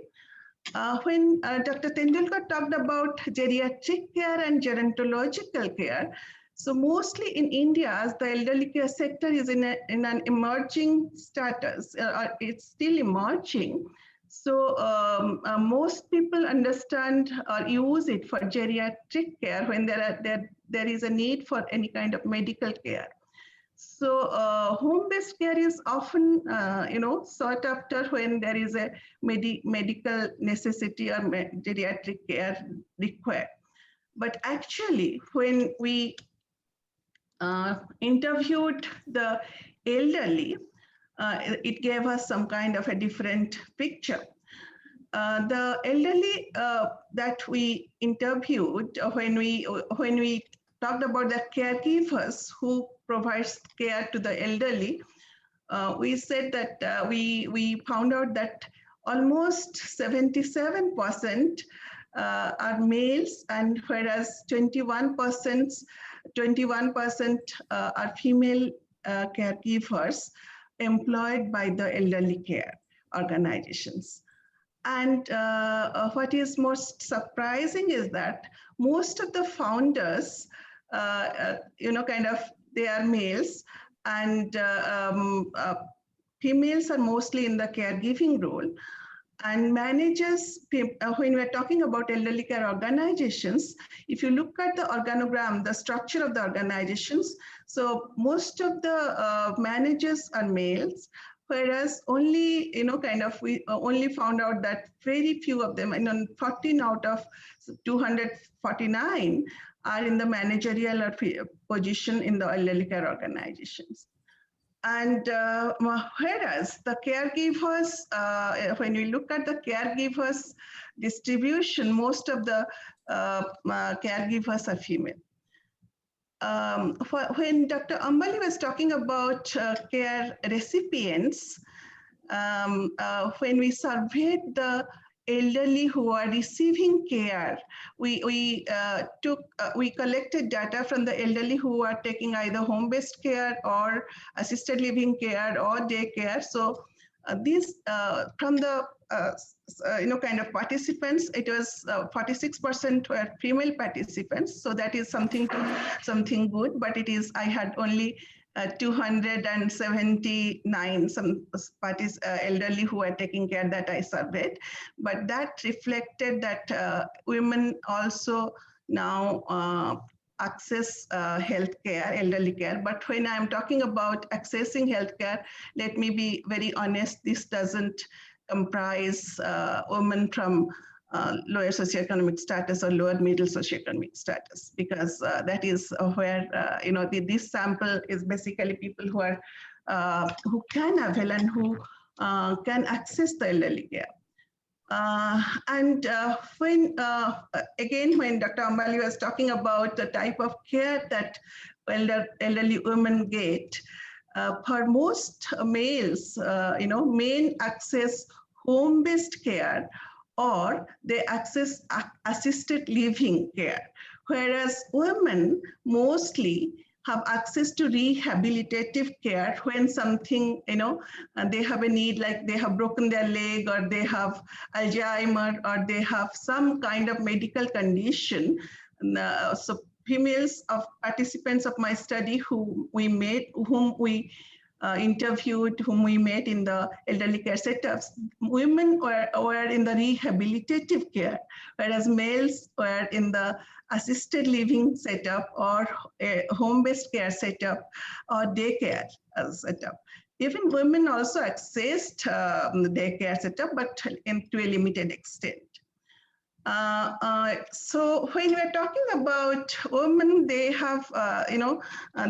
When Dr. Tendulkar talked about geriatric care and gerontological care, so mostly in India, as the elderly care sector is in an emerging status, it's still emerging. So most people understand or use it for geriatric care when there is a need for any kind of medical care. So home-based care is often, sought after when there is a medical necessity or geriatric care required. But actually, when we interviewed the elderly, it gave us some kind of a different picture. The elderly that we interviewed, when we talked about the caregivers who provides care to the elderly, we said that we found out that almost 77% are males, and whereas 21% are female caregivers employed by the elderly care organizations. And what is most surprising is that most of the founders, they are males, and females are mostly in the caregiving role. And managers, when we're talking about elderly care organizations, if you look at the organogram, the structure of the organizations, so most of the managers are males, whereas only, we only found out that very few of them, and 14 out of 249 are in the managerial or position in the elderly care organizations. And whereas the caregivers, when we look at the caregivers distribution, most of the caregivers are female. When Dr. Ambali was talking about care recipients, when we surveyed the elderly who are receiving care, we collected data from the elderly who are taking either home-based care or assisted living care or daycare. So these from the participants, it was 46% were female participants. So that is something good, but it is, I had only 279 elderly who are taking care that I surveyed, but that reflected that women also now access healthcare, elderly care. But when I'm talking about accessing healthcare, let me be very honest, this doesn't comprise women from lower socioeconomic status or lower middle socioeconomic status, because that is where this sample is basically people who are who can avail and who can access the elderly care. When Dr. Ambali was talking about the type of care that elderly women get, for most males, men access home-based care or they access assisted living care, whereas women mostly have access to rehabilitative care when something, they have a need, like they have broken their leg or they have Alzheimer or they have some kind of medical condition. So females of participants of my study whom we interviewed, whom we met in the elderly care setups, women were in the rehabilitative care, whereas males were in the assisted living setup or a home-based care setup or daycare setup. Even women also accessed the daycare setup, but to a limited extent. So when we're talking about women, they have,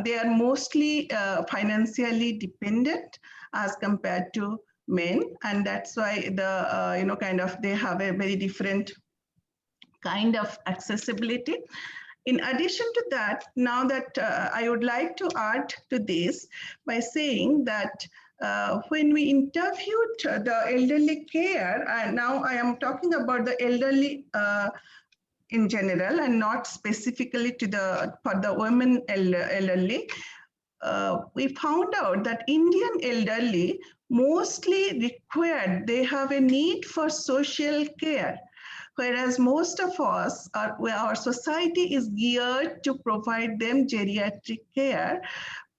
they are mostly financially dependent as compared to men. And that's why the, they have a very different kind of accessibility. In addition to that, now that I would like to add to this by saying that when we interviewed the elderly care, and now I am talking about the elderly in general and not specifically for the women elderly, we found out that Indian elderly mostly required, they have a need for social care. Whereas most of us, our society is geared to provide them geriatric care.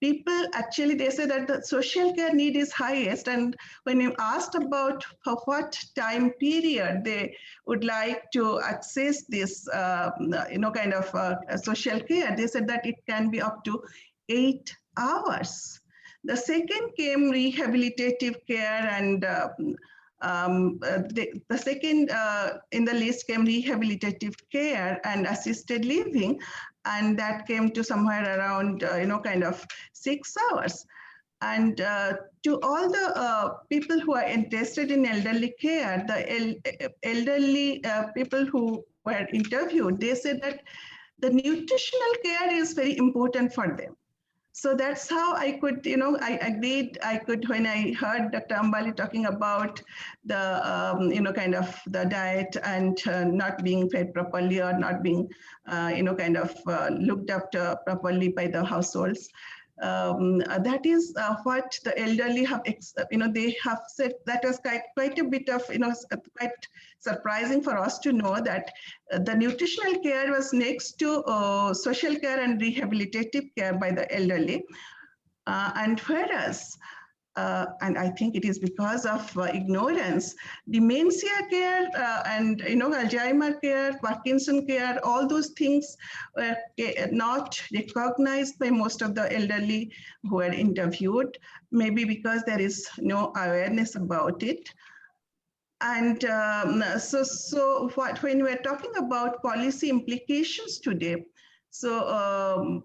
People actually, they say that the social care need is highest. And when you asked about for what time period they would like to access this, social care, they said that it can be up to 8 hours. The second came rehabilitative care, and the second in the list came rehabilitative care and assisted living, and that came to somewhere around 6 hours. And to all the people who are interested in elderly care, the elderly people who were interviewed, they said that the nutritional care is very important for them. So that's how I could, I agreed, when I heard Dr. Ambali talking about the, the diet and not being fed properly or not being, looked after properly by the households. That is what the elderly have, they have said. That was quite a bit of, quite surprising for us to know that the nutritional care was next to social care and rehabilitative care by the elderly. And whereas and I think it is because of ignorance, dementia care and Alzheimer care, Parkinson care, all those things were not recognized by most of the elderly who were interviewed, maybe because there is no awareness about it. And so when we're talking about policy implications today, so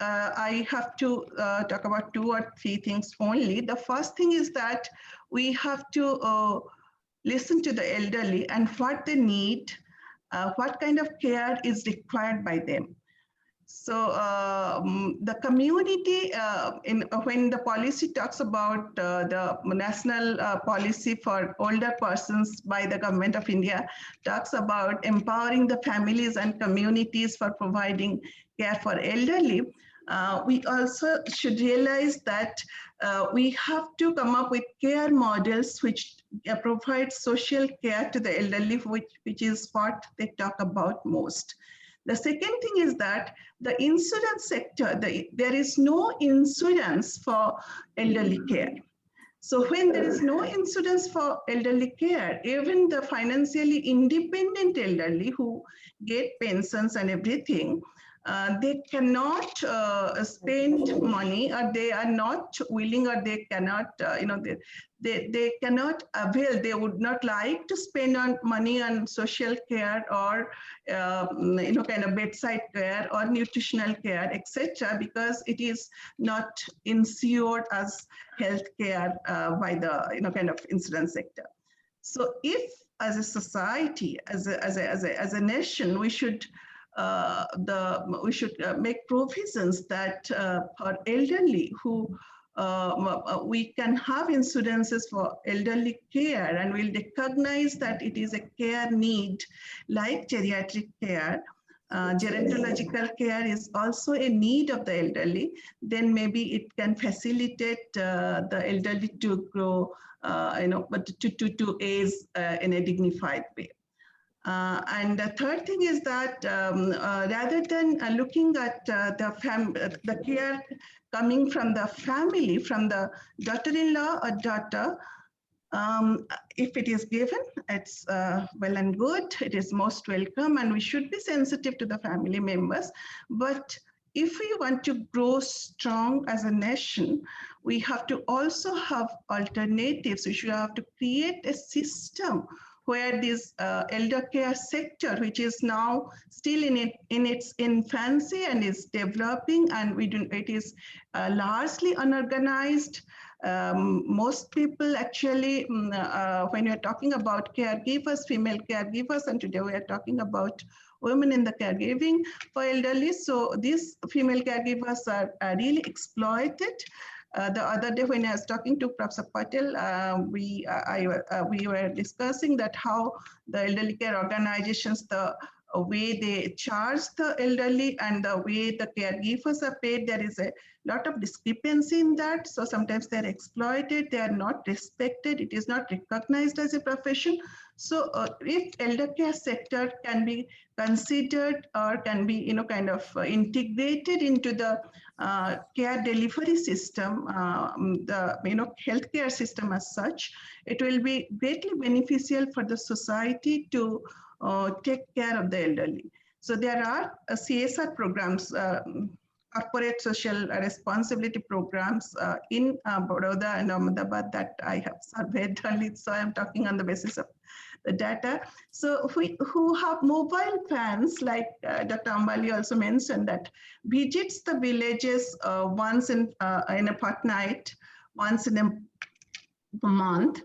I have to talk about 2 or 3 things only. The first thing is that we have to listen to the elderly and what they need, what kind of care is required by them. So the community, when the policy talks about the national policy for older persons by the government of India, talks about empowering the families and communities for providing care for elderly. We also should realize that we have to come up with care models which provide social care to the elderly, which is what they talk about most. The second thing is that the insurance sector, there is no insurance for elderly care. So when there is no insurance for elderly care, even the financially independent elderly who get pensions and everything, they cannot spend money, or they are not willing, or they cannot, they cannot avail, they would not like to spend on money on social care or, kind of bedside care or nutritional care, etc., because it is not insured as health care by the, kind of insurance sector. So if as a society, as a nation, we should make provisions that for elderly who we can have insurances for elderly care, and we'll recognize that it is a care need like geriatric care. Gerontological care is also a need of the elderly, then maybe it can facilitate the elderly to grow, but to age in a dignified way. And the third thing is that rather than looking at the care coming from the family, from the daughter-in-law or daughter, if it is given, it's well and good, it is most welcome, and we should be sensitive to the family members. But if we want to grow strong as a nation, we have to also have alternatives. We should have to create a system where this elder care sector, which is now still in its infancy and is developing, and it is largely unorganized. Most people actually, when we're talking about caregivers, female caregivers, and today we are talking about women in the caregiving for elderly. So these female caregivers are really exploited. The other day when I was talking to Prof. Patel, we were discussing that how the elderly care organizations, the way they charge the elderly and the way the caregivers are paid, there is a lot of discrepancy in that. So sometimes they're exploited, they are not respected, it is not recognized as a profession. So if elder care sector can be considered or can be, kind of integrated into the care delivery system, the healthcare system as such, it will be greatly beneficial for the society to take care of the elderly. So there are CSR programs, corporate social responsibility programs in Baroda and Ahmedabad that I have surveyed only, so I'm talking on the basis of the data. So who have mobile vans, like Dr. Ambali also mentioned, that visits the villages once in a fortnight, once in a month,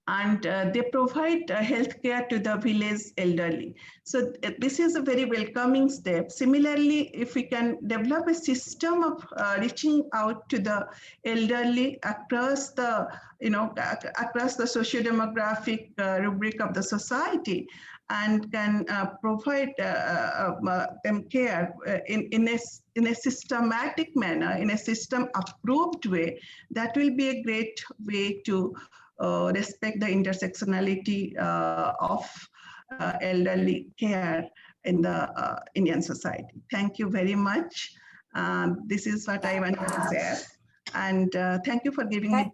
and they provide healthcare to the village elderly. So this is a very welcoming step. Similarly, if we can develop a system of reaching out to the elderly across the, across the socio-demographic rubric of the society, and can provide them care in a systematic manner, in a system-approved way, that will be a great way to respect the intersectionality of elderly care in the Indian society. Thank you very much. This is what I wanted to say. And thank you for giving me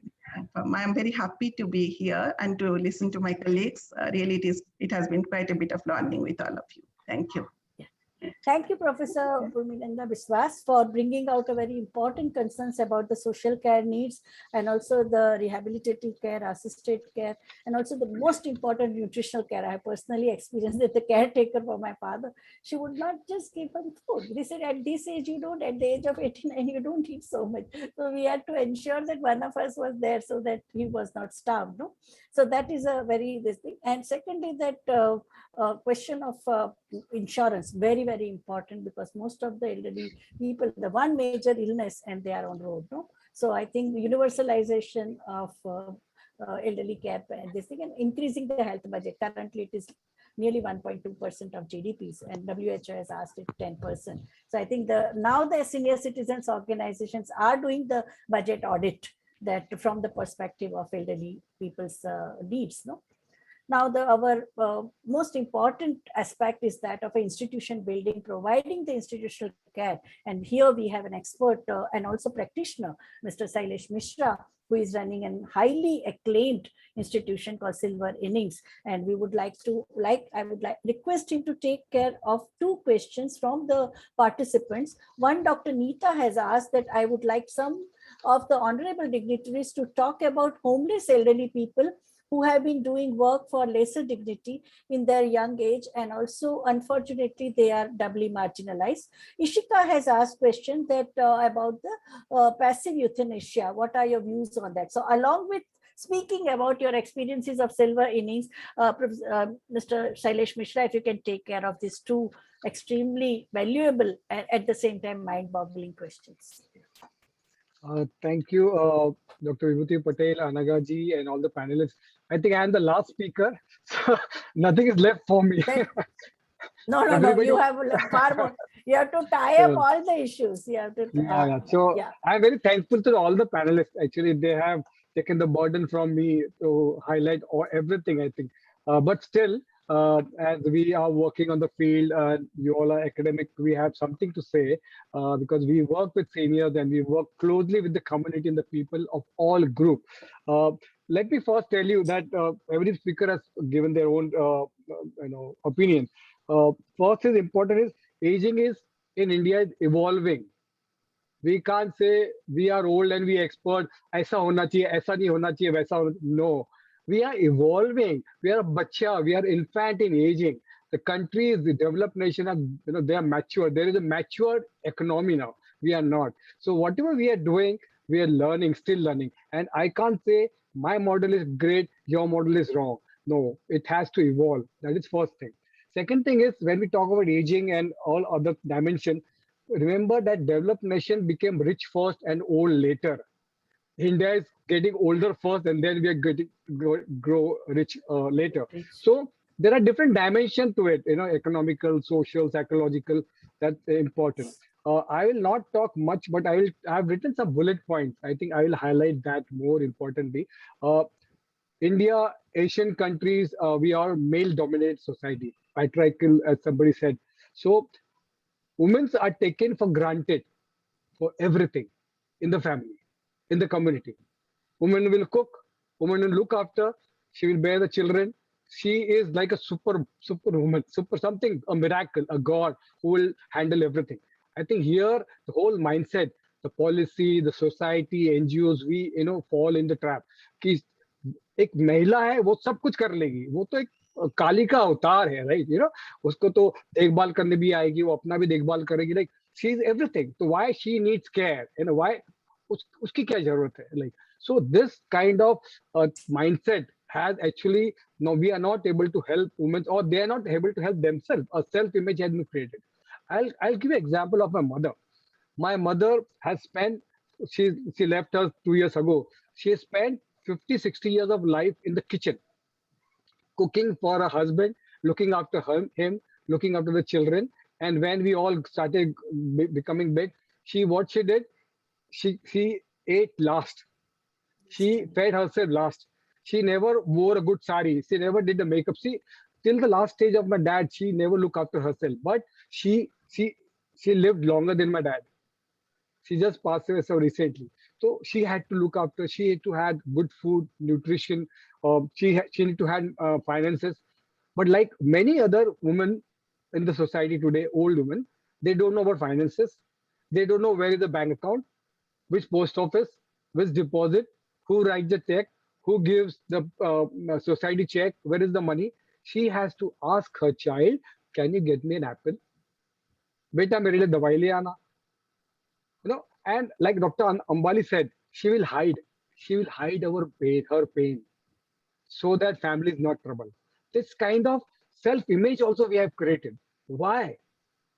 I'm very happy to be here and to listen to my colleagues. Really, it has been quite a bit of learning with all of you. Thank you. Thank you, Professor Urmi and Biswas, for bringing out a very important concerns about the social care needs and also the rehabilitative care, assisted care, and also the most important nutritional care. I have personally experienced that the caretaker for my father, she would not just give him food. They said at this age, you don't, at the age of 89, you don't eat so much. So we had to ensure that one of us was there so that he was not starved. No? So that is a very this thing. And secondly, that question of insurance, very, very important, because most of the elderly people, the one major illness and they are on road. No? So I think universalization of elderly care and this thing, and increasing the health budget. Currently, it is nearly 1.2% of GDPs, and WHO has asked it 10%. So I think now the senior citizens organizations are doing the budget audit that from the perspective of elderly people's needs. No. Now, our most important aspect is that of institution building, providing the institutional care. And here we have an expert and also practitioner, Mr. Sailesh Mishra, who is running a highly acclaimed institution called Silver Innings. And we would I would request him to take care of two questions from the participants. One, Dr. Neeta has asked that I would like some of the honorable dignitaries to talk about homeless elderly people who have been doing work for lesser dignity in their young age, and also unfortunately they are doubly marginalized. Ishika has asked question that about the passive euthanasia. What are your views on that? So along with speaking about your experiences of Silver Innings, Mr. Sailesh Mishra, if you can take care of these two extremely valuable and at the same time mind-boggling questions. Thank you, Dr. Vibhuti, Patel, Anagha ji, and all the panelists. I think I am the last speaker, so nothing is left for me. No, you have far more. You have to tie up all the issues. You have to. So I'm very thankful to all the panelists. Actually, they have taken the burden from me to highlight everything, I think. But still, as we are working on the field, you all are academic, we have something to say because we work with seniors and we work closely with the community and the people of all groups. Let me first tell you that every speaker has given their own opinion. First is important is aging is in India is evolving. We can't say we are old and we expert. Aisa hona chahiye, aisa nahi hona chahiye, waisa no. We are evolving. We are a bacha. We are infant in aging. The countries, the developed nation, they are mature. There is a mature economy now. We are not. So whatever we are doing, we are learning, still learning. And I can't say my model is great, your model is wrong. No, it has to evolve. That is first thing. Second thing is when we talk about aging and all other dimensions, remember that developed nation became rich first and old later. India is getting older first and then we are getting grow rich later. So there are different dimensions to it, economical, social, psychological, that's important. I will not talk much, but I've written some bullet points. I think I will highlight that more importantly. India, Asian countries, we are male-dominated society, patriarchal, as somebody said. So women are taken for granted for everything in the family, in the community. Woman will cook, woman will look after, she will bear the children. She is like a superwoman, a miracle, a god who will handle everything. I think here the whole mindset, the policy, the society, NGOs, we fall in the trap. कि एक महिला है वो सब कुछ कर लेगी, वो तो एक काली का अवतार है, right? उसको तो देखभाल करने भी आएगी, वो अपना भी देखभाल करेगी, like she is everything. So why she needs care? Why उसकी क्या जरूरत है? Like so this kind of mindset has actually we are not able to help women, or they are not able to help themselves. A self-image has been created. I'll give you an example of my mother. My mother has spent, she left us 2 years ago. She has spent 50-60 years of life in the kitchen, cooking for her husband, looking after him, looking after the children. And when we all started becoming big, what she did, she ate last. She fed herself last. She never wore a good sari. She never did the makeup. Till the last stage of my dad, she never looked after herself. But she lived longer than my dad. She just passed away so recently. So she had to look after, she had to have good food, nutrition, she need to have finances. But like many other women in the society today, old women, they don't know about finances. They don't know where is the bank account, which post office, which deposit, who writes the check, who gives the society check, where is the money. She has to ask her child, can you get me an apple? Beta mere liye dawai le aana. And like Dr. Ambali said, she will hide her pain so that family is not trouble. This kind of self-image also we have created. Why?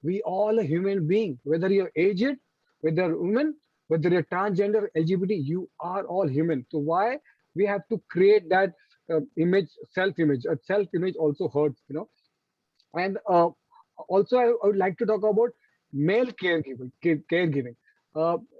We all a human being, whether you're aged, whether you're women, whether you're transgender, LGBT, you are all human. So why we have to create that image, self-image? Self-image also hurts. And also, I would like to talk about male caregiving.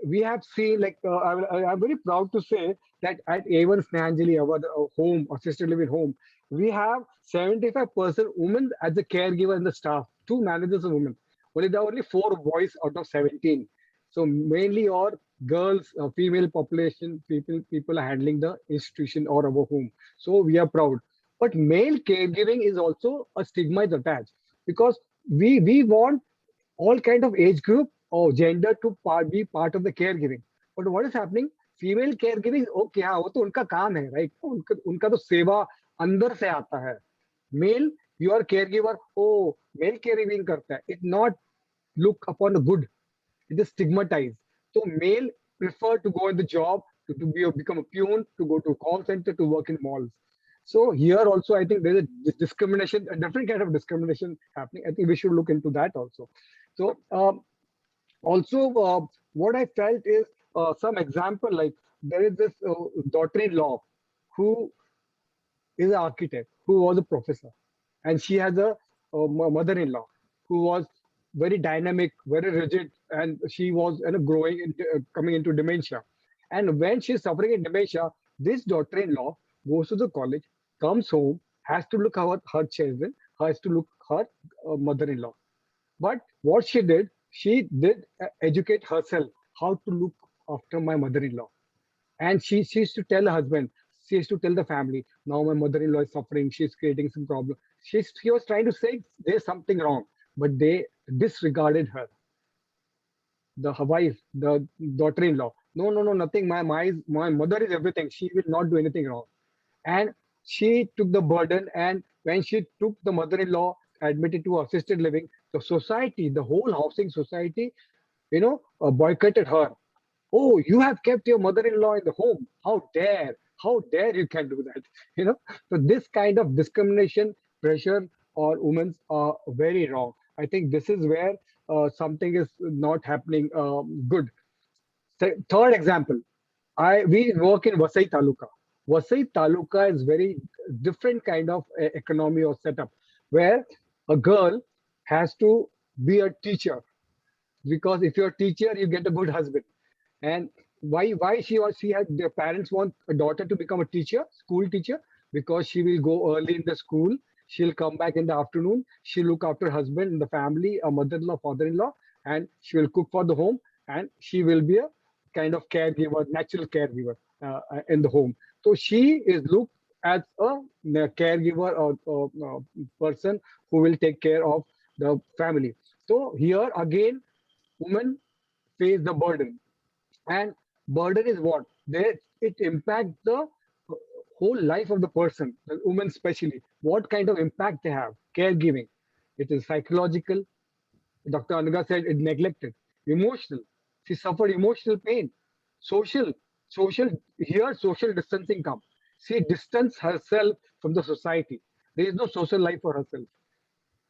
We have seen, like, I'm very proud to say that at A1 Snehanjali, our home, assisted living home, we have 75% women as a caregiver in the staff, 2 managers of women. Only there are only 4 boys out of 17. So mainly all girls, female population, people are handling the institution or our home. So we are proud. But male caregiving is also a stigma is attached, because we want all kind of age group or gender to be part of the caregiving. But what is happening? Female caregiving, okay, हाँ वो तो उनका काम है, right? उनका तो सेवा अंदर से आता है. Male, you are caregiver. Oh, male caregiving करता है. It not look upon the good. It is stigmatized. So male prefer to go in the job, become a peon, to go to call center, to work in malls. So here also, I think there is a discrimination, a different kind of discrimination happening. I think we should look into that also. So also, what I felt is some example, like there is this daughter-in-law who is an architect, who was a professor, and she has a mother-in-law who was very dynamic, very rigid, and she was growing, coming into dementia. And when she's suffering in dementia, this daughter-in-law goes to the college, comes home, has to look her children, has to look her mother-in-law. But what she did educate herself how to look after my mother-in-law. And she used to tell her husband, she used to tell the family, now my mother-in-law is suffering, she's creating some problem. She was trying to say there's something wrong, but they disregarded her. The wife, the daughter-in-law, no, nothing. My mother is everything. She will not do anything wrong. And she took the burden. And when she took the mother-in-law, admitted to assisted living, the society, the whole housing society, boycotted her. Oh, you have kept your mother-in-law in the home. How dare you can do that? So this kind of discrimination, pressure or women's are very wrong. I think this is where something is not happening good. Third example, we work in Vasai Taluka. Vasai Taluka is very different kind of economy or setup, where a girl has to be a teacher, because if you're a teacher, you get a good husband. And why she had, their parents want a daughter to become a teacher, school teacher, because she will go early in the school, she'll come back in the afternoon, she'll look after her husband and the family, a mother-in-law, father-in-law, and she will cook for the home, and she will be a kind of caregiver, natural caregiver in the home. So she is looked as a caregiver or person who will take care of the family. So here again, women face the burden. And burden is what? It impacts the whole life of the person, the woman especially. What kind of impact they have? Caregiving. It is psychological. Dr. Anagha said it neglected. Emotional. She suffered emotional pain. Social. Here social distancing comes. She distanced herself from the society. There is no social life for herself.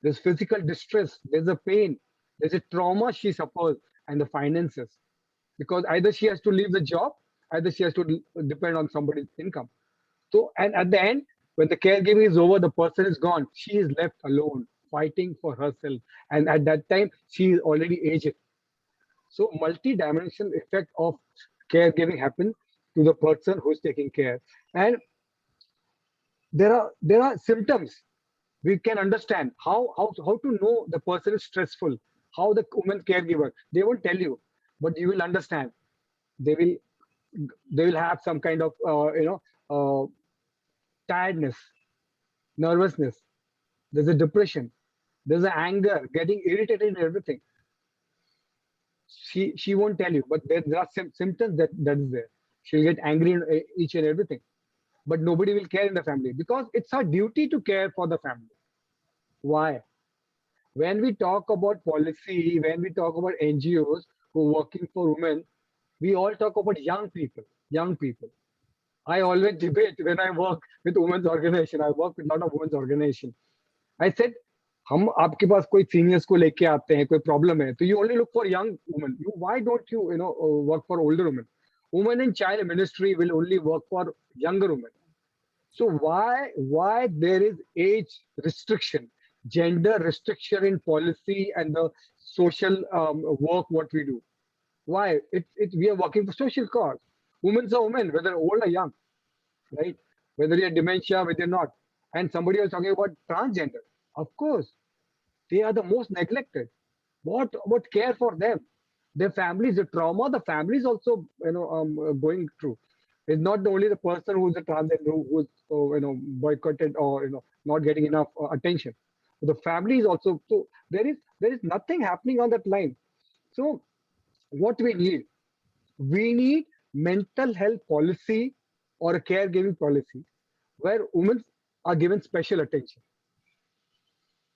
There's physical distress. There's a pain. There's a trauma she suffers, and the finances. Because either she has to leave the job, either she has to depend on somebody's income. So, and at the end, when the caregiving is over, the person is gone. She is left alone, fighting for herself. And at that time, she is already aged. So, multi-dimensional effect of caregiving happens to the person who is taking care. And there are symptoms. We can understand how to know the person is stressful, how the woman caregiver, they won't tell you, but you will understand. They will they will have some kind of tiredness, nervousness. There's a depression. There's an anger, getting irritated and everything. She won't tell you, but there are symptoms that is there. She'll get angry in each and everything, but nobody will care in the family because it's our duty to care for the family. Why? When we talk about policy, when we talk about NGOs who are working for women, we all talk about young people, young people. I always debate when I work with women's organization. I work with a lot of women's organization. I said, हम आपके पास कोई seniors को लेके आते हैं, कोई problem है, तो you only look for young women. Why don't you, work for older women? Women in child ministry will only work for younger women. So why there is age restriction, gender restriction in policy and the social work what we do? Why? We are working for social cause. Women are women, whether old or young, right? Whether you're dementia, whether you're not. And somebody was talking about transgender. Of course, they are the most neglected. What about care for them? Their families, the trauma the families also going through. It's not only the person who's a transgender who's boycotted or not getting enough attention. The family is also, so there is nothing happening on that line. So what we need mental health policy or a caregiving policy where women are given special attention.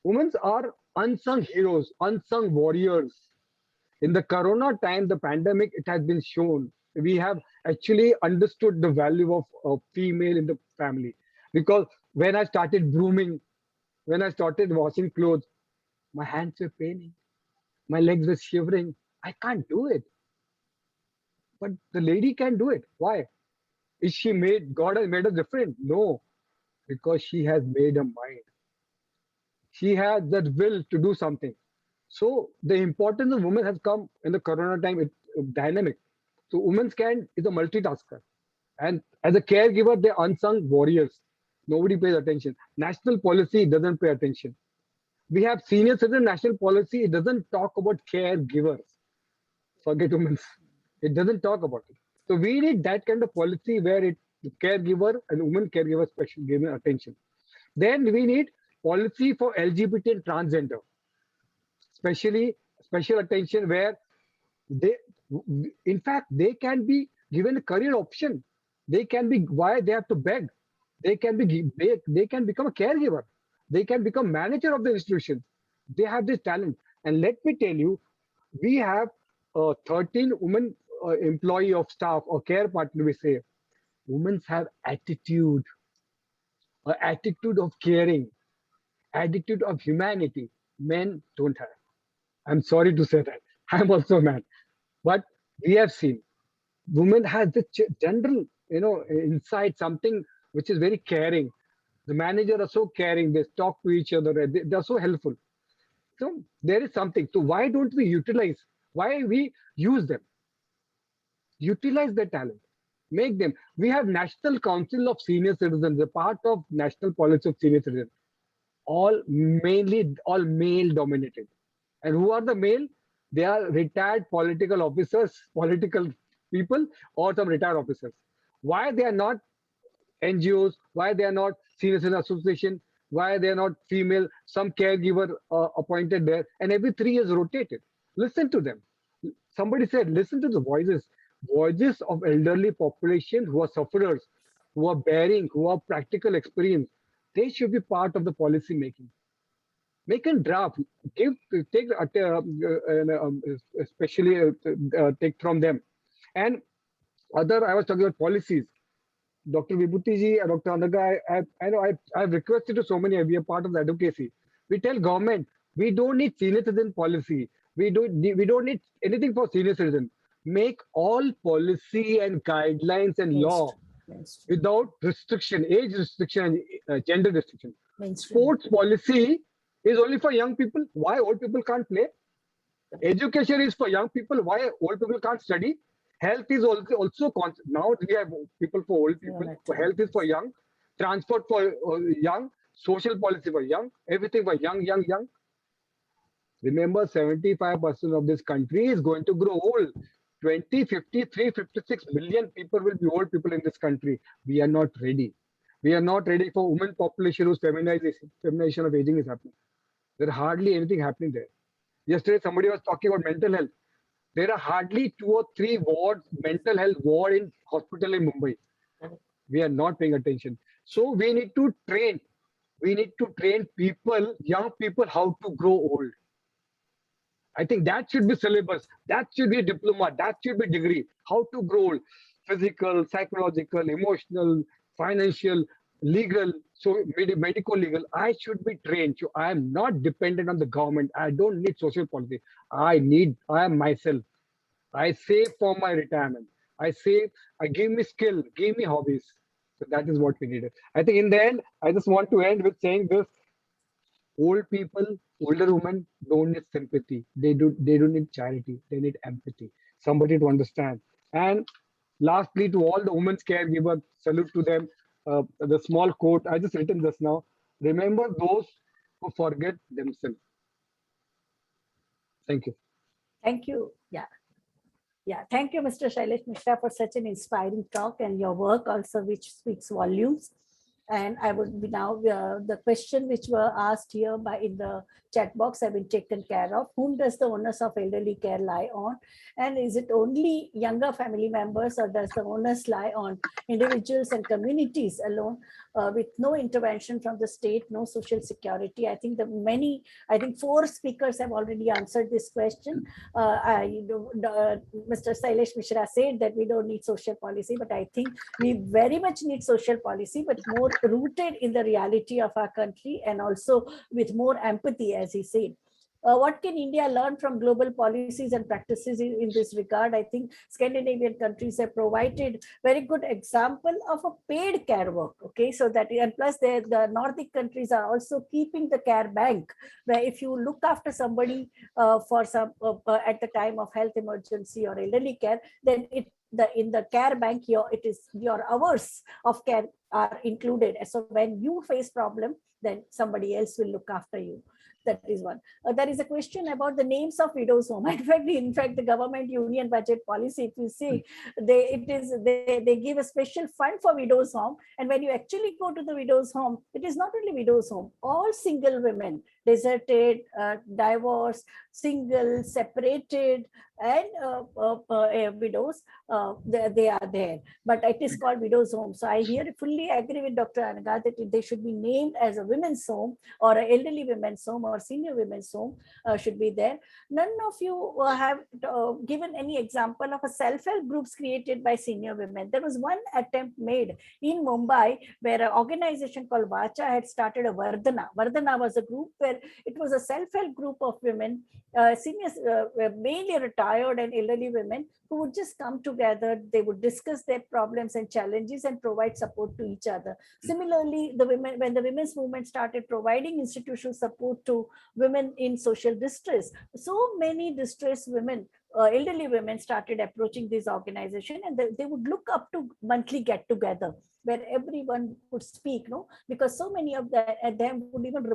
Women are unsung heroes, unsung warriors. In the corona time, the pandemic, it has been shown. We have actually understood the value of a female in the family. Because when I started grooming, when I started washing clothes, my hands were paining. My legs were shivering. I can't do it. But the lady can do it. Why? Is she made, God has made us different? No, because she has made a mind. She has that will to do something. So the importance of women has come in the corona time. It's dynamic. So women is a multitasker. And as a caregiver, they're unsung warriors. Nobody pays attention. National policy doesn't pay attention. We have senior citizen national policy. It doesn't talk about caregivers. Forget women. It doesn't talk about it. So we need that kind of policy where the caregiver and women caregiver special given attention. Then we need policy for LGBT and transgender, especially special attention where in fact, they can be given a career option. They can be, why they have to beg? They can become a caregiver. They can become manager of the institution. They have this talent. And let me tell you, we have 13 women employee of staff or care partner, we say. Women have attitude, attitude of caring, attitude of humanity. Men don't have. I'm sorry to say that. I'm also a man. But we have seen women has the general, insight, something which is very caring. The manager are so caring. They talk to each other. They're so helpful. So there is something. So why don't we utilize? Why we use them? Utilize their talent. Make them. We have National Council of Senior Citizens, a part of National Policy of Senior Citizens. All male dominated. And who are the male? They are retired political officers, political people, or some retired officers. Why they are not NGOs? Why they are not Senior Citizen Association? Why they are not female? Some caregiver appointed there, and every 3 years rotated. Listen to them. Somebody said, listen to the voices of elderly population who are sufferers, who are bearing, who have practical experience. They should be part of the policy making. Make a draft. Especially take from them. And I was talking about policies. Dr. Vibhuti ji and Dr. Anagha, I've requested to so many, we are part of the advocacy. We tell government, we don't need senior citizen policy. We don't need anything for senior citizen. Make all policy and guidelines and law without restriction, age restriction, and gender restriction. Sports policy is only for young people. Why old people can't play? Education is for young people. Why old people can't study? Health is also now we have people for old people. So health is for young, transport for young, social policy for young, everything for young. Remember, 75% of this country is going to grow old. 2050, 356 million people will be old people in this country. We are not ready. We are not ready for women population whose feminization of aging is happening. There are hardly anything happening there. Yesterday, somebody was talking about mental health. There are hardly 2 or 3 wards, mental health ward in hospital in Mumbai. We are not paying attention. So we need to train. We need to train people, young people, how to grow old. I think that should be syllabus. That should be a diploma. That should be degree. How to grow old. Physical, psychological, emotional, financial, legal, so medical legal. I should be trained. So I am not dependent on the government. I don't need social policy. I am myself. I save for my retirement. I save, I give me skill, give me hobbies. So that is what we needed. I think in the end, I just want to end with saying this. Old people, older women don't need sympathy. They don't need charity. They need empathy. Somebody to understand. And lastly, to all the women's caregivers, salute to them. The small quote, I just written this now. Remember those who forget themselves. Thank you. Thank you. Yeah. Yeah. Thank you, Mr. Shailesh Mishra, for such an inspiring talk, and your work also, which speaks volumes. And I would be now, the question which were asked here in the chat box have been taken care of. Whom does the onus of elderly care lie on? And is it only younger family members, or does the onus lie on individuals and communities alone, with no intervention from the state, no social security? I think 4 speakers have already answered this question. Mr. Shailesh Mishra said that we don't need social policy, but I think we very much need social policy, but more rooted in the reality of our country, and also with more empathy, as he said. What can India learn from global policies and practices in this regard? I think Scandinavian countries have provided very good example of a paid care work. Okay, so that, and plus the Nordic countries are also keeping the care bank, where if you look after somebody for some at the time of health emergency or elderly care, then in the care bank, your hours of care are included. So when you face problem, then somebody else will look after you. That is one. There is a question about the names of widows' home. In fact, the government union budget policy, if you see, they give a special fund for widows' home. And when you actually go to the widows' home, it is not only widows' home, all single women, deserted, divorced, single, separated, and widows, they are there. But it is called widows' home. So I here fully agree with Dr. Anagha that they should be named as a women's home, or an elderly women's home, or senior women's home should be there. None of you have given any example of a self-help groups created by senior women. There was one attempt made in Mumbai where an organization called Vacha had started a Vardhana. Vardhana was a group where it was a self-help group of women, seniors, mainly retired and elderly women, who would just come together. They would discuss their problems and challenges and provide support to each other. Similarly, when the women's movement started providing institutional support to women in social distress, so many distressed women, elderly women, started approaching this organization, and they would look up to monthly get-together where everyone would speak, because so many of them would even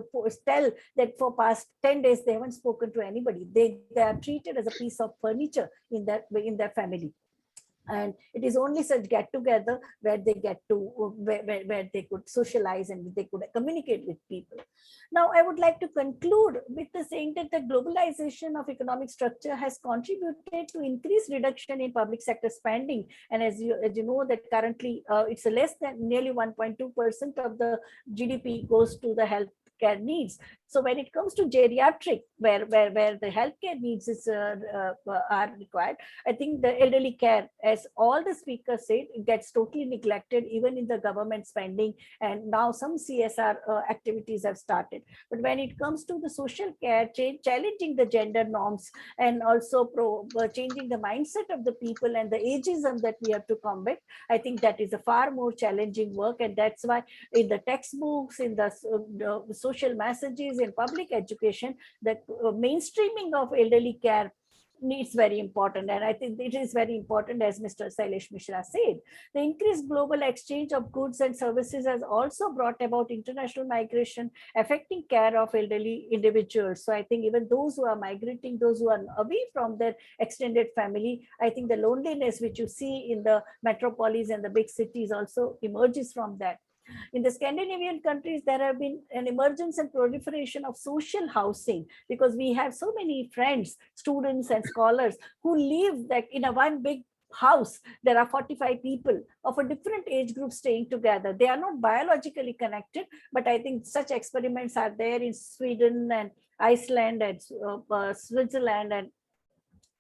tell that for past 10 days they haven't spoken to anybody. They are treated as a piece of furniture in their family. And it is only such get-together where they get to where they could socialize and they could communicate with people. Now, I would like to conclude with the saying that the globalization of economic structure has contributed to increased reduction in public sector spending. And as you know that currently it's less than nearly 1.2% of the GDP goes to the health care needs. So when it comes to geriatric, where the healthcare needs are required, I think the elderly care, as all the speakers said, it gets totally neglected even in the government spending. And now some CSR activities have started. But when it comes to the social care, challenging the gender norms, and also changing the mindset of the people and the ageism that we have to combat, I think that is a far more challenging work. And that's why in the textbooks, in the social messages, in public education, the mainstreaming of elderly care needs very important, and I think it is very important, as Mr. Sailesh Mishra said. The increased global exchange of goods and services has also brought about international migration affecting care of elderly individuals. So I think even those who are migrating, those who are away from their extended family, I think the loneliness which you see in the metropolis and the big cities also emerges from that. In the Scandinavian countries, there have been an emergence and proliferation of social housing, because we have so many friends, students and scholars who live like in a one big house. There are 45 people of a different age group staying together. They are not biologically connected, but I think such experiments are there in Sweden and Iceland and Switzerland, and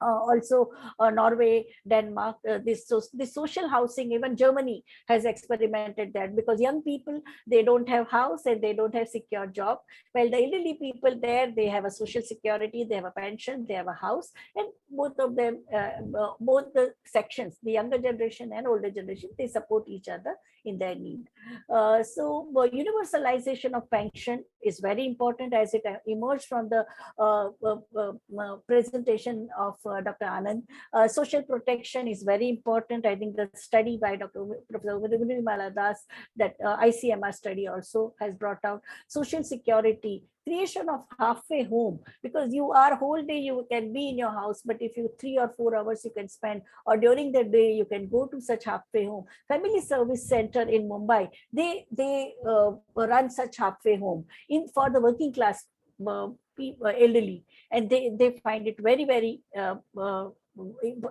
also Norway, Denmark. This social housing, even Germany has experimented that, because young people, they don't have house and they don't have secure job, while the elderly people there, they have a social security, they have a pension, they have a house, and both of them, both the sections, the younger generation and older generation, they support each other in their need. So universalization of pension is very important, as it emerged from the presentation of Dr. Anand. Social protection is very important. I think the study by Professor Urmi, that ICMR study also has brought out social security, creation of halfway home, because you are whole day you can be in your house, but if you 3 or 4 hours you can spend, or during the day you can go to such halfway home. Family Service Center in Mumbai, they run such halfway home for the working class elderly, and they find it very, very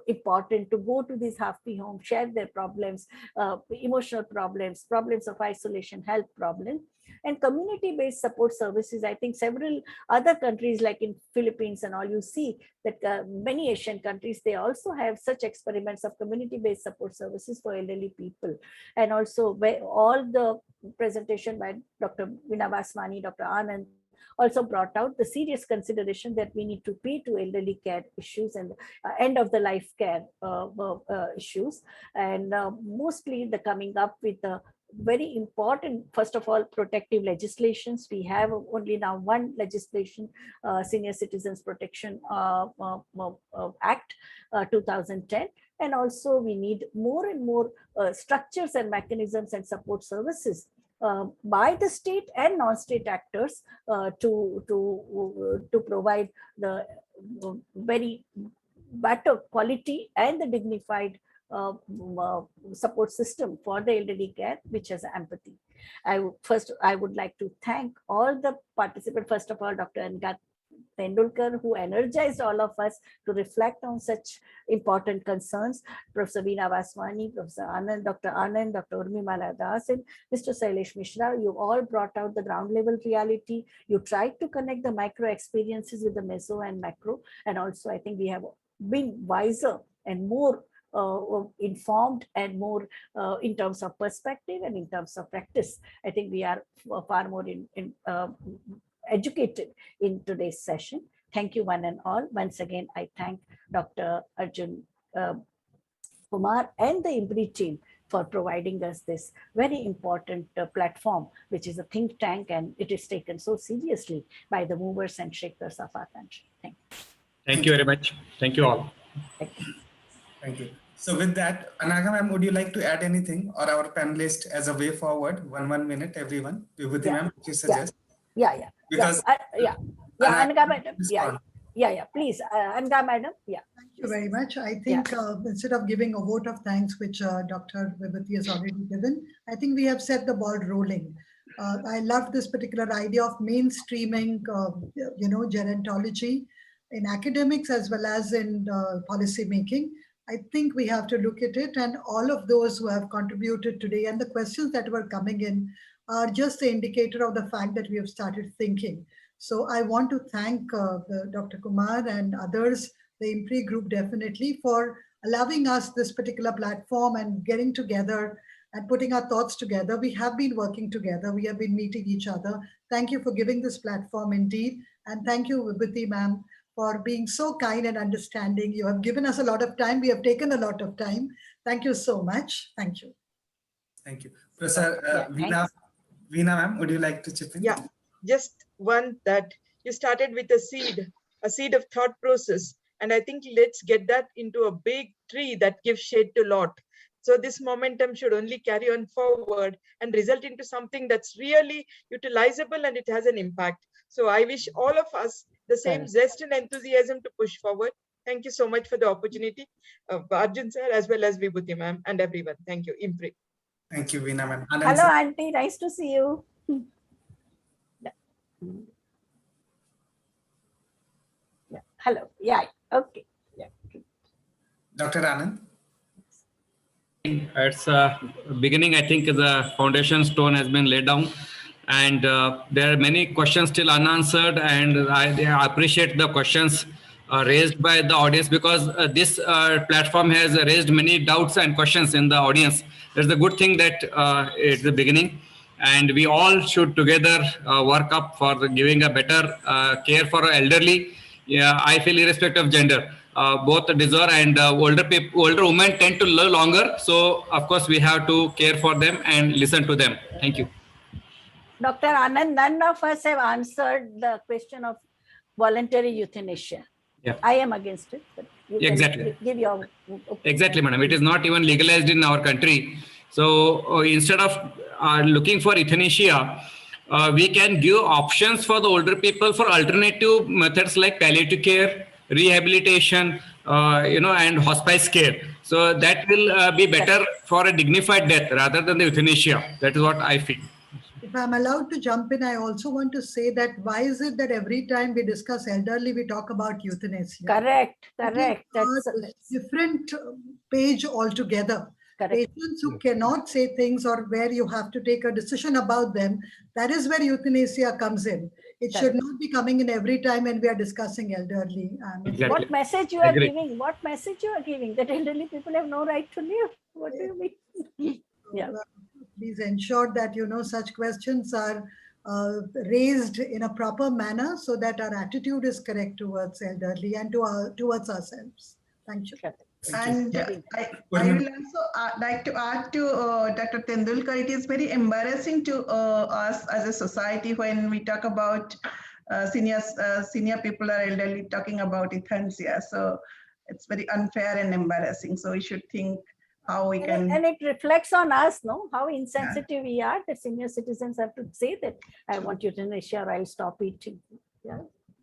important to go to these halfway home, share their problems, emotional problems, problems of isolation, health problems. And community-based support services, I think several other countries like in Philippines and all, you see that many Asian countries, they also have such experiments of community-based support services for elderly people. And also where all the presentation by Dr. Vina, Vaswani, Dr. Anand also brought out the serious consideration that we need to pay to elderly care issues and end of the life care issues. And mostly the coming up with the very important, first of all, protective legislations. We have only now one legislation, Senior Citizens Protection Act 2010. And also we need more and more structures and mechanisms and support services by the state and non-state actors to provide the very better quality and the dignified support system for the elderly care, which has empathy. I would like to thank all the participants. First of all, Dr. Anagha Tendulkar, who energized all of us to reflect on such important concerns. Professor Vina, Vaswani, Professor Anand, Dr. Anand, Dr. Urmi, and Mr. Sailesh Mishra, you all brought out the ground level reality. You tried to connect the micro experiences with the meso and macro. And also, I think we have been wiser and more informed and more in terms of perspective and in terms of practice. I think we are far more educated in today's session. Thank you one and all. Once again, I thank Dr. Arjun Kumar and the IMPRI team for providing us this very important platform, which is a think tank, and it is taken so seriously by the movers and shakers of our country. Thank you. Thank you very much. Thank you all. Thank you. Thank you. So with that, Anagha ma'am, would you like to add anything, or our panelists as a way forward? One minute, everyone. Vibhuti ma'am, you suggest? Yeah. Because Anagha madam. Yeah. Please, Anagha madam. Yeah. Thank you very much. I think instead of giving a vote of thanks, which Dr. Vibhuti has already given, I think we have set the ball rolling. I love this particular idea of mainstreaming, gerontology in academics as well as in policy making. I think we have to look at it, and all of those who have contributed today and the questions that were coming in are just the indicator of the fact that we have started thinking. So I want to thank Dr. Kumar and others, the IMPRI group definitely, for allowing us this particular platform and getting together and putting our thoughts together. We have been working together. We have been meeting each other. Thank you for giving this platform indeed. And thank you, Vibhuti ma'am, for being so kind and understanding. You have given us a lot of time. We have taken a lot of time. Thank you so much. Thank you. Thank you. Professor Vina ma'am, would you like to chip in? Yeah, just one that you started with a seed of thought process And I think let's get that into a big tree that gives shade to a lot. So this momentum should only carry on forward and result into something that's really utilizable and it has an impact. So I wish all of us the same zest and enthusiasm to push forward. Thank you so much for the opportunity, Arjun sir, as well as Vibhuti ma'am and everyone. Thank you, IMPRI. Thank you, Vina ma'am. Hello, Auntie. Nice to see you. Yeah. Hello. Yeah. Okay. Yeah. Dr. Anand. It's beginning, I think the foundation stone has been laid down, and there are many questions still unanswered, and I appreciate the questions raised by the audience, because this platform has raised many doubts and questions in the audience. That's the good thing that it's the beginning, and we all should together work up for giving a better care for our elderly. Yeah, I feel irrespective of gender. Both deserve, and older women tend to live longer. So of course we have to care for them and listen to them. Thank you. Dr. Anand, none of us have answered the question of voluntary euthanasia. Yeah. I am against it. But you Exactly. Give your opinion. Exactly, madam. It is not even legalized in our country. So instead of looking for euthanasia, we can give options for the older people for alternative methods like palliative care, rehabilitation, and hospice care. So that will be better for a dignified death rather than the euthanasia. That is what I feel. If I'm allowed to jump in, I also want to say that why is it that every time we discuss elderly, we talk about euthanasia? Correct. That's a different page altogether. Correct. Patients who cannot say things or where you have to take a decision about them, that is where euthanasia comes in. It should not be coming in every time when we are discussing elderly. Exactly. What message you are giving? What message you are giving? That elderly people have no right to live. What do you mean? Yeah. Please ensure that, such questions are raised in a proper manner so that our attitude is correct towards elderly and towards ourselves. Thank you. And I will also like to add to Dr. Tendulkar, it is very embarrassing to us as a society when we talk about senior people or elderly talking about euthanasia. So it's very unfair and embarrassing. So we should think how we can. And it reflects on us, no? How insensitive we are that senior citizens have to say that I want euthanasia or I'll stop eating. Yeah.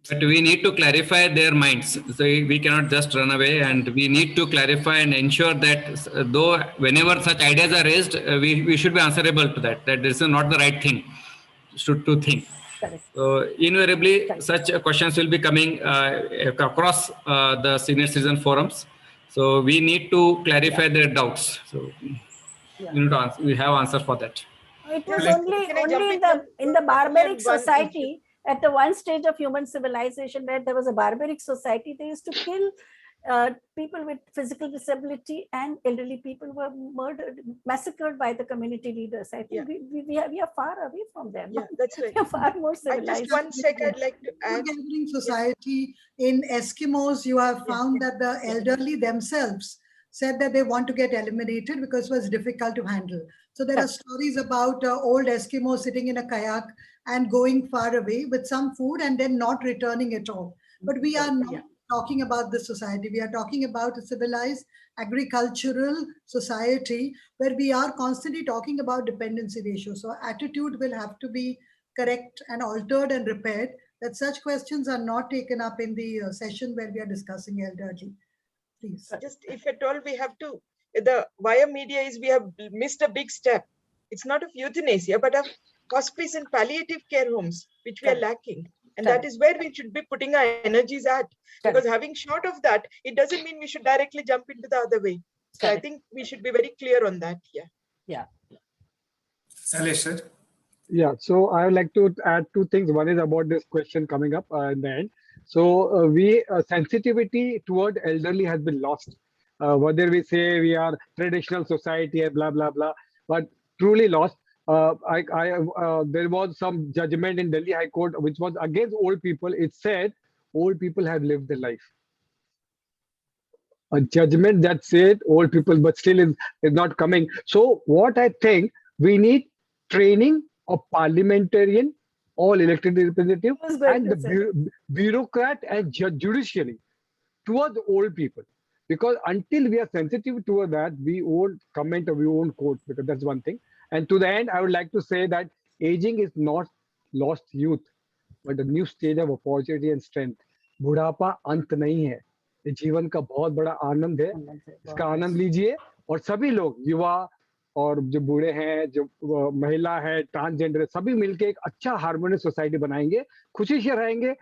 But we need to clarify their minds. So we cannot just run away, and we need to clarify and ensure that though whenever such ideas are raised, we should be answerable to that this is not the right thing to think. Correct. So invariably, such questions will be coming across the senior citizen forums. So we need to clarify their doubts. So we have answers for that. It was only in the barbaric society. At the one stage of human civilization where there was a barbaric society, they used to kill people with physical disability, and elderly people were massacred by the community leaders. I think we are far away from them. Yeah, that's right. We are far more civilized. Just one second, I'd like to add. Gathering society in Eskimos, you have found that the elderly themselves said that they want to get eliminated because it was difficult to handle. So there are stories about old Eskimos sitting in a kayak and going far away with some food and then not returning at all. But we are not talking about this society. We are talking about a civilized agricultural society where we are constantly talking about dependency ratio. So attitude will have to be correct and altered and repaired, that such questions are not taken up in the session where we are discussing elderly. Please. Just if at all we have to, the via media is we have missed a big step. It's not of euthanasia, but of hospice and palliative care homes, which we are lacking. And that is where we should be putting our energies at. Because having short of that, it doesn't mean we should directly jump into the other way. So I think we should be very clear on that. Yeah. Salesh, sir. Yeah, so I would like to add two things. One is about this question coming up in the end. So sensitivity toward elderly has been lost. Whether we say we are traditional society and blah, blah, blah, but truly lost. There was some judgment in Delhi High Court which was against old people. It said old people have lived their life. A judgment that said old people, but still is not coming. So what I think, we need training of parliamentarian, all elected representatives, and the bureaucrat and judiciary towards old people. Because until we are sensitive toward that, we won't comment or we won't quote, because that's one thing. And to the end, I would like to say that aging is not lost youth, but a new stage of opportunity and strength. बुढ़ापा अंत नहीं है, ये जीवन का बहुत बड़ा आनंद है, इसका आनंद लीजिए। और सभी लोग, युवा और जो बूढ़े हैं, जो महिला है, ट्रांसजेंडर है, सभी मिलके एक अच्छा हार्मोनियस सोसाइटी बनाएंगे, खुशी से रहेंगे,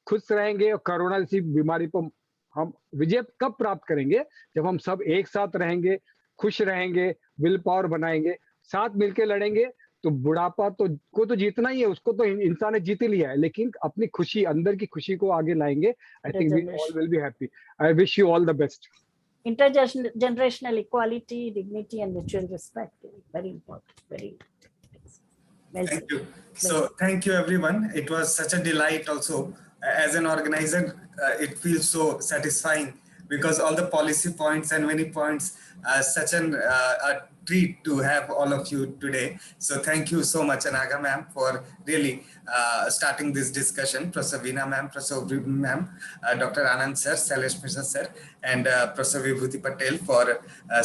खुश रहेंगे। और कोरोना जैसी बीमारी पर हम विजय कब प्राप्त करेंगे? जब हम सब एक साथ रहेंगे, खुश रहेंगे, विल पावर बनाएंगे, साथ मिलके लड़ेंगे। तो बुढ़ापा तो जीतना ही है, उसको तो इंसान ने जीत ही लिया है, लेकिन अपनी खुशी, अंदर की खुशी को आगे लाएंगे। I think we all will be happy. I wish you all the best. Intergenerational equality, dignity, and mutual respect. Very important. Very well. Thank you. So thank you, everyone. It was such a delight also. As an organizer, it feels so satisfying because all the policy points and many points, such a treat to have all of you today. So thank you so much, Anagha ma'am, for really starting this discussion. Professor Vina ma'am, Professor Urmi ma'am, Dr. Anand sir, Sailesh Mishra sir, and Professor Vibhuti Patel for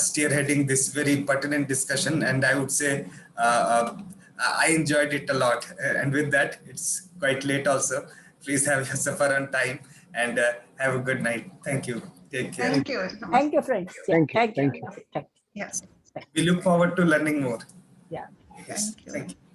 spearheading this very pertinent discussion. And I would say I enjoyed it a lot. And with that, it's quite late also. Please have your supper on time and have a good night. Thank you. Take care. Thank you. Thank you, friends. Thank you. Thank you. Thank you. Yes. We look forward to learning more. Yeah. Yes. Thank you. Thank you.